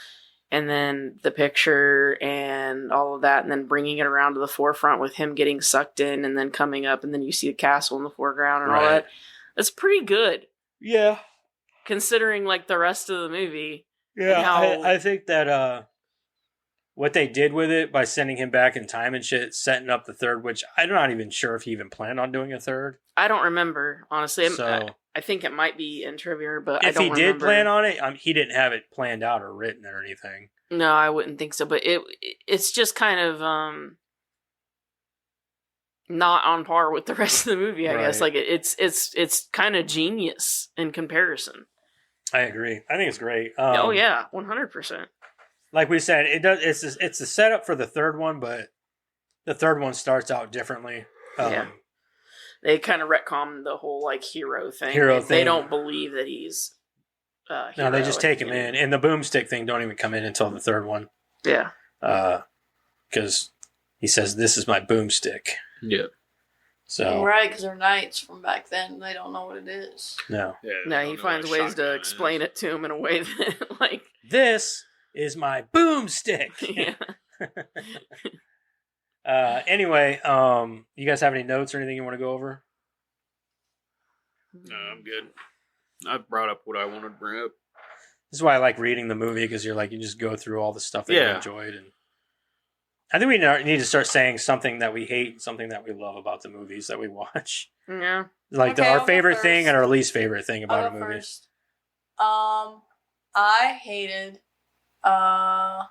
and then the picture and all of that, and then bringing it around to the forefront with him getting sucked in and then coming up, and then you see the castle in the foreground and all that. That's pretty good. Yeah. Considering, like, the rest of the movie. Yeah, I think that what they did with it by sending him back in time and shit, setting up the third, which I'm not even sure if he even planned on doing a third. I don't remember, honestly. So, I think it might be in trivia, but if I don't he remember. did plan on it, he didn't have it planned out or written or anything. No, I wouldn't think so. But it's just kind of not on par with the rest of the movie. I guess like it's kind of genius in comparison. I agree. I think it's great. Oh yeah, 100%. Like we said, it does. It's a setup for the third one, but the third one starts out differently. They kind of retcon the whole like hero thing. They don't believe that he's. No, they just take him in, and the boomstick thing don't even come in until the third one. Yeah. Because he says, "This is my boomstick." Yeah. So right, because they're knights from back then. They don't know what it is. No. Yeah, no, he finds ways to explain it to him in a way that, like, this is my boomstick. Yeah. Anyway, you guys have any notes or anything you want to go over? No, I'm good. I brought up what I wanted to bring up. This is why I like reading the movie, because you just go through all the stuff that you enjoyed, and I think we need to start saying something that we hate and something that we love about the movies that we watch. Yeah. Like our favorite thing and our least favorite thing about a movie. First. I hated. Hold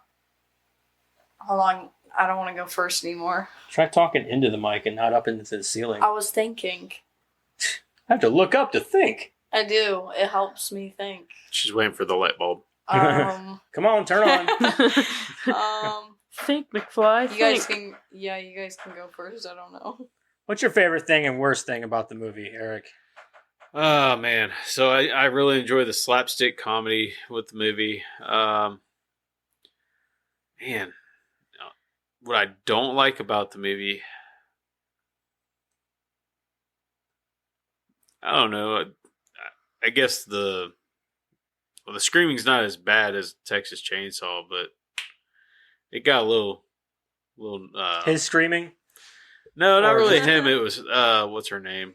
on. I don't want to go first anymore. Try talking into the mic and not up into the ceiling. I was thinking. I have to look up to think. I do. It helps me think. She's waiting for the light bulb. Come on, turn on. Think, McFly. You guys can go first. I don't know. What's your favorite thing and worst thing about the movie, Eric? Oh, man. So I really enjoy the slapstick comedy with the movie. Man, what I don't like about the movie, I don't know. I guess the screaming's not as bad as Texas Chainsaw, but it got a little. His screaming? No, not really him. It was what's her name?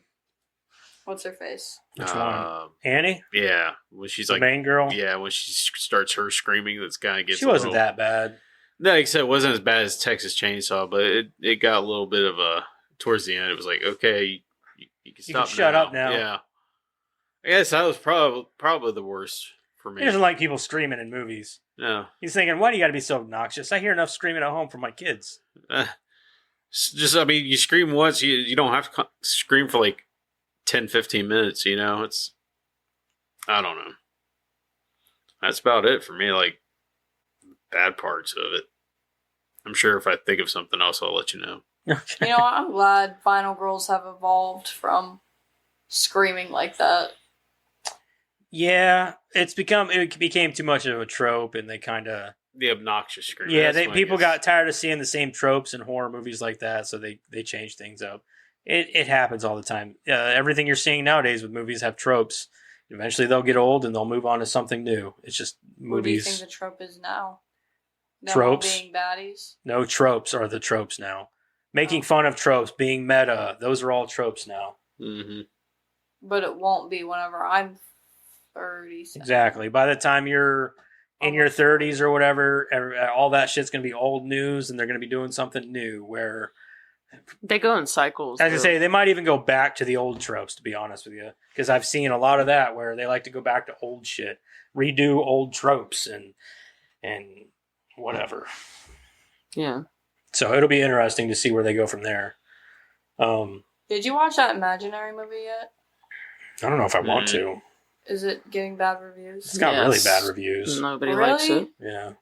What's her face? Which one? Annie? Yeah, when she's the like main girl. Yeah, when she starts her screaming, that's kind of gets. She wasn't that bad. No, except it wasn't as bad as Texas Chainsaw, but it got a little bit of a towards the end. It was like, okay, you can stop. Shut up now. Yeah, I guess that was probably the worst for me. He doesn't like people screaming in movies. No, he's thinking, why do you got to be so obnoxious? I hear enough screaming at home from my kids. Just, I mean, you scream once, you don't have to scream for like 10, 15 minutes, you know? I don't know. That's about it for me, like, bad parts of it. I'm sure if I think of something else, I'll let you know. You know, I'm glad Final Girls have evolved from screaming like that. Yeah, it became too much of a trope, and they kind of... The obnoxious scream. Yeah, people got tired of seeing the same tropes in horror movies like that, so they changed things up. It happens all the time. Everything you're seeing nowadays with movies have tropes. Eventually they'll get old and they'll move on to something new. It's just movies. What do you think the trope is now? Tropes. Being baddies? No, tropes are the tropes now. Making fun of tropes, being meta, those are all tropes now. Mm-hmm. But it won't be whenever I'm 30. Exactly. By the time you're in your 30s or whatever, all that shit's going to be old news, and they're going to be doing something new where... They go in cycles. As I say, they might even go back to the old tropes, to be honest with you. Because I've seen a lot of that where they like to go back to old shit. Redo old tropes and whatever. Yeah. So it'll be interesting to see where they go from there. Did you watch that Imaginary movie yet? I don't know if I want to. Is it getting bad reviews? It's got really bad reviews. Nobody likes it. Yeah.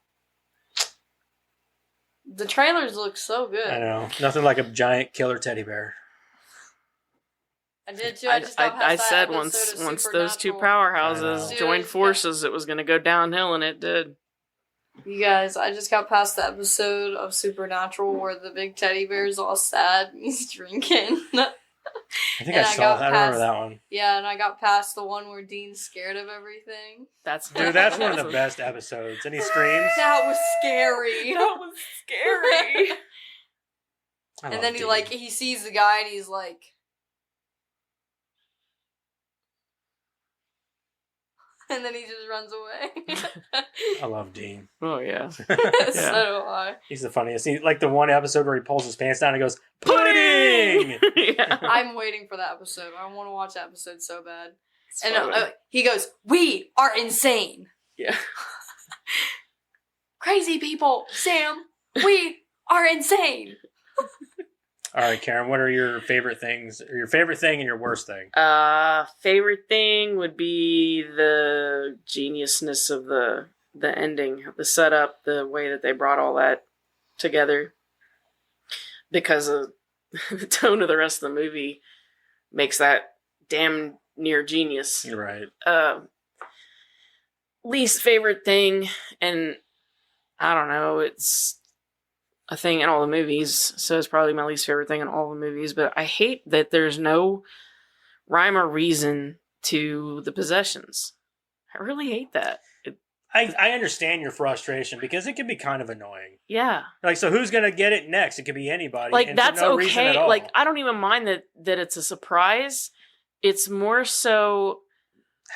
The trailers look so good. I know. Nothing like a giant killer teddy bear. I did too. I said once those two powerhouses joined forces, it was going to go downhill, and it did. You guys, I just got past the episode of Supernatural where the big teddy bear is all sad and he's drinking. I think I remember that one. Yeah, and I got past the one where Dean's scared of everything. That's one of the best episodes. And he screams. That was scary. That was scary. And then he sees the guy and he's like... and then he just runs away. I love Dean. Oh yeah. So do I. He's the funniest. Like the one episode where he pulls his pants down and goes, pudding! Yeah. I'm waiting for that episode. I want to watch that episode so bad. It's And funny. he goes, "We are insane. Yeah. Crazy people, Sam. We are insane." All right, Karen, what are your favorite things? Or your favorite thing and your worst thing? Favorite thing would be the geniusness of the ending, the setup, the way that they brought all that together. Because of the tone of the rest of the movie makes that damn near genius. Right. Least favorite thing, and I don't know, it's a thing in all the movies, so it's probably my least favorite thing in all the movies, but I hate that there's no rhyme or reason to the possessions. I really hate that. I understand your frustration because it can be kind of annoying. Yeah. Like, so who's going to get it next? It could be anybody. Like, and for that's no reason okay. at all. Like, I don't even mind that it's a surprise. It's more so...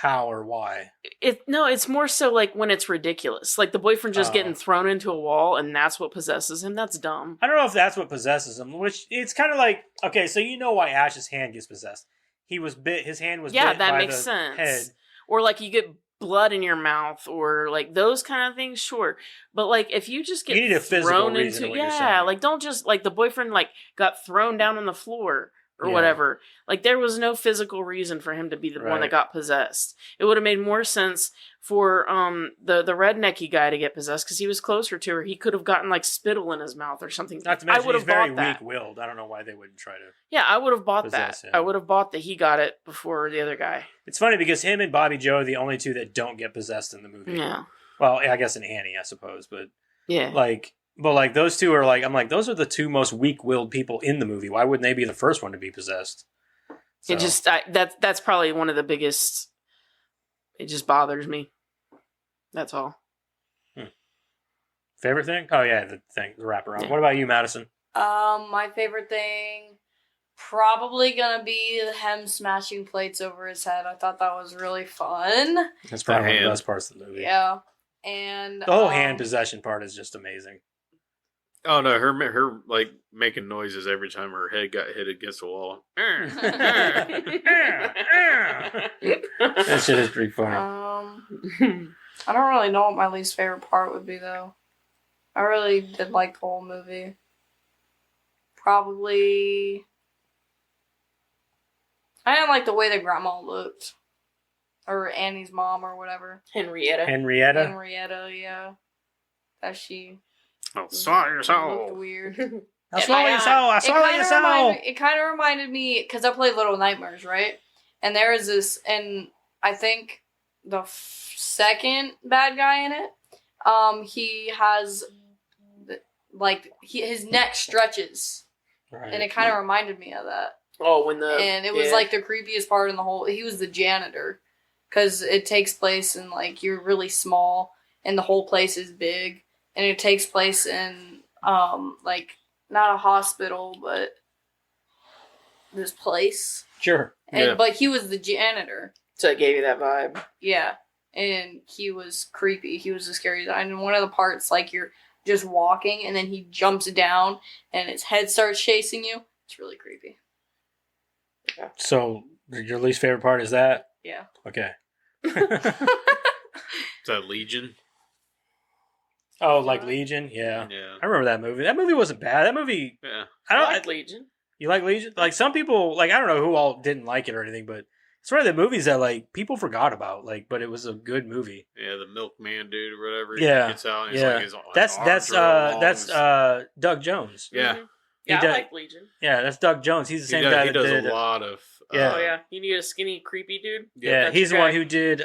How or why? It's more so like when it's ridiculous. Like the boyfriend just Oh. getting thrown into a wall and that's what possesses him. That's dumb. I don't know if that's what possesses him, which it's kind of like, okay, so you know why Ash's hand gets possessed. He was bit, his hand was Yeah, bit that by makes the sense. head. Or like you get blood in your mouth or like those kind of things, sure. But like if you just get You need a physical thrown reason to into what you're yeah, saying. like don't just like the boyfriend like got thrown down on the floor or Yeah. whatever. Like there was no physical reason for him to be the one Right. that got possessed. It would have made more sense for the rednecky guy to get possessed because he was closer to her. He could have gotten like spittle in his mouth or something. Not to I mention would he's have very bought that. weak-willed. I don't know why they wouldn't try to. Yeah, I would have bought Possess that. him. I would have bought that he got it before the other guy. It's funny because him and Bobby Joe are the only two that don't get possessed in the movie. Yeah. Well, I guess in Annie, I suppose, but Yeah. like those two are like, I'm like, those are the two most weak-willed people in the movie. Why wouldn't they be the first one to be possessed? It So- just that's probably one of the biggest. It just bothers me. That's all. Favorite thing? Oh yeah, the wraparound. Yeah. What about you, Madison? My favorite thing probably gonna be him smashing plates over his head. I thought that was really fun. That's probably one of hand. the best parts of the movie. Yeah, and The whole hand possession part is just amazing. Oh no, her like making noises every time her head got hit against the wall. That shit is pretty funny. I don't really know what my least favorite part would be though. I really did like the whole movie. Probably. I didn't like the way the grandma looked. Or Annie's mom or whatever. Henrietta. Henrietta. Henrietta, yeah. That she Oh, swallow your looked soul. weird. I swallow your soul. I swallow your soul. It kind of reminded me, because I played Little Nightmares, right? And there is this, and I think the second bad guy in it, he has, his neck stretches. Right. And it kind of reminded me of that. Oh, when the And it was like the creepiest part in the whole. He was the janitor, because it takes place in like you're really small, and the whole place is big, and it takes place in like not a hospital, but this place. Sure. And Yeah. but he was the janitor, so it gave you that vibe. yeah, and he was creepy. He was the scary guy. And one of the parts, like you're just walking, and then he jumps down, and his head starts chasing you. It's really creepy. So your least favorite part is that? Yeah. Okay. Is that Legion? Oh, like Legion? Yeah. Yeah. I remember that movie. That movie wasn't bad. That movie, Yeah. I don't like Legion. You like Legion? Like some people, like I don't know who all didn't like it or anything, but it's one of the movies that like people forgot about. Like, but it was a good movie. Yeah, the milkman dude or whatever. Yeah. He gets out and he's Yeah. like his That's arms are all that's long. Doug Jones. Yeah. Mhm. Yeah, He I did- like Legion. Yeah, that's Doug Jones. He's the He same does, guy he that does did. a lot of. Oh yeah, you need a skinny, creepy dude. Yeah, That's he's the your one guy. who did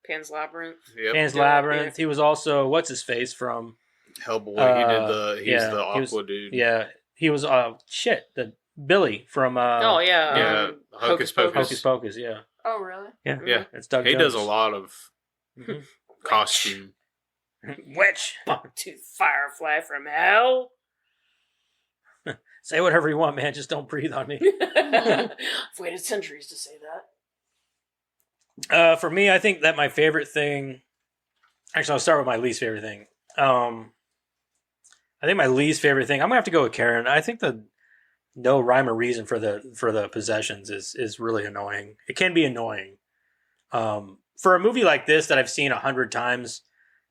Pan's Labyrinth. Yep. Pan's Yeah, Labyrinth. He was also what's his face from Hellboy. He did the. He's yeah, the he was- Aqua dude. yeah. He was the Billy from Oh yeah. Yeah, Hocus Pocus. Hocus Pocus. Yeah, Oh really? yeah, Yeah. It's Doug. He Jones. does a lot of Mhm. costume. Witch. Tooth Firefly from hell. Say whatever you want, man. Just don't breathe on me. I've waited centuries to say that. For me, I think that my favorite thing. Actually, I'll start with my least favorite thing. I think my least favorite thing. I'm gonna have to go with Karen. I think the no rhyme or reason for the possessions is really annoying. It can be annoying. For a movie like this that I've seen 100 times,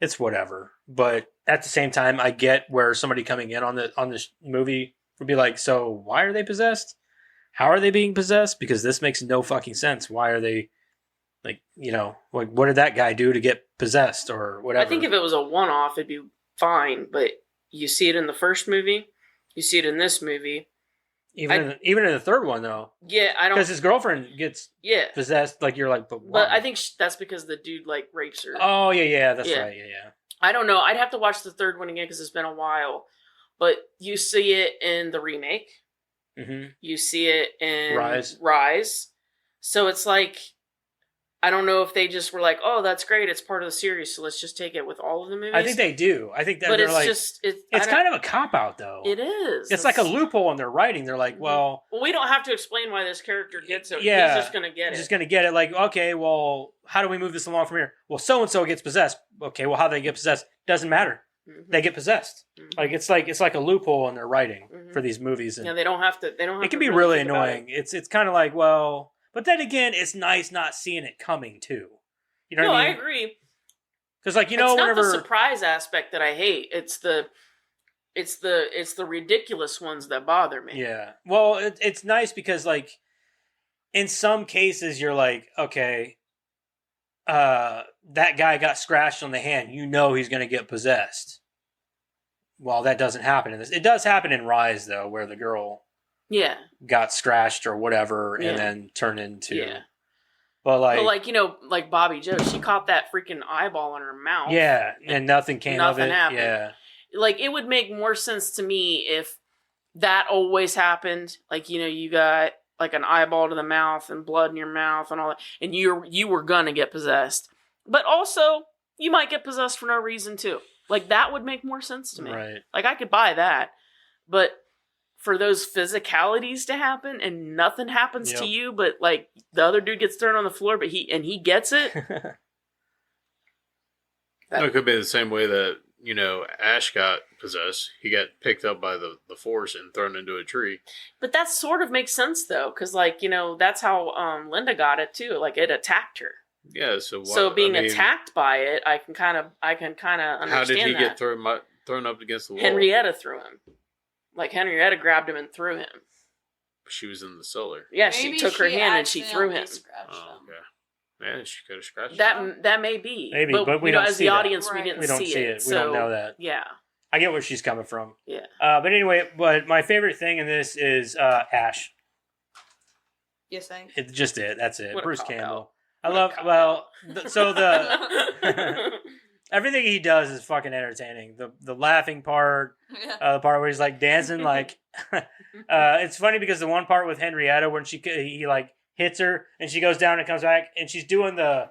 it's whatever. But at the same time, I get where somebody coming in on this movie would be like, so why are they possessed? How are they being possessed? Because this makes no fucking sense. Why are they like, what did that guy do to get possessed or whatever? I think if it was a one-off, it'd be fine. But you see it in the first movie, you see it in this movie. Even in the third one, though. Yeah, I don't... Because his girlfriend gets possessed, like, you're like, but why? But I think that's because the dude, like, rapes her. Oh, yeah, that's right, yeah. I don't know. I'd have to watch the third one again because it's been a while. But you see it in the remake. Mm-hmm. You see it in Rise. So it's like... I don't know if they just were like, "Oh, that's great! It's part of the series, so let's just take it with all of the movies." I think they do. I think that, but they're it's like, it's kind of a cop out, though. It is. It's like a loophole in their writing. They're like, well, we don't have to explain why this character gets it. Yeah, he's just gonna get it. He's just gonna get it. Like, okay, well, how do we move this along from here? Well, so and so gets possessed. Okay, well, how they get possessed doesn't matter. Mm-hmm. They get possessed. Mm-hmm. Like it's like a loophole in their writing for these movies. And yeah, they don't have to. It can be really annoying. It's kind of like, well, but then again, it's nice not seeing it coming too. You know what I mean? I agree. Because, like, it's not the surprise aspect that I hate. It's the ridiculous ones that bother me. Yeah. Well, it's nice because, like, in some cases, you're like, okay, that guy got scratched on the hand. You know he's going to get possessed. Well, that doesn't happen in this. It does happen in Rise, though, where the girl got scratched or whatever and then turned into... Yeah. But like Bobby Joe, she caught that freaking eyeball in her mouth. Yeah, and nothing came of it. Happened. Yeah. Like, it would make more sense to me if that always happened. Like, you got like an eyeball to the mouth and blood in your mouth and all that, and you were gonna get possessed. But also, you might get possessed for no reason too. Like, that would make more sense to me. Right. Like, I could buy that. But for those physicalities to happen and nothing happens to you, but like the other dude gets thrown on the floor, but he gets it. It could be the same way that, Ash got possessed. He got picked up by the force and thrown into a tree. But that sort of makes sense though, because that's how Linda got it too. Like, it attacked her. Yeah. So being attacked by it, I can kind of understand. How did he get thrown up against the wall? Henrietta threw him. Like, Henrietta grabbed him and threw him. She was in the cellar. Yeah, she took her hand and she threw him. Oh, okay. Yeah, she could have scratched him. That may be. Maybe, but we don't as see the that. audience, we didn't see it. We don't know that. Yeah. I get where she's coming from. Yeah. But anyway, my favorite thing in this is Ash. You think? It's just it. That's it. What Bruce Campbell. So the everything he does is fucking entertaining. The laughing part, the part where he's like dancing, like it's funny because the one part with Henrietta when he like hits her and she goes down and comes back and she's doing the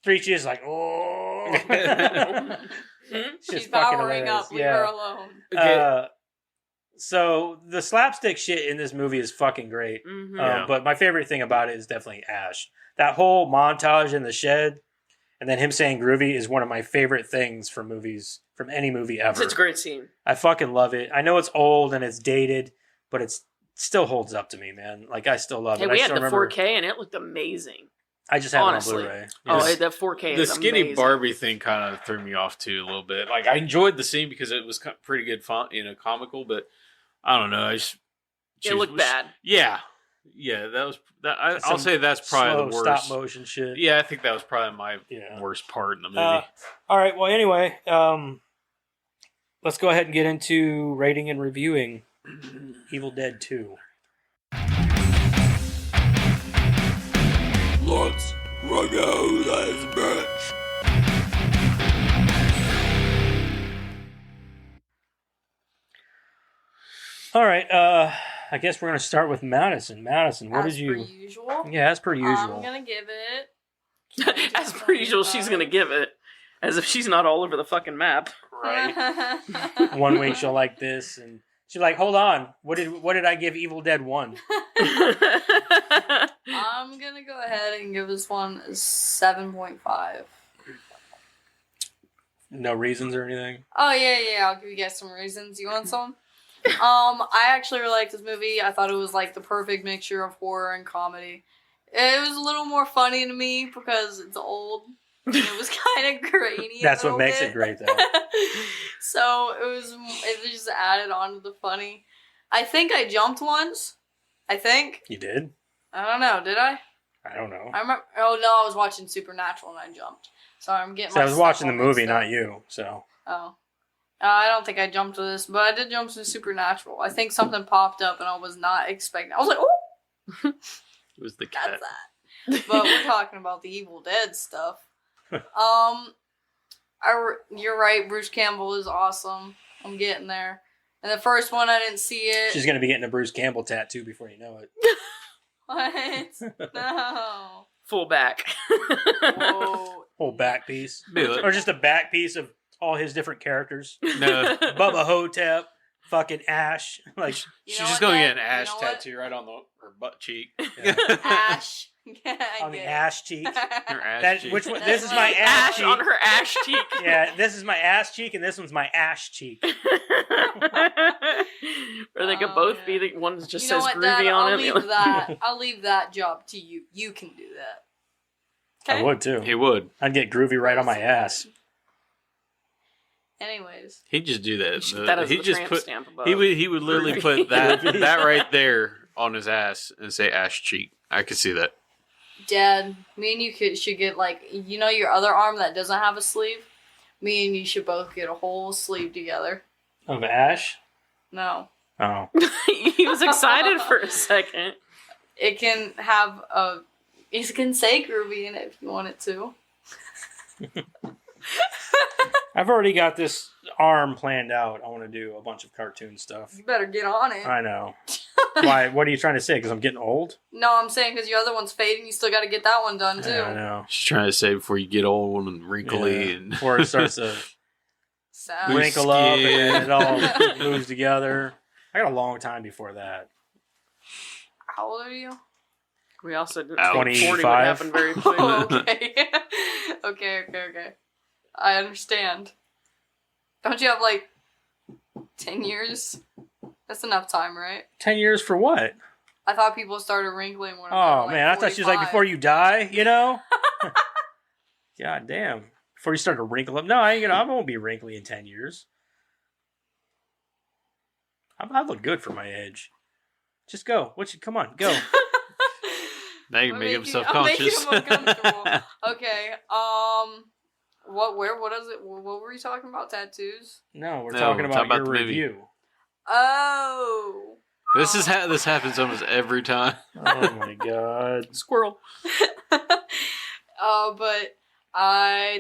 three cheers like she's powering up. Leave her alone. So the slapstick shit in this movie is fucking great. Mm-hmm. But my favorite thing about it is definitely Ash. That whole montage in the shed. And then him saying groovy is one of my favorite things from any movie ever. It's a great scene. I fucking love it. I know it's old and it's dated, but it still holds up to me, man. Like, I still love it. We had the 4K and it looked amazing. I just have it on Blu-ray. The 4K is amazing. The skinny Barbie thing kind of threw me off too a little bit. Like, I enjoyed the scene because it was pretty good fun, comical, but I don't know. It looked bad. Yeah. Yeah, that was. I'll say that's probably the worst. Stop motion shit. Yeah, I think that was probably my worst part in the movie. All right. Well, anyway, let's go ahead and get into rating and reviewing Evil Dead 2. Let's go this bitch. All right. I guess we're going to start with Madison. Madison, what did you... As per usual? Yeah, as per usual. I'm going to give it... As per usual, she's going to give it. As if she's not all over the fucking map. Right. One week she'll like this, and She's like, hold on. What did I give Evil Dead 1? I'm gonna go ahead and give this one a 7.5. No reasons or anything? Oh, yeah, I'll give you guys some reasons. You want some? I actually really liked this movie. I thought it was like the perfect mixture of horror and comedy. It was a little more funny to me because it's old. And it was kind of grainy. That's what makes it great, though. So it just added on to the funny. I think I jumped once. I think. You did? I don't know. Did I? I don't know. I remember. Oh no, I was watching Supernatural and I jumped. So I'm getting. So I was watching the movie, not you. So. Oh. I don't think I jumped to this, but I did jump to Supernatural. I think something popped up and I was not expecting. I was like, oh! It was the cat. That's that. But we're talking about the Evil Dead stuff. You're right, Bruce Campbell is awesome. I'm getting there. And the first one, I didn't see it. She's going to be getting a Bruce Campbell tattoo before you know it. What? No. Full back. Whoa. Whole back piece. Like, Or just a back piece of all his different characters. no. Bubba Hotep, fucking Ash. Like, She's just going to get an Ash tattoo right on her butt cheek. Yeah. Ash. Yeah, on the ash cheek. Her ash That, cheek. which one? This is my ass Ash cheek. on her ash cheek. Yeah, this is my ass cheek, and this one's my ash cheek. Or they could both be the one that just You know says what, groovy Dad? on I'll it. leave that. I'll leave that job to you. You can do that. I would too. He would. I'd get groovy right on my ass. Anyways. He'd just do that. You should put that as He'd the just tramp put. stamp above. He would literally put that right there on his ass and say ash cheek. I could see that. Dad, me and you should get, like, you know your other arm that doesn't have a sleeve? Me and you should both get a whole sleeve together. Of ash? No. Oh. He was excited for a second. It can have a... It can say groovy in it if you want it to. I've already got this arm planned out. I want to do a bunch of cartoon stuff. You better get on it. I know. Why? What are you trying to say? Because I'm getting old? No, I'm saying because your other one's fading. You still got to get that one done, too. I know. Just trying to say before you get old and wrinkly Yeah. and Before it starts to Sad. Loose wrinkle up and skin. then it all moves together. I got a long time before that. How old are you? We also didn't Ouch. think 40 would 25. happen very quickly. Oh, okay. okay. I understand. Don't you have, like, 10 years? That's enough time, right? 10 years for what? I thought people started wrinkling when Oh, man. I thought she was like, before you die, you know? God damn. Before you start to wrinkle up. No, I won't be wrinkly in 10 years. I look good for my age. Just go. Come on, go. now you make him I'm self-conscious. making him uncomfortable. Okay, what is it? What were you talking about? Tattoos? No, we're No, talking we're about talking your about the movie. review. Oh. This happens almost every time. Oh my god. Squirrel. But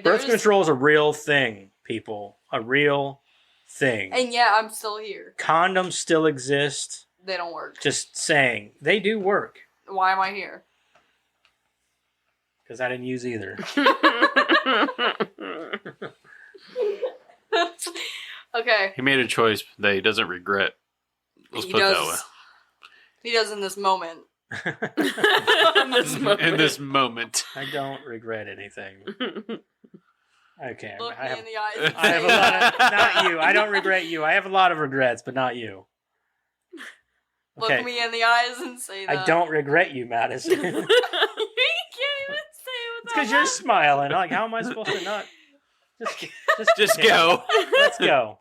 Birth control is a real thing, people. A real thing. And yeah, I'm still here. Condoms still exist. They don't work. Just saying. They do work. Why am I here? Because I didn't use either. Okay. He made a choice that he doesn't regret. Let's put it that way. He does in this moment. In this moment. I don't regret anything. Okay. Look I me have, in the eyes. And I have say a lot that. of... Not you. I don't regret you. I have a lot of regrets, but not you. Okay. Look me in the eyes and say that. I don't regret you, Madison. You can't even say it It's because you're smiling. Like, how am I supposed to not? Just go. Let's go.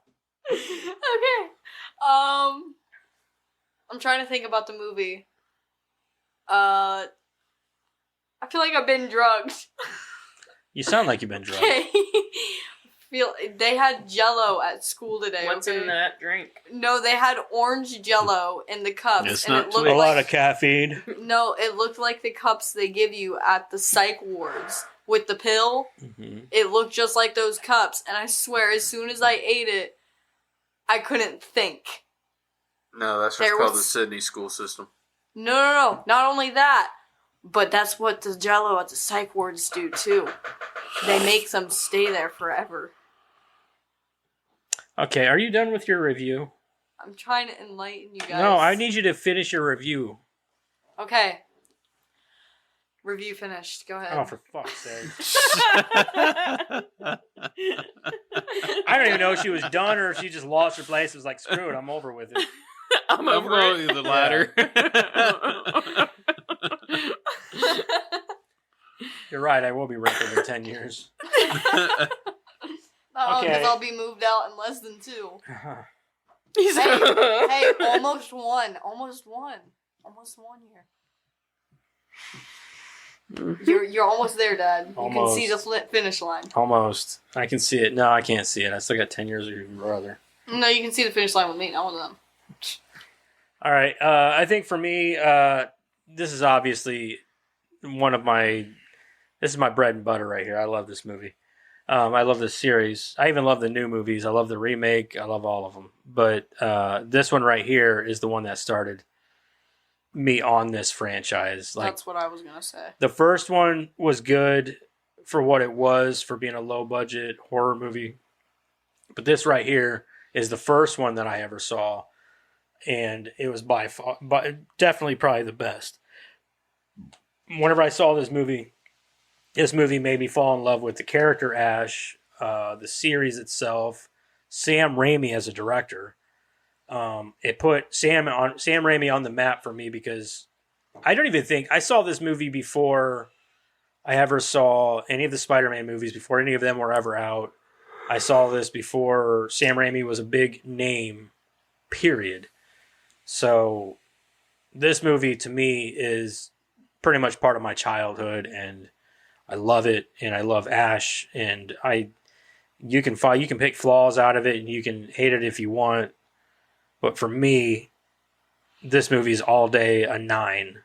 Okay. I'm trying to think about the movie. I feel like I've been drugged. You sound like you've been drugged. Okay. They had Jello at school today. What's okay? in that drink? No, they had orange Jello in the cups, It's and not it looked A Twix. lot like of caffeine. no, it looked like the cups they give you at the psych wards with the pill. Mm-hmm. It looked just like those cups, and I swear, as soon as I ate it, I couldn't think. No, that's There what's called the was- Sydney school system. No. Not only that, but that's what the Jello at the psych wards do too. They make them stay there forever. Okay, are you done with your review? I'm trying to enlighten you guys. No, I need you to finish your review. Okay. Review finished. Go ahead. Oh, for fuck's sake. I don't even know if she was done or if she just lost her place. It was like, screw it, I'm over with it. I'm over going the latter. You're right, I will be wrinkled in 10 years. Oh, Okay. because I'll be moved out in less than 2. He's Hey, almost one. Almost one here. You're almost there, Dad. You can see the finish line. Almost. I can see it. No, I can't see it. I still got 10 years of your brother. No, you can see the finish line with me, not with them. All right. I think for me, this is obviously this is my bread and butter right here. I love this movie. I love this series. I even love the new movies. I love the remake. I love all of them. But this one right here is the one that started me on this franchise. Like, that's what I was going to say. the first one was good for what it was, for being a low budget horror movie. But this right here is the first one that I ever saw. And it was definitely probably the best. Whenever I saw this movie made me fall in love with the character Ash, the series itself, Sam Raimi as a director. It put Sam Raimi on the map for me because I don't even think I saw this movie before I ever saw any of the Spider-Man movies, before any of them were ever out. I saw this before Sam Raimi was a big name, period. So this movie to me is pretty much part of my childhood, and I love it, and I love Ash, and you can pick flaws out of it, and you can hate it if you want, but for me, this movie is all day a 9,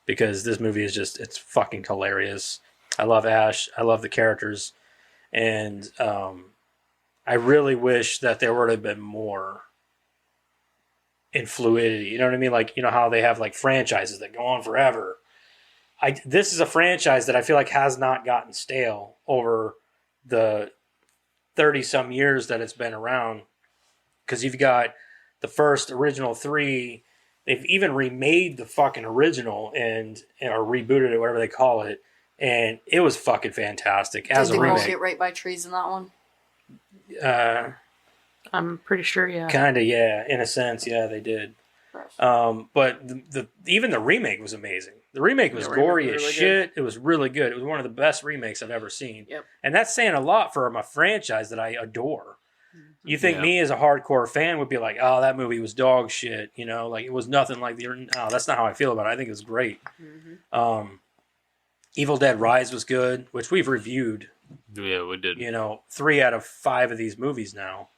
because this movie is it's fucking hilarious. I love Ash, I love the characters, and I really wish that there would have been more in fluidity. You know what I mean? Like, you know how they have like franchises that go on forever. This is a franchise that I feel like has not gotten stale over the 30-some years that it's been around. Because you've got the first original 3. They've even remade the fucking original or rebooted it, whatever they call it. And it was fucking fantastic as a remake. Did they all get right by trees in that one? I'm pretty sure, yeah. Kind of, yeah. In a sense, yeah, they did. But even the remake was amazing. The remake was gory as shit. It was really good. It was one of the best remakes I've ever seen. Yep. And that's saying a lot for a franchise that I adore. You think me as a hardcore fan would be like, oh, that movie was dog shit. You know, like it was nothing like no, that's not how I feel about it. I think it was great. Mm-hmm. Evil Dead Rise was good, which we've reviewed. Yeah, we did. 3 out of 5 of these movies now.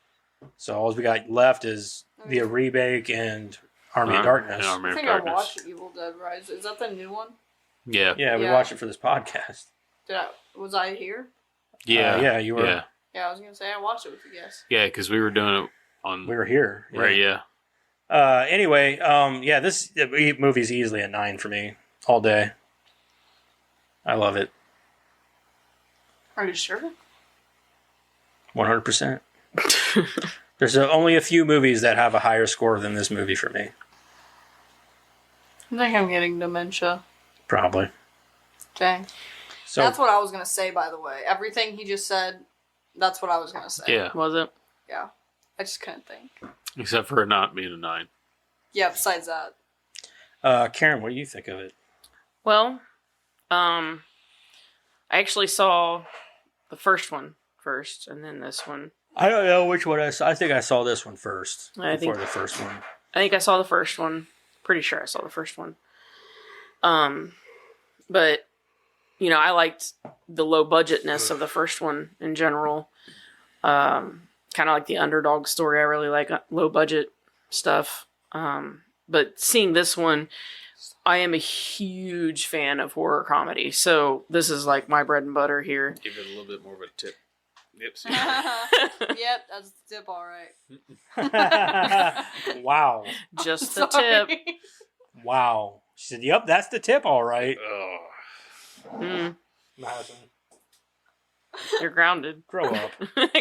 So all we got left is the remake and Army of Darkness. I think I watched Evil Dead Rise. Is that the new one? Yeah. Yeah, we watched it for this podcast. Was I here? Yeah. Yeah, you were. Yeah, I was going to say I watched it with you guys. Yeah, because we were doing it on... We were here. Yeah. Right, yeah. Anyway, this movie's easily a 9 for me. All day. I love it. Are you sure? 100%. There's only a few movies that have a higher score than this movie for me. I think I'm getting dementia. Probably. Dang. So that's what I was going to say, by the way. Everything he just said, that's what I was going to say. Yeah. Was it? Yeah. I just couldn't think. Except for it not being a 9. Yeah, besides that. Karen, what do you think of it? Well, I actually saw the first one first, and then this one. I don't know which one I saw. I think I saw this one first the first one. I think I saw the first one. Pretty sure I saw the first one. But I liked the low budgetness of the first one in general. Kind of like the underdog story. I really like low budget stuff. But seeing this one, I am a huge fan of horror comedy. So this is like my bread and butter here. Give it a little bit more of a tip. Yep. Yep, that's the tip, all right. Wow. Just the tip. Wow. She said, yep, that's the tip, all right. Madison. You're grounded. Grow up.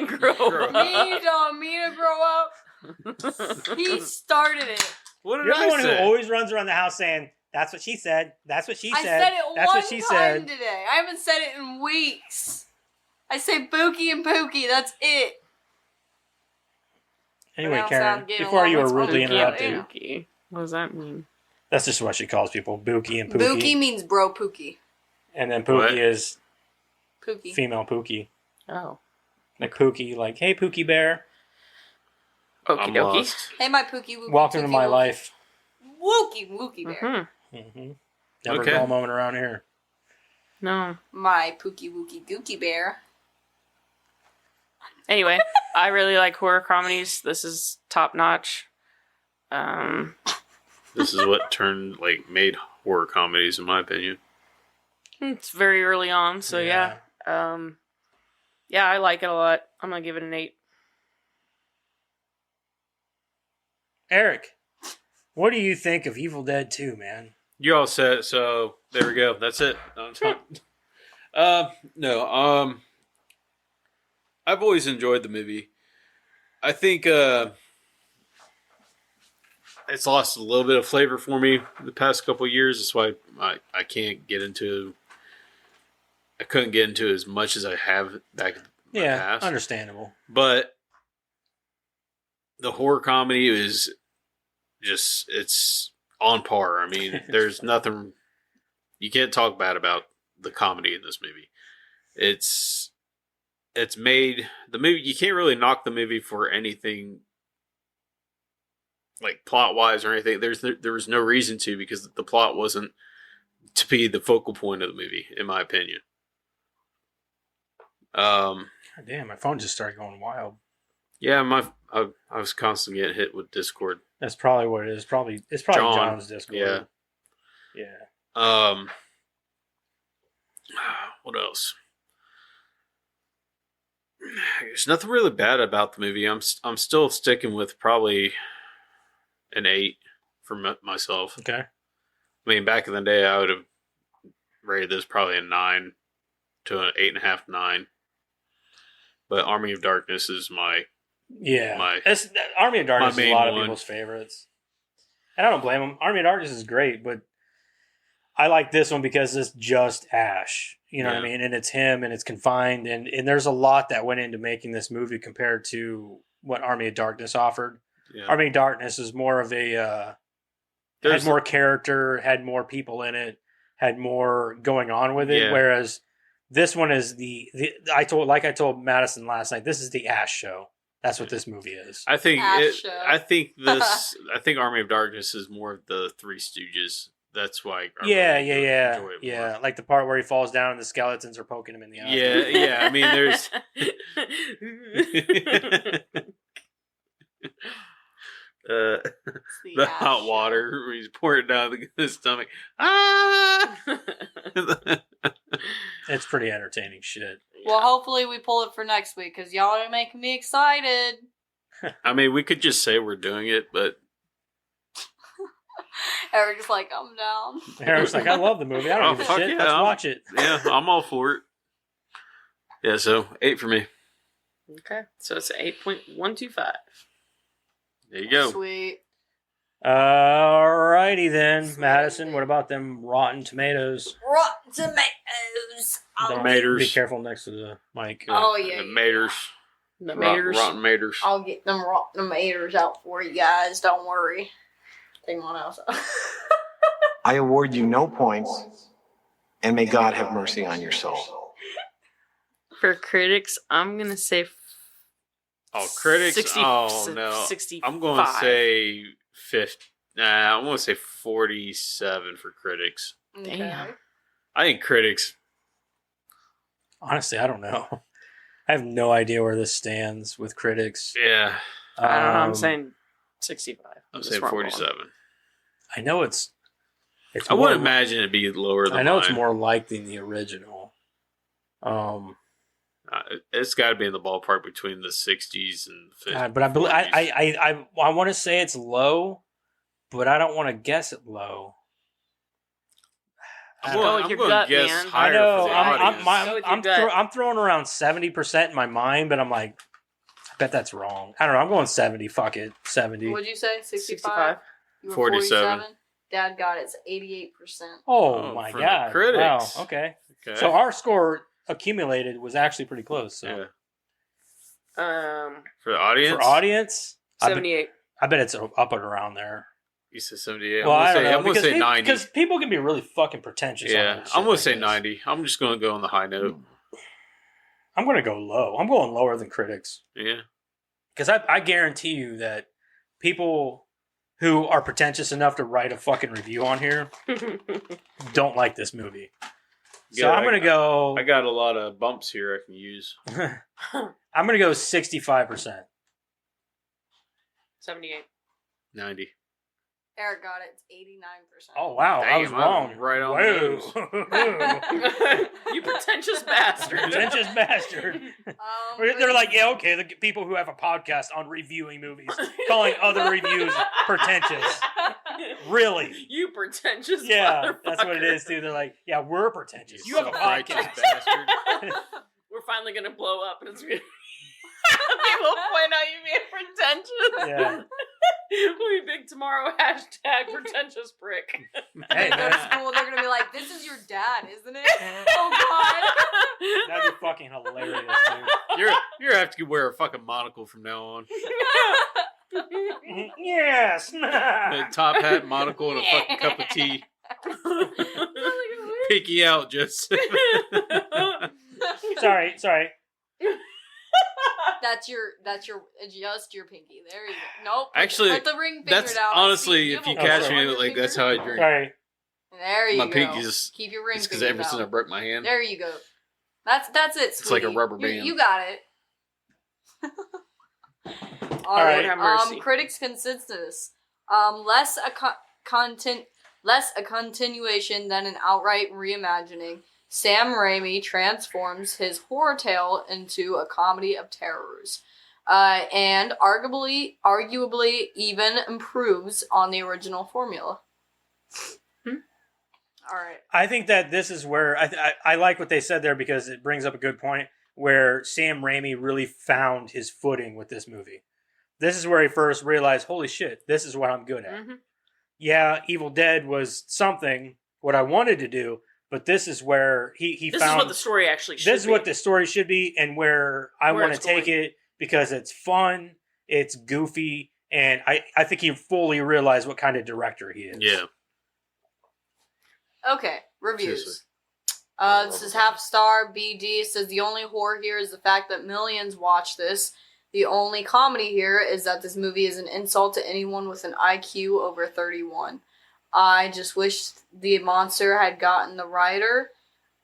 Grow up. You don't mean to grow up. He started it. What did You're I the one say? who always runs around the house saying, "That's what she said. That's what she I said. said it That's one what she time said." today. I haven't said it in weeks. I say Bookie and Pookie. That's it. Anyway, Pronounce Karen, out, getting before along you were with rudely Spooky. interrupted, Yeah. Pookie. What does that mean? that's just what she calls people, Bookie and Pookie. Bookie means bro Pookie. And then Pookie What? is Pookie. female Pookie. Oh. Like Pookie, like, hey, Pookie Bear, Okie I'm dokie. lost. Hey, my Pookie Wookie. welcome to Tookie my Wookie. life. Wookie Bear. Mm-hmm. Never Okay. a dull moment around here. No. My Pookie Wookie Gookie Bear. Anyway, I really like horror comedies. This is top notch. This is what made horror comedies, in my opinion. It's very early on, so yeah. Yeah, I like it a lot. I'm gonna give it an 8. Eric, what do you think of Evil Dead 2, man? You all said it, so there we go. That's it. No. I've always enjoyed the movie. I think it's lost a little bit of flavor for me the past couple of years. That's why I can't get into. I couldn't get into as much as I have back in the past. Understandable. But the horror comedy is just, it's on par. I mean, there's nothing, you can't talk bad about the comedy in this movie. It's made, the movie, you can't really knock the movie for anything like plot wise or anything. There was no reason to, because the plot wasn't to be the focal point of the movie, in my opinion. God damn, my phone just started going wild. Yeah, I was constantly getting hit with Discord. That's probably what it is. It's probably John's Discord. Yeah. Yeah. What else? There's nothing really bad about the movie. I'm still sticking with probably an 8 for myself. Okay. I mean, back in the day, I would have rated this probably a 9 to an 8.5, 9. But Army of Darkness is my Army of Darkness is a lot of one. people's favorites, and I don't blame them. Army of Darkness is great, but I like this one because it's just Ash. You know what I mean? And it's him, and it's confined, and there's a lot that went into making this movie compared to what Army of Darkness offered. Yeah. Army of Darkness is more of a had more character, had more people in it, had more going on with it, whereas this one is I told Madison last night, this is the Ash show. That's what this movie is. I think I think Army of Darkness is more of the Three Stooges. That's why. Enjoy it more. Like the part where he falls down and the skeletons are poking him in the eye. Yeah. I mean, there's the hot water where he's pouring it down his stomach. It's pretty entertaining shit. Well, hopefully we pull it for next week, because y'all are making me excited. I mean, we could just say we're doing it, but Eric's like, I'm down. Eric's like, I love the movie. I don't give a shit. Yeah, Let's watch it. Yeah, I'm all for it. Yeah, so 8 for me. Okay, so it's 8.125. There you go. Sweet. Alrighty then, Madison. What about them Rotten Tomatoes? Rotten Tomatoes. Don't Maters. Be careful next to the mic. Oh, yeah. The Maters. The Maters. Rotten Maters. I'll get them Rotten Tomatoes out for you guys. Don't worry. Take one else. I award you no points, and may God have mercy on your soul. For critics, I'm going to say Critics? 60, oh, no. 65. I'm going to say 50. I'm going to say 47 for critics. Damn. I think critics. Honestly, I don't know. I have no idea where this stands with critics. Yeah. I don't know. I'm saying 65. I'm saying 47. I know it's I wouldn't imagine it'd be lower than I know mine. it's more like than the original. It's got to be in the ballpark between the 60s and 50s. But I believe I want to say it's low, but I don't want to guess it low. I'm Go with going your to gut, guess man. higher I know. for the audience. Go with your gut. I'm throwing around 70% in my mind, but I'm like, bet that's wrong. I don't know. I'm going 70. Fuck it. 70. What'd you say? 65? 65. You were 47. Dad got it. It's 88%. Oh my for the god! critics. Wow. Okay. Okay. So our score accumulated was actually pretty close. So For the audience? for audience, 78. I bet it's up and around there. You said 78. Well, I don't know. I'm going to say 90. Because people can be really fucking pretentious. Yeah, on that I'm going shit to like say this. 90. I'm just going to go on the high note. I'm going to go low. I'm going lower than critics. Yeah. Because I guarantee you that people who are pretentious enough to write a fucking review on here don't like this movie. So Yeah, I'm going to go... I got a lot of bumps here I can use. I'm going to go 65%. 78. 90. Eric got it. It's 89%. Oh, wow. I was Damn, wrong. I'm right on Whoa. You pretentious bastard. Pretentious bastard. They're like, yeah, okay, the people who have a podcast on reviewing movies, calling other reviews pretentious. Really? You pretentious Yeah, that's what it motherfucker. is, too. They're like, yeah, we're pretentious. You have a self-righteous podcast. bastard. We're finally going to blow up and it's going to people point out you being pretentious. Yeah. We'll be big tomorrow. Hashtag pretentious prick. Hey, Go to man, school, they're gonna be like, "This is your dad, isn't it?" Oh that'd be fucking hilarious, dude. You're have to wear a fucking monocle from now on. Yes. A top hat, monocle, and a fucking cup of tea. Pinky out, just. sorry. That's your just your pinky. There you go. Nope. Actually, put the ring finger That's down. honestly, See, if you have a catch ring me, on your like that's finger. how I drink. Sorry. There you My go. pinky's Keep your ring It's because finger ever since I down. broke my hand. There you go. That's it. It's like a sweetie. rubber You- band. You got it. All right. right. Have mercy. Critics' consensus. Less a continuation than an outright reimagining. Sam Raimi transforms his horror tale into a comedy of terrors, and arguably even improves on the original formula. All right. I think that this is where I like what they said there because it brings up a good point where Sam Raimi really found his footing with this movie. This is where he first realized, holy shit, this is what I'm good at. Mm-hmm. Yeah, Evil Dead was something, what I wanted to do, but this is where he This found... is what the story actually should be. This is what the story should be and where I want to it's take going. it because it's fun, it's goofy, and I think he fully realized what kind of director he is. Yeah. Okay, reviews. Seriously. This is half star. BD says the only horror here is the fact that millions watch this. The only comedy here is that this movie is an insult to anyone with an IQ over 31. I just wish the monster had gotten the writer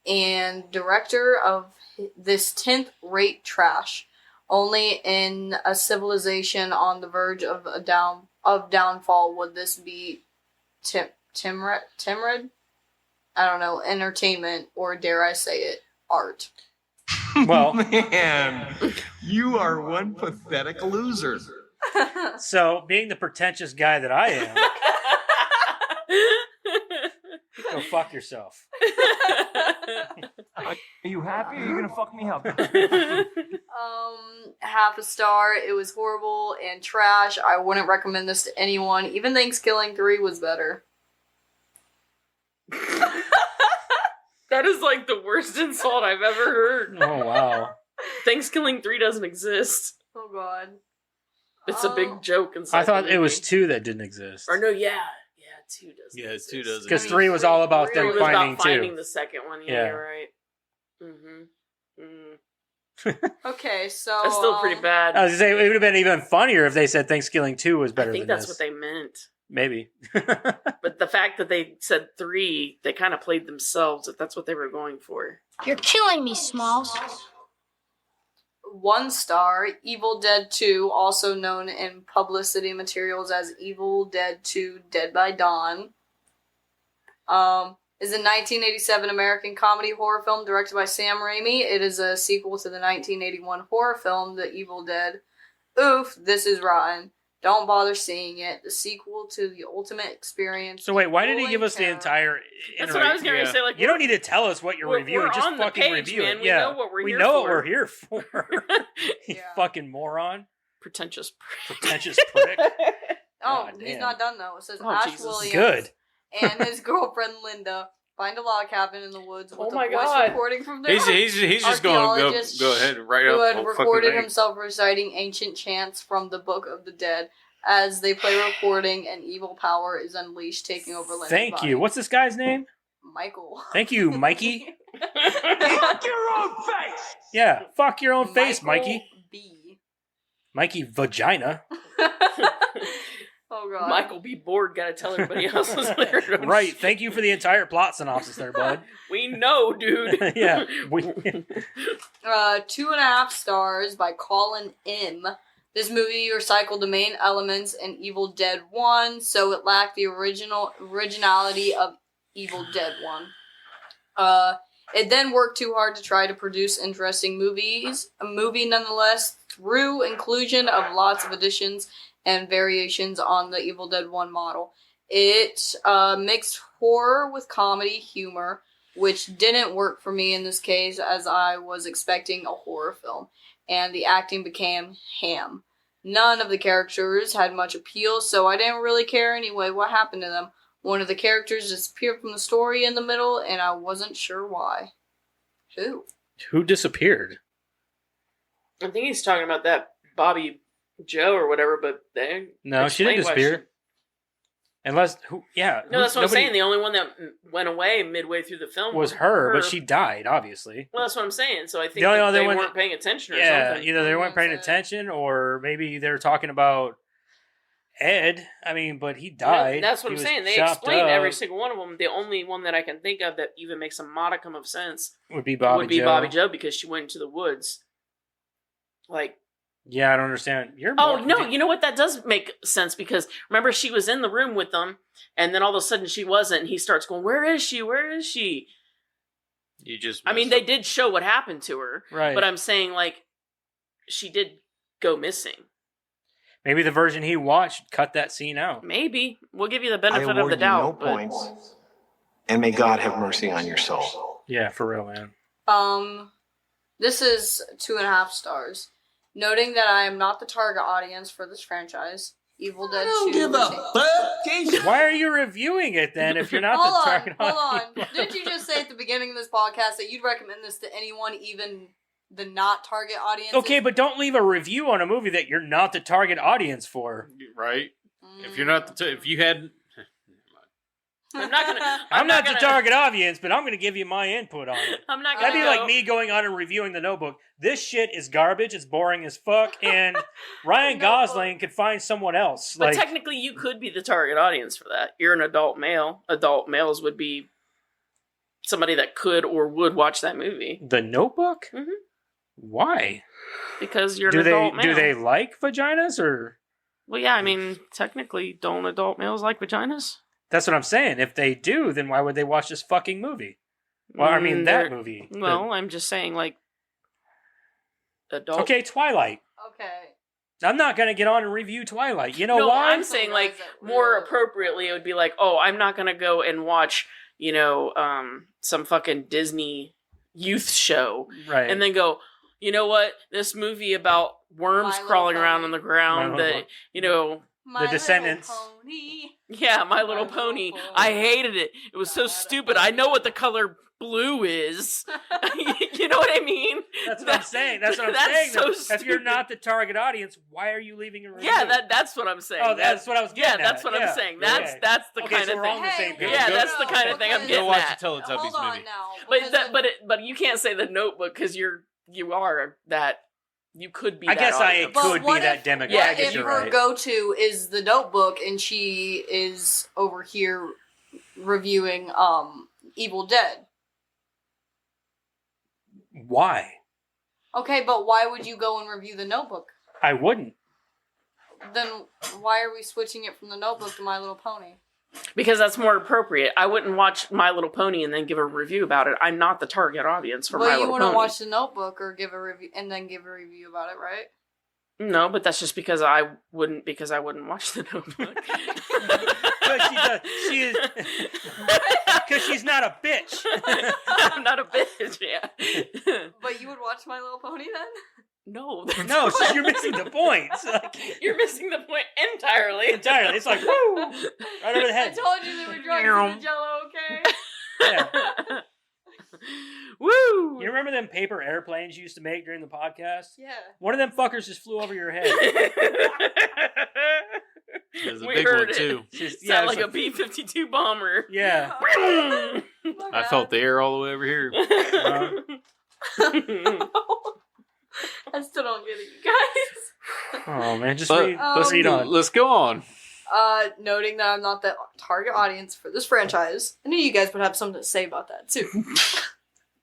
and director of this 10th rate trash. Only in a civilization on the verge of downfall would this be timid? I don't know, entertainment, or dare I say it, art. Well, Man, you are one pathetic loser. so being the pretentious guy that I am, go fuck yourself. Are you happy or are you gonna fuck me up? Half a star. It was horrible and trash. I wouldn't recommend this to anyone. Even Thanksgiving 3 was better. That is like the worst insult I've ever heard. Oh, wow. Thanksgiving 3 doesn't exist. Oh god. It's a big joke inside. I thought the it was movie. 2 that didn't exist. Or no, yeah, 2 doesn't. Yeah, exist. 2 doesn't. Because I mean, 3 was all about three them It was finding about finding 2. the second one. Yeah, Yeah. you're right. Mm-hmm. Okay, so That's still pretty bad. I was going to say, it would have been even funnier if they said Thanksgiving 2 was better I think than that's this. what they meant. Maybe. But the fact that they said 3, they kind of played themselves if that's what they were going for. You're killing me, Smalls. 1 star. Evil Dead 2, also known in publicity materials as Evil Dead 2 Dead by Dawn, is a 1987 American comedy horror film directed by Sam Raimi. It is a sequel to the 1981 horror film The Evil Dead. Oof, this is rotten. Don't bother seeing it. The sequel to the ultimate experience. So wait, why did he give us the entire? That's what I was going to say. Like, you don't need to tell us what you're reviewing. Just on fucking the page, review man. it. We Yeah, know what we're here know for. what we're here for. You fucking moron. Pretentious prick. Pretentious prick. Oh, God, he's damn. not done though. It says Oh, Ash Jesus. Williams Good. and his girlfriend Linda find a log cabin in the woods with my a voice God. recording from their He's just going to go ahead and write who up had the recorded fucking himself reciting ancient chants from the Book of the Dead. As they play recording, an evil power is unleashed, taking over Linda's Thank body. you. What's this guy's name? Michael. Thank you, Mikey. Fuck your own face! Yeah, fuck your own face, Mikey. B. Mikey Vagina. Oh god. Michael B. Board got to tell everybody else was there. Right. Thank you for the entire plot synopsis there, bud. We know, dude. Yeah. 2.5 stars by Colin M. This movie recycled the main elements in Evil Dead 1, so it lacked the originality of Evil Dead 1. It then worked too hard to try to produce interesting movies. A movie, nonetheless, through inclusion of lots of additions and variations on the Evil Dead 1 model. It mixed horror with comedy humor, which didn't work for me in this case, as I was expecting a horror film, and the acting became ham. None of the characters had much appeal, so I didn't really care anyway what happened to them. One of the characters disappeared from the story in the middle, and I wasn't sure why. Who? Who disappeared? I think he's talking about that Bobby Joe or whatever, but they No, she didn't disappear. Unless, No, that's what I'm saying. The only one that went away midway through the film was her, but she died, obviously. Well, that's what I'm saying. So I think they weren't paying attention or something. Yeah, either they weren't paying attention, or maybe they were talking about Ed. I mean, but he died. That's what I'm saying. They explained every single one of them. The only one that I can think of that even makes a modicum of sense would be Bobby Joe, because she went into the woods. Like, yeah, I don't understand. You know what? That does make sense because remember she was in the room with them, and then all of a sudden she wasn't. And he starts going, "Where is she? Where is she?" They did show what happened to her, right? But I'm saying like she did go missing. Maybe the version he watched cut that scene out. Maybe we'll give you the benefit of the doubt. No points, and may God have mercy on your soul. Yeah, for real, man. This is 2.5 stars. Noting that I am not the target audience for this franchise, Evil Dead 2. I don't give a fuck. Why are you reviewing it then if you're not the target audience? Hold on. Didn't you just say at the beginning of this podcast that you'd recommend this to anyone, even the not target audience? Okay, but don't leave a review on a movie that you're not the target audience for. Right? If you're not if you hadn't... I'm not the target audience, but I'm gonna give you my input on it. I'm not. That'd be like me going on and reviewing The Notebook. This shit is garbage. It's boring as fuck. And Ryan Gosling could find someone else. But technically, you could be the target audience for that. You're an adult male. Adult males would be somebody that could or would watch that movie. The Notebook? Mm-hmm. Why? Because you're an adult male. Do they like vaginas or? Well, yeah. I mean, technically, don't adult males like vaginas? That's what I'm saying. If they do, then why would they watch this fucking movie? Well, I mean, that movie. Well, I'm just saying, like, adult. Okay, Twilight. Okay. I'm not going to get on and review Twilight. You know why? I'm saying, like, more appropriately, it would be like, oh, I'm not going to go and watch, some fucking Disney youth show. Right. And then go, you know what? This movie about worms crawling around on the ground that, The Descendants. Yeah, My Little Pony. I hated it. It was so stupid. I know what the color blue is. You know what I mean? That's what I'm saying. That's what I'm saying. So if you're not the target audience, why are you leaving a review? Yeah, that's what I'm saying. Oh, that's what I was getting at. Yeah, that's what I'm saying. That's the kind of thing. Yeah, that's the kind of thing I'm getting Go watch at. the Teletubbies movie. But you can't say The Notebook because you are that. You could be. I guess I could be that demographic. Yeah, if her go-to is The Notebook and she is over here reviewing Evil Dead. Why? Okay, but why would you go and review The Notebook? I wouldn't. Then why are we switching it from The Notebook to My Little Pony? Because that's more appropriate. I wouldn't watch My Little Pony and then give a review about it. I'm not the target audience for My Little Pony. But you wouldn't watch The Notebook or give a review and then give a review about it, right? No, but that's just because I wouldn't watch The Notebook. She is because she's not a bitch. I'm not a bitch, yeah. But you would watch My Little Pony then? No, you're missing the point. Like, you're missing the point entirely. Entirely, it's like woo, right over the head. I told you they were drugs in the Jello, okay? Yeah. Woo! You remember them paper airplanes you used to make during the podcast? Yeah. One of them fuckers just flew over your head. There's a We big heard one, it. too. Sound like a B-52 bomber. Yeah. I felt the air all the way over here. I still don't get it, you guys. Oh, man. Just But read, read on. Let's go on. Noting that I'm not the target audience for this franchise, I knew you guys would have something to say about that, too.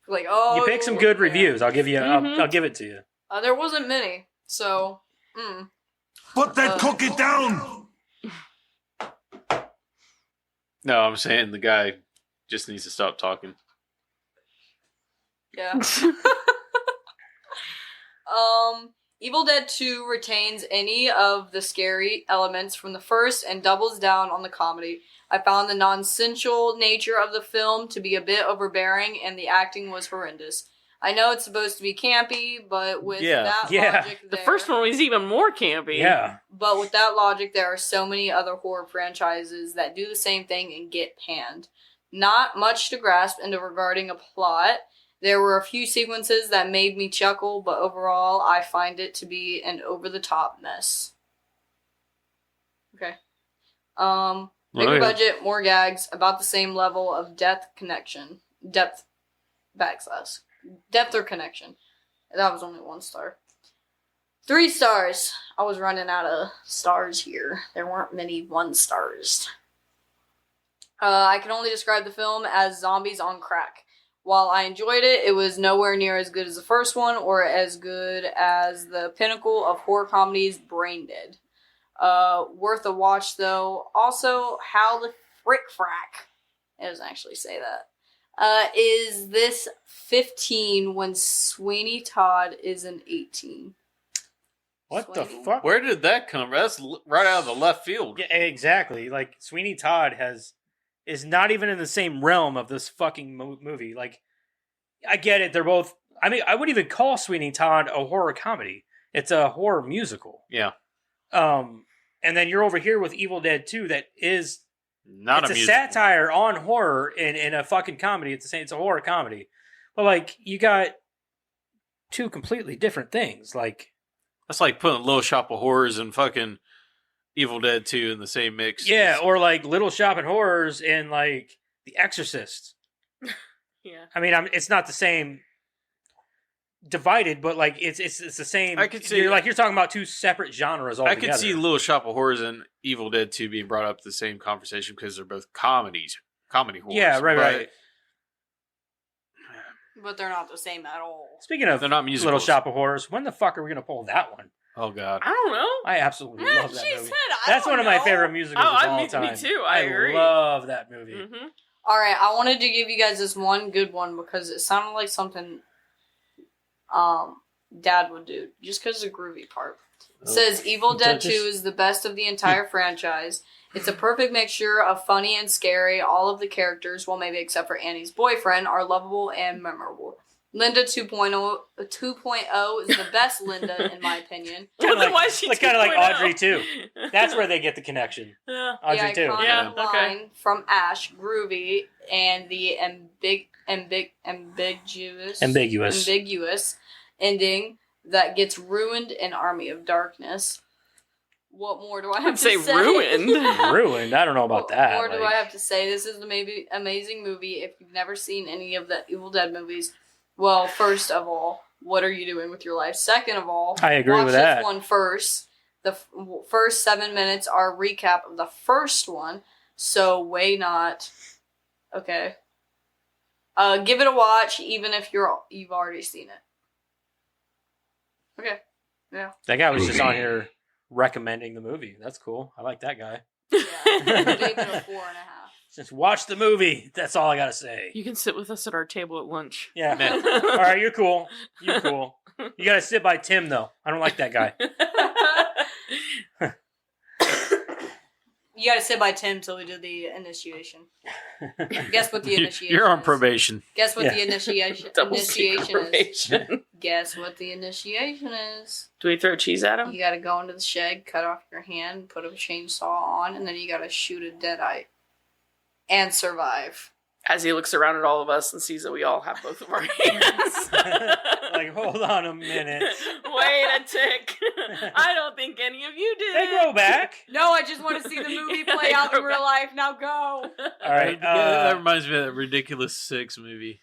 Like, oh... You pick some good yeah. reviews. I'll give you. I'll give it to you. There wasn't many, so... Put that cookie down! No, I'm saying the guy just needs to stop talking. Yeah. Evil Dead 2 retains any of the scary elements from the first and doubles down on the comedy. I found the nonsensical nature of the film to be a bit overbearing, and the acting was horrendous. I know it's supposed to be campy, but with that logic The there... first one was even more campy. Yeah. But with that logic, there are so many other horror franchises that do the same thing and get panned. Not much to grasp into regarding a plot. There were a few sequences that made me chuckle, but overall, I find it to be an over-the-top mess. Okay. Bigger budget, more gags, about the same level of depth or connection. That was only 1 star. 3 stars. I was running out of stars here. There weren't many 1 stars. I can only describe the film as zombies on crack. While I enjoyed it, it was nowhere near as good as the first one or as good as the pinnacle of horror comedies, Brain Dead. Worth a watch, though. Also, how the frick-frack, it doesn't actually say that, is this 15 when Sweeney Todd is an 18? What the fuck? Where did that come from? That's right out of the left field. Yeah, exactly. Like, Sweeney Todd is not even in the same realm of this fucking movie. Like, I get it. They're both... I mean, I wouldn't even call Sweeney Todd a horror comedy. It's a horror musical. Yeah. And then you're over here with Evil Dead 2 that is... Not it's a satire on horror in a fucking comedy. It's a horror comedy. But, like, you got 2 completely different things. Like... That's like putting Little Shop of Horrors and fucking Evil Dead 2 in the same mix. Yeah, or like Little Shop of Horrors and like The Exorcist. Yeah. I mean, it's not the same divided, but like it's the same. I could see you're talking about 2 separate genres altogether. I could see Little Shop of Horrors and Evil Dead 2 being brought up to the same conversation because they're both comedy horrors. Yeah, right. But they're not the same at all. Speaking of they're not musicals. Little Shop of Horrors, when the fuck are we gonna pull that one? Oh God, I don't know. I absolutely love that She movie. said, That's one of my favorite musicals of all time. Me too. I agree. Love that movie. Mm-hmm. Alright, I wanted to give you guys this one good one because it sounded like something Dad would do. Just because of the groovy part. It says, Evil Dead 2 is the best of the entire franchise. It's a perfect mixture of funny and scary. All of the characters, well maybe except for Annie's boyfriend, are lovable and memorable. Linda 2.0 is the best Linda, in my opinion. Well, then why is she kind of like Audrey too. That's where they get the connection. Yeah. Audrey too. The okay. line from Ash, groovy, and the ambiguous ending that gets ruined in Army of Darkness. What more do I have to say? Ruined? Ruined? I don't know about that. What more do I have to say? This is an amazing movie. If you've never seen any of the Evil Dead movies, well, first of all, what are you doing with your life? Second of all, I agree with that. Watch this one first. The first 7 minutes are a recap of the first one, so weigh not. Okay. Give it a watch, even if you've already seen it. Okay. Yeah. That guy was just on here recommending the movie. That's cool. I like that guy. Yeah. I gave it a 4.5. Just watch the movie. That's all I gotta say. You can sit with us at our table at lunch. Yeah. All right, you're cool. You're cool. You gotta sit by Tim, though. I don't like that guy. You gotta sit by Tim till we do the initiation. Guess what the initiation You're on is. probation. Guess what the initiation is. Probation. Guess what the initiation is. Do we throw cheese at him? You gotta go into the shed, cut off your hand, put a chainsaw on, and then you gotta shoot a deadite. And survive. As he looks around at all of us and sees that we all have both of our hands. Like, hold on a minute. Wait a tick. I don't think any of you did. They grow back. No, I just want to see the movie play out in real life. Now go. All right. That reminds me of that Ridiculous Six movie.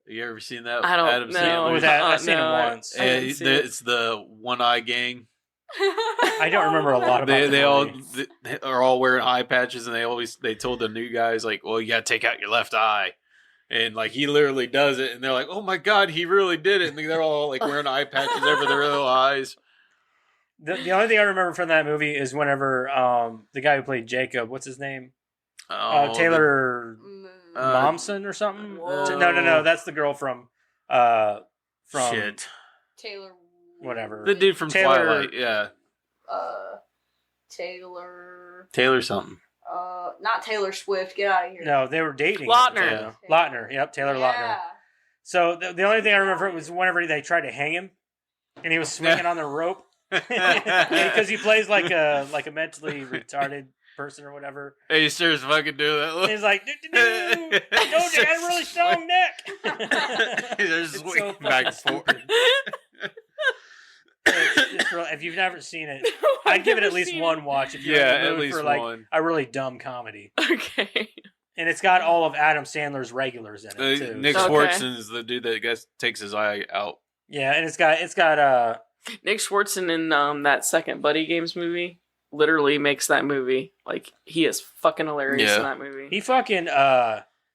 You ever seen that? I don't Adam know. Sandler? I've seen it once. It's the One Eye Gang. I don't remember a lot about they are all wearing eye patches, and they told the new guys, like, well, you gotta take out your left eye, and like he literally does it, and they're like, oh my god, he really did it, and they're all like wearing eye patches over their little eyes. The only thing I remember from that movie is whenever the guy who played Jacob, what's his name? Taylor Momsen or something? No, that's the girl from shit. Taylor. Whatever. The dude from Taylor, Twilight, yeah. Taylor something. Not Taylor Swift. Get out of here. No, they were dating. Lautner. Lautner. Yep, Taylor Lautner. So the only thing I remember was whenever they tried to hang him, and he was swinging on the rope because he plays like a mentally retarded person or whatever. Hey, he starts fucking doing that. And he's like, no, they got a really strong neck. He's just swinging back and forth. If you've never seen it, I'd give it at least one watch. If you're in the mood for like a really dumb comedy. Okay. And it's got all of Adam Sandler's regulars in it too. Nick Swartzen is the dude that takes his eye out. Yeah, and it's got Nick Swartzen in that second Buddy Games movie literally makes that movie like he is fucking hilarious in that movie. He fucking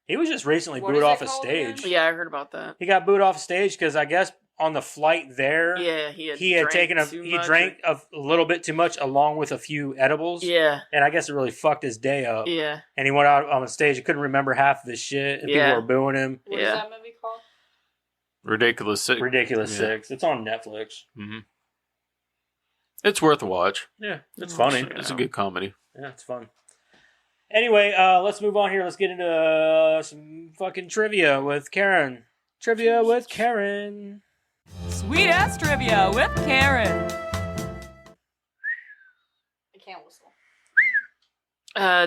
he was just recently booed off a stage. Again? Yeah, I heard about that. He got booed off a stage because I guess on the flight there, he drank a little bit too much along with a few edibles. Yeah, and I guess it really fucked his day up. Yeah, and he went out on the stage. He couldn't remember half of his shit, and people were booing him. What is that movie called? Ridiculous Six. Six. It's on Netflix. Mm-hmm. It's worth a watch. Yeah, it's funny. It's a good comedy. Yeah, it's fun. Anyway, let's move on here. Let's get into some fucking trivia with Karen. Trivia with Karen. Sweet ass trivia with Karen. I can't whistle.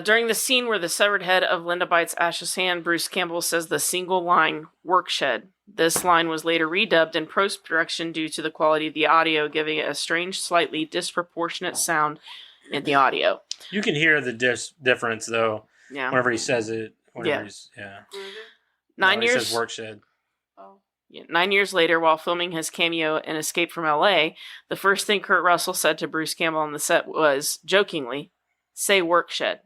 During the scene where the severed head of Linda bites Ash's hand, Bruce Campbell says the single line, "work shed." This line was later redubbed in post-production due to the quality of the audio, giving it a strange, slightly disproportionate sound in the audio. You can hear the difference, though, whenever he says it. He's 9 years. He says work shed. 9 years later, while filming his cameo in Escape from L.A., the first thing Kurt Russell said to Bruce Campbell on the set was, jokingly, "Say work shed."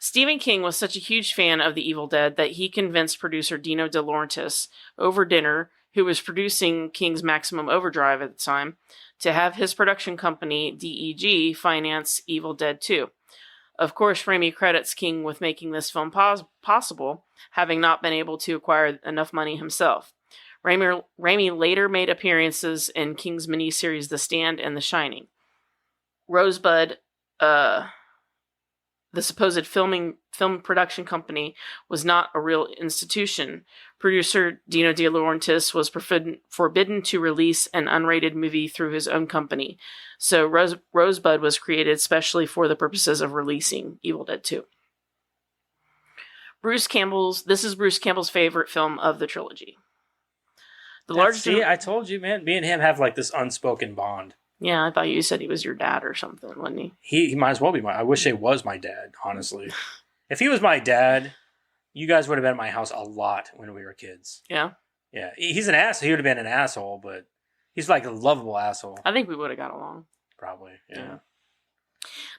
Stephen King was such a huge fan of The Evil Dead that he convinced producer Dino De Laurentiis over dinner, who was producing King's Maximum Overdrive at the time, to have his production company, DEG, finance Evil Dead 2. Of course, Raimi credits King with making this film possible, having not been able to acquire enough money himself. Raimi later made appearances in King's miniseries The Stand and The Shining. Rosebud, the supposed film production company, was not a real institution. Producer Dino De Laurentiis was forbidden to release an unrated movie through his own company, so Rosebud was created specially for the purposes of releasing Evil Dead 2. This is Bruce Campbell's favorite film of the trilogy. I told you, man. Me and him have like this unspoken bond. Yeah, I thought you said he was your dad or something, wasn't he? He might as well be I wish he was my dad, honestly. If he was my dad, you guys would have been at my house a lot when we were kids. Yeah? Yeah. He's an asshole. He would have been an asshole, but he's like a lovable asshole. I think we would have got along. Probably, yeah.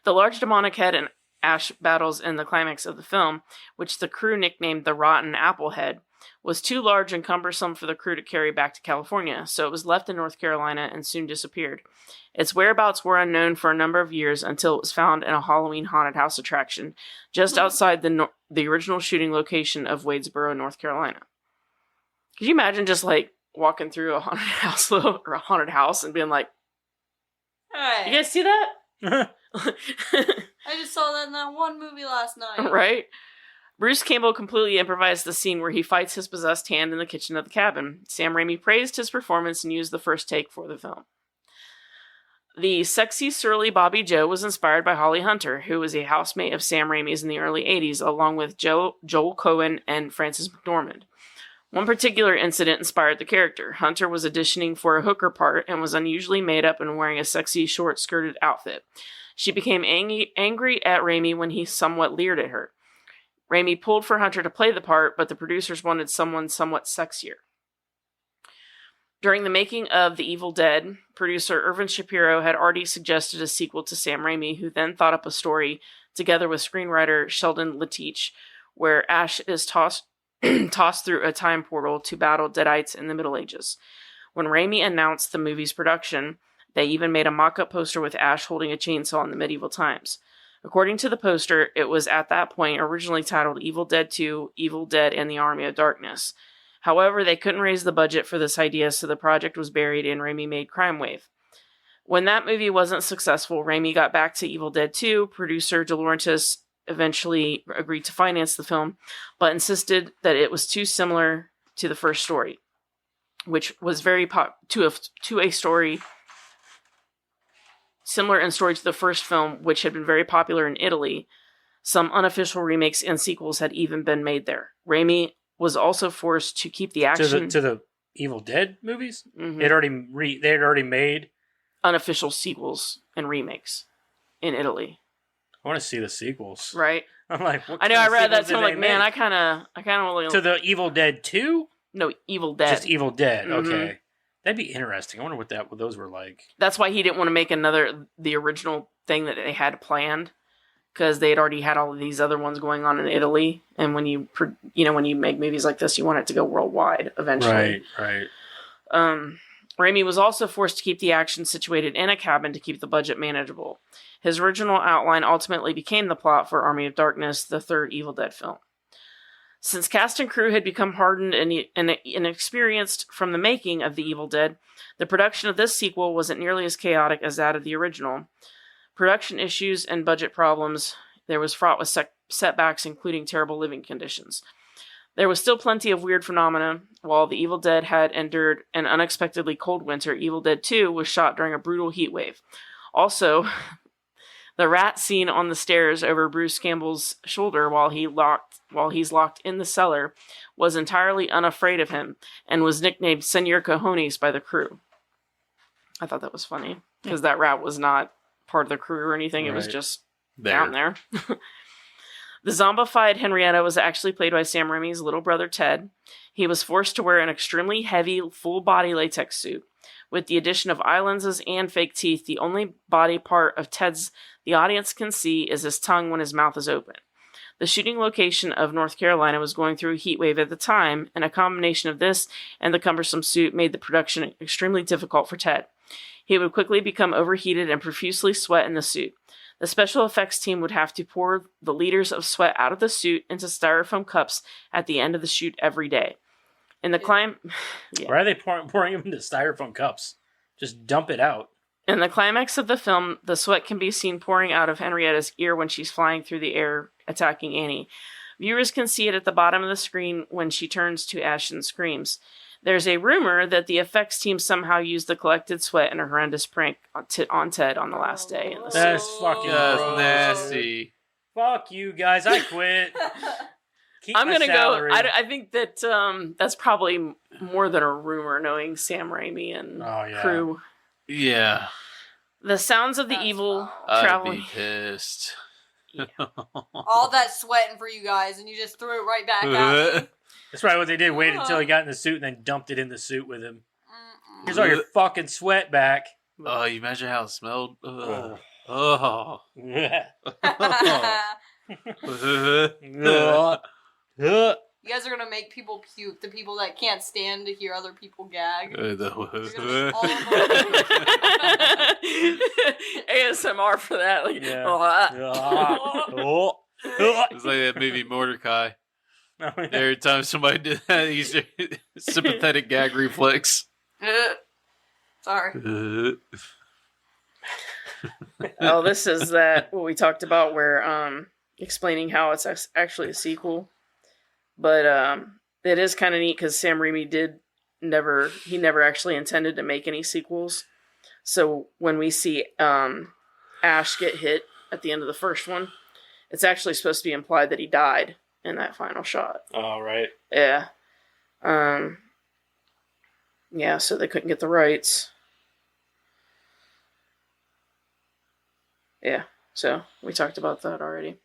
The large demonic head and Ash battles in the climax of the film, which the crew nicknamed the Rotten Apple Head, was too large and cumbersome for the crew to carry back to California, so it was left in North Carolina and soon disappeared. Its whereabouts were unknown for a number of years until it was found in a Halloween haunted house attraction just outside the original shooting location of Wadesboro, North Carolina. Could you imagine just like walking through a haunted house or a haunted house and being like, Hey, "You guys see that?" I just saw that in that one movie last night. Right? Bruce Campbell completely improvised the scene where he fights his possessed hand in the kitchen of the cabin. Sam Raimi praised his performance and used the first take for the film. The sexy, surly Bobby Joe was inspired by Holly Hunter, who was a housemate of Sam Raimi's in the early 80s, along with Joel Cohen and Frances McDormand. One particular incident inspired the character. Hunter was auditioning for a hooker part and was unusually made up and wearing a sexy, short-skirted outfit. She became angry at Raimi when he somewhat leered at her. Raimi pulled for Hunter to play the part, but the producers wanted someone somewhat sexier. During the making of The Evil Dead, producer Irvin Shapiro had already suggested a sequel to Sam Raimi, who then thought up a story, together with screenwriter Sheldon Lettich, where Ash is tossed through a time portal to battle Deadites in the Middle Ages. When Raimi announced the movie's production, they even made a mock-up poster with Ash holding a chainsaw in the medieval times. According to the poster, it was at that point originally titled Evil Dead 2, Evil Dead and the Army of Darkness. However, they couldn't raise the budget for this idea, so the project was buried and Raimi made Crime Wave. When that movie wasn't successful, Raimi got back to Evil Dead 2. Producer De Laurentiis eventually agreed to finance the film, but insisted that it was too similar to the first story, which was similar in story to the first film, which had been very popular in Italy. Some unofficial remakes and sequels had even been made there. Raimi was also forced to keep the action to the Evil Dead movies. Mm-hmm. They had already made unofficial sequels and remakes in Italy. I want to see the sequels. Right? I'm like, I know. I read that, so I'm like, man, I kind of really to the Evil Dead 2. No, Evil Dead. Just Evil Dead. Mm-hmm. Okay, that'd be interesting. I wonder what those were like. That's why he didn't want to make the original thing that they had planned, because they had already had all of these other ones going on in Italy. And when you make movies like this, you want it to go worldwide eventually. Right. Raimi was also forced to keep the action situated in a cabin to keep the budget manageable. His original outline ultimately became the plot for Army of Darkness, the third Evil Dead film. Since cast and crew had become hardened and inexperienced from the making of The Evil Dead, the production of this sequel wasn't nearly as chaotic as that of the original. Production issues and budget problems, there was fraught with setbacks, including terrible living conditions. There was still plenty of weird phenomena. While The Evil Dead had endured an unexpectedly cold winter, Evil Dead 2 was shot during a brutal heat wave. Also, the rat scene on the stairs over Bruce Campbell's shoulder while he's locked in the cellar was entirely unafraid of him and was nicknamed Senor Cojones by the crew. I thought that was funny, because that rat was not part of the crew or anything. It was just down there. The zombified Henrietta was actually played by Sam Raimi's little brother Ted. He was forced to wear an extremely heavy, full-body latex suit. With the addition of eye lenses and fake teeth, the only body part of Ted's the audience can see is his tongue when his mouth is open. The shooting location of North Carolina was going through a heat wave at the time, and a combination of this and the cumbersome suit made the production extremely difficult for Ted. He would quickly become overheated and profusely sweat in the suit. The special effects team would have to pour the liters of sweat out of the suit into styrofoam cups at the end of the shoot every day. In the Why are they pouring them into styrofoam cups? Just dump it out. In the climax of the film, the sweat can be seen pouring out of Henrietta's ear when she's flying through the air, attacking Annie. Viewers can see it at the bottom of the screen when she turns to ash and screams. There's a rumor that the effects team somehow used the collected sweat in a horrendous prank on Ted on the last day. That's fucking nasty. Fuck you guys, I quit. I'm going to go. I think that that's probably more than a rumor, knowing Sam Raimi and crew. Yeah. The sounds of the evil traveling. I'd be pissed. Yeah. All that sweating for you guys, and you just threw it right back at me. That's probably what they did. Waited until he got in the suit and then dumped it in the suit with him. Here's all your fucking sweat back. Oh, you imagine how it smelled? You guys are gonna make people puke. The people that can't stand to hear other people gag. ASMR for that. Like, It's like that movie Mordecai. Every time somebody did that, he's sympathetic gag reflex. Sorry. Oh, this is what we talked about where explaining how it's actually a sequel. But it is kind of neat because Sam Raimi never actually intended to make any sequels. So when we see Ash get hit at the end of the first one, it's actually supposed to be implied that he died in that final shot. Oh, right. Yeah. Yeah, so they couldn't get the rights. Yeah, so we talked about that already.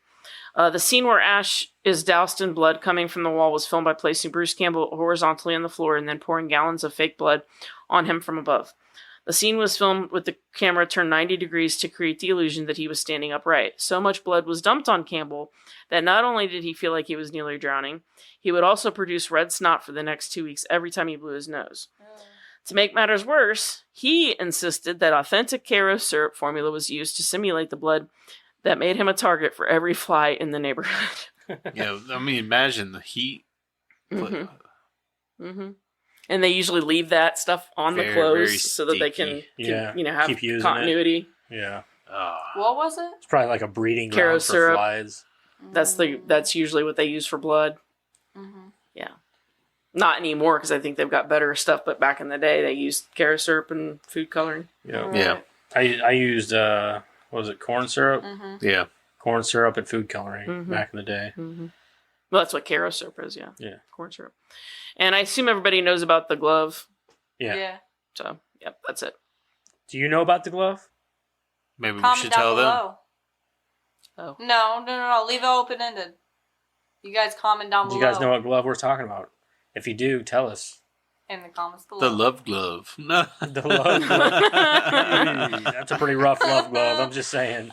The scene where Ash is doused in blood coming from the wall was filmed by placing Bruce Campbell horizontally on the floor and then pouring gallons of fake blood on him from above. The scene was filmed with the camera turned 90 degrees to create the illusion that he was standing upright. So much blood was dumped on Campbell that not only did he feel like he was nearly drowning, he would also produce red snot for the next 2 weeks every time he blew his nose. To make matters worse, he insisted that authentic Karo syrup formula was used to simulate the blood that made him a target for every fly in the neighborhood. Yeah, I mean, imagine the heat. And they usually leave that stuff on the clothes so that they can have keep using continuity. It. Yeah. What was it? It's probably like a breeding Karo ground for syrup. flies. That's usually what they use for blood. Yeah. Not anymore because I think they've got better stuff. But back in the day, they used Karo syrup and food coloring. Yeah. Yeah. I used what was it, corn syrup? Yeah. Corn syrup and food coloring back in the day. Well, that's what Karo syrup is. Yeah. Yeah. Corn syrup. And I assume everybody knows about the glove. Yeah. So, yep, that's it. Do you know about the glove? Maybe Comment we should down tell them. below. Oh. No. Leave it open-ended. You guys comment down Do below. you guys know what glove we're talking about? If you do, tell us. In the comments below. The love glove. No. The love glove. That's a pretty rough love glove. I'm just saying.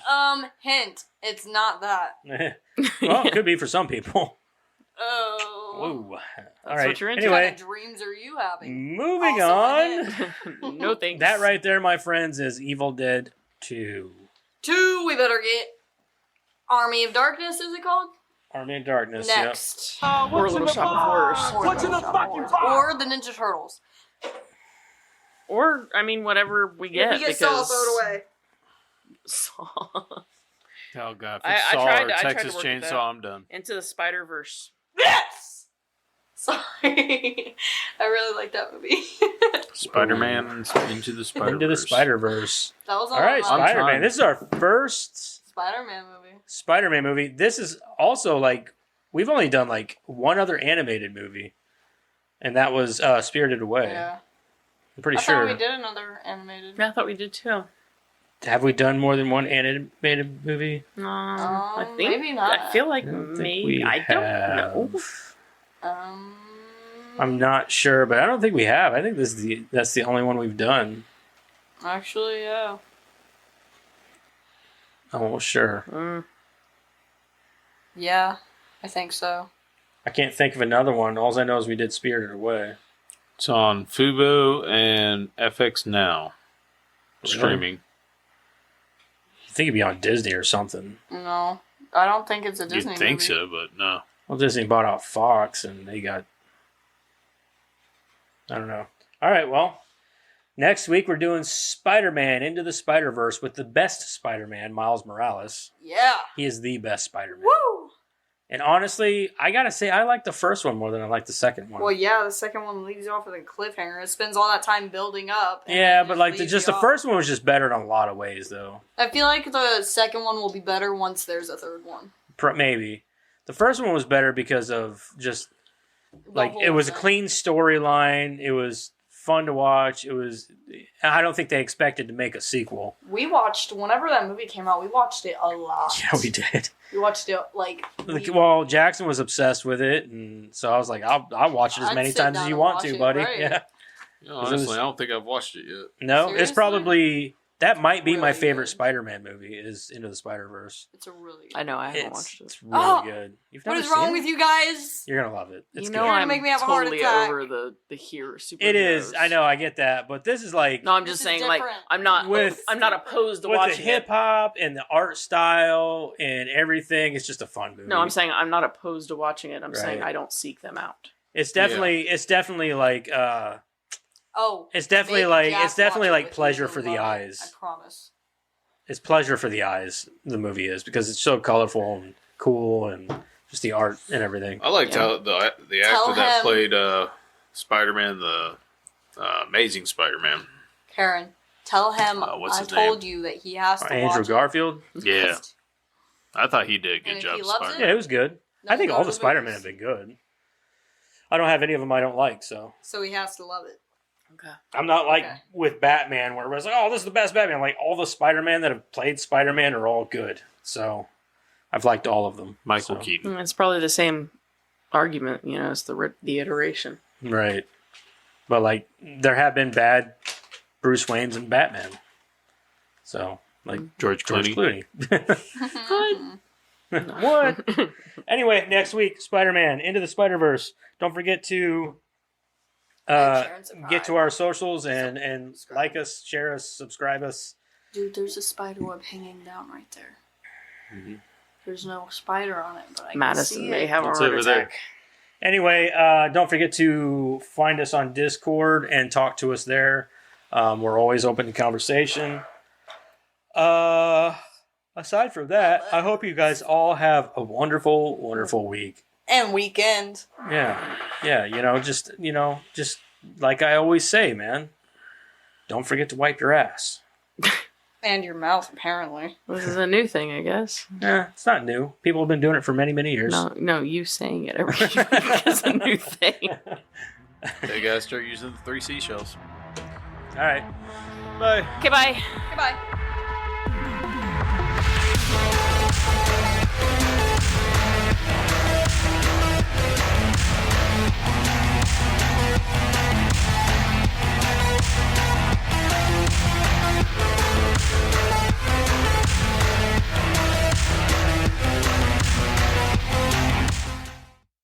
Hint. It's not that. Well, it could be for some people. Oh. Whoa. All That's right. what you're into. What Anyway, kind of dreams are you having? moving Also a on. hint. No thanks. That right there, my friends, is Evil Dead 2. 2, we better get Army of Darkness, is it called? Army of Darkness. Next. Or a Little Shop of Horrors. What's in the fucking box? Or the Ninja Turtles. Or, I mean, whatever we get. If we get Saw, throw it away. Saw. Oh, God. If I it's Saw tried or to- I tried to Texas work with that. Chainsaw, I'm done. Into the Spider-Verse. Yes! Sorry. I really like that movie. Spider-Man into the Spider-Verse. Into the Spider-Verse. That was All right, on my Spider-Man. This is our first Spider-Man movie. Spider-Man movie. This is also like, we've only done like one other animated movie, and that was Spirited Away. Yeah. I'm pretty I sure. thought we did another animated. Yeah, I thought we did too. Have we done more than one animated movie? I think maybe not. I feel like I don't think maybe. we I don't know. have. I'm not sure, but I don't think we have. I think that's the only one we've done. Actually, yeah. I'm almost sure. Yeah, I think so. I can't think of another one. All I know is we did Spirited Away. It's on Fubo and FX Now. Really? Streaming. I think it'd be on Disney or something. No, I don't think it's a Disney You'd think movie. so, but no. Well, Disney bought out Fox, and they got... I don't know. All right, well, next week we're doing Spider-Man Into the Spider-Verse with the best Spider-Man, Miles Morales. Yeah. He is the best Spider-Man. Woo! And honestly, I gotta say, I like the first one more than I like the second one. Well, yeah, the second one leaves you off with a cliffhanger. It spends all that time building up. and Yeah, then but like leaves just you the off. first one was just better in a lot of ways, though. I feel like the second one will be better once there's a third one. Maybe the first one was better because of just like whole it was a thing. clean storyline. It was fun to watch. It was. I don't think they expected to make a sequel. We watched, whenever that movie came out, we watched it a lot. Yeah, we did. We watched it, like... Well, Jackson was obsessed with it, and so I was like, I'll watch it as I'd many sit times down as you and want watch to, it, buddy. right. Yeah. Honestly, I don't think I've watched it yet. No, it's Seriously? probably That might be really my favorite good. Spider-Man movie. Is Into the Spider-Verse. It's a really good. I know, I haven't watched it. It's really good. You've What never is wrong seen with it? you guys? You're gonna love it. It's You good. know, You're gonna I'm make me have a heart totally attack. over the hero superheroes. It is. I know. I get that, but this is like No, I'm just This is saying, like, different. I'm not With- opposed to with the watching hip it. hop and the art style and everything. It's just a fun movie. No, I'm saying I'm not opposed to watching it. I'm saying Right. I don't seek them out. it's definitely like Oh, it's definitely make like Jack it's definitely watch it like with you, pleasure you'll for the love it, eyes. I promise. It's pleasure for the eyes. The movie is because it's so colorful and cool and just the art and everything. I liked how the Tell actor that him- played Spider-Man, the Amazing Spider-Man. Karen, tell him what's I his told name? you that he has to Andrew watch Garfield. Yeah, I thought he did a And good if job. he as loves Spider-Man. Yeah, it was good. No, I think go all to the the Spider-Man movies. have been good. I don't have any of them I don't like, so So he has to love it. Okay. I'm not like Okay. with Batman where everybody's like, "Oh, this is the best Batman." Like all the Spider-Man that have played Spider-Man are all good, so I've liked all of them. Michael So, Keaton. It's probably the same argument, you know, as the iteration. right? But like, there have been bad Bruce Waynes and Batman, so like George George Clooney. Clooney. What? Anyway, next week, Spider-Man Into the Spider-Verse. Don't forget to Share and subscribe. get to our socials and like us, share us, subscribe us. Dude, there's a spider web hanging down right there. Mm-hmm. There's no spider on it, but I can Madison see may it. have a It's heart over there. attack. Anyway, don't forget to find us on Discord and talk to us there. We're always open to conversation. Aside from that, I hope you guys all have a wonderful, wonderful week. And weekend. Yeah, just like I always say, man. Don't forget to wipe your ass. And your mouth, apparently. This is a new thing, I guess. It's not new. People have been doing it for many, many years. No, you saying it every week is a new thing. They gotta start using the 3 seashells. All right. Bye. Okay, bye. Goodbye.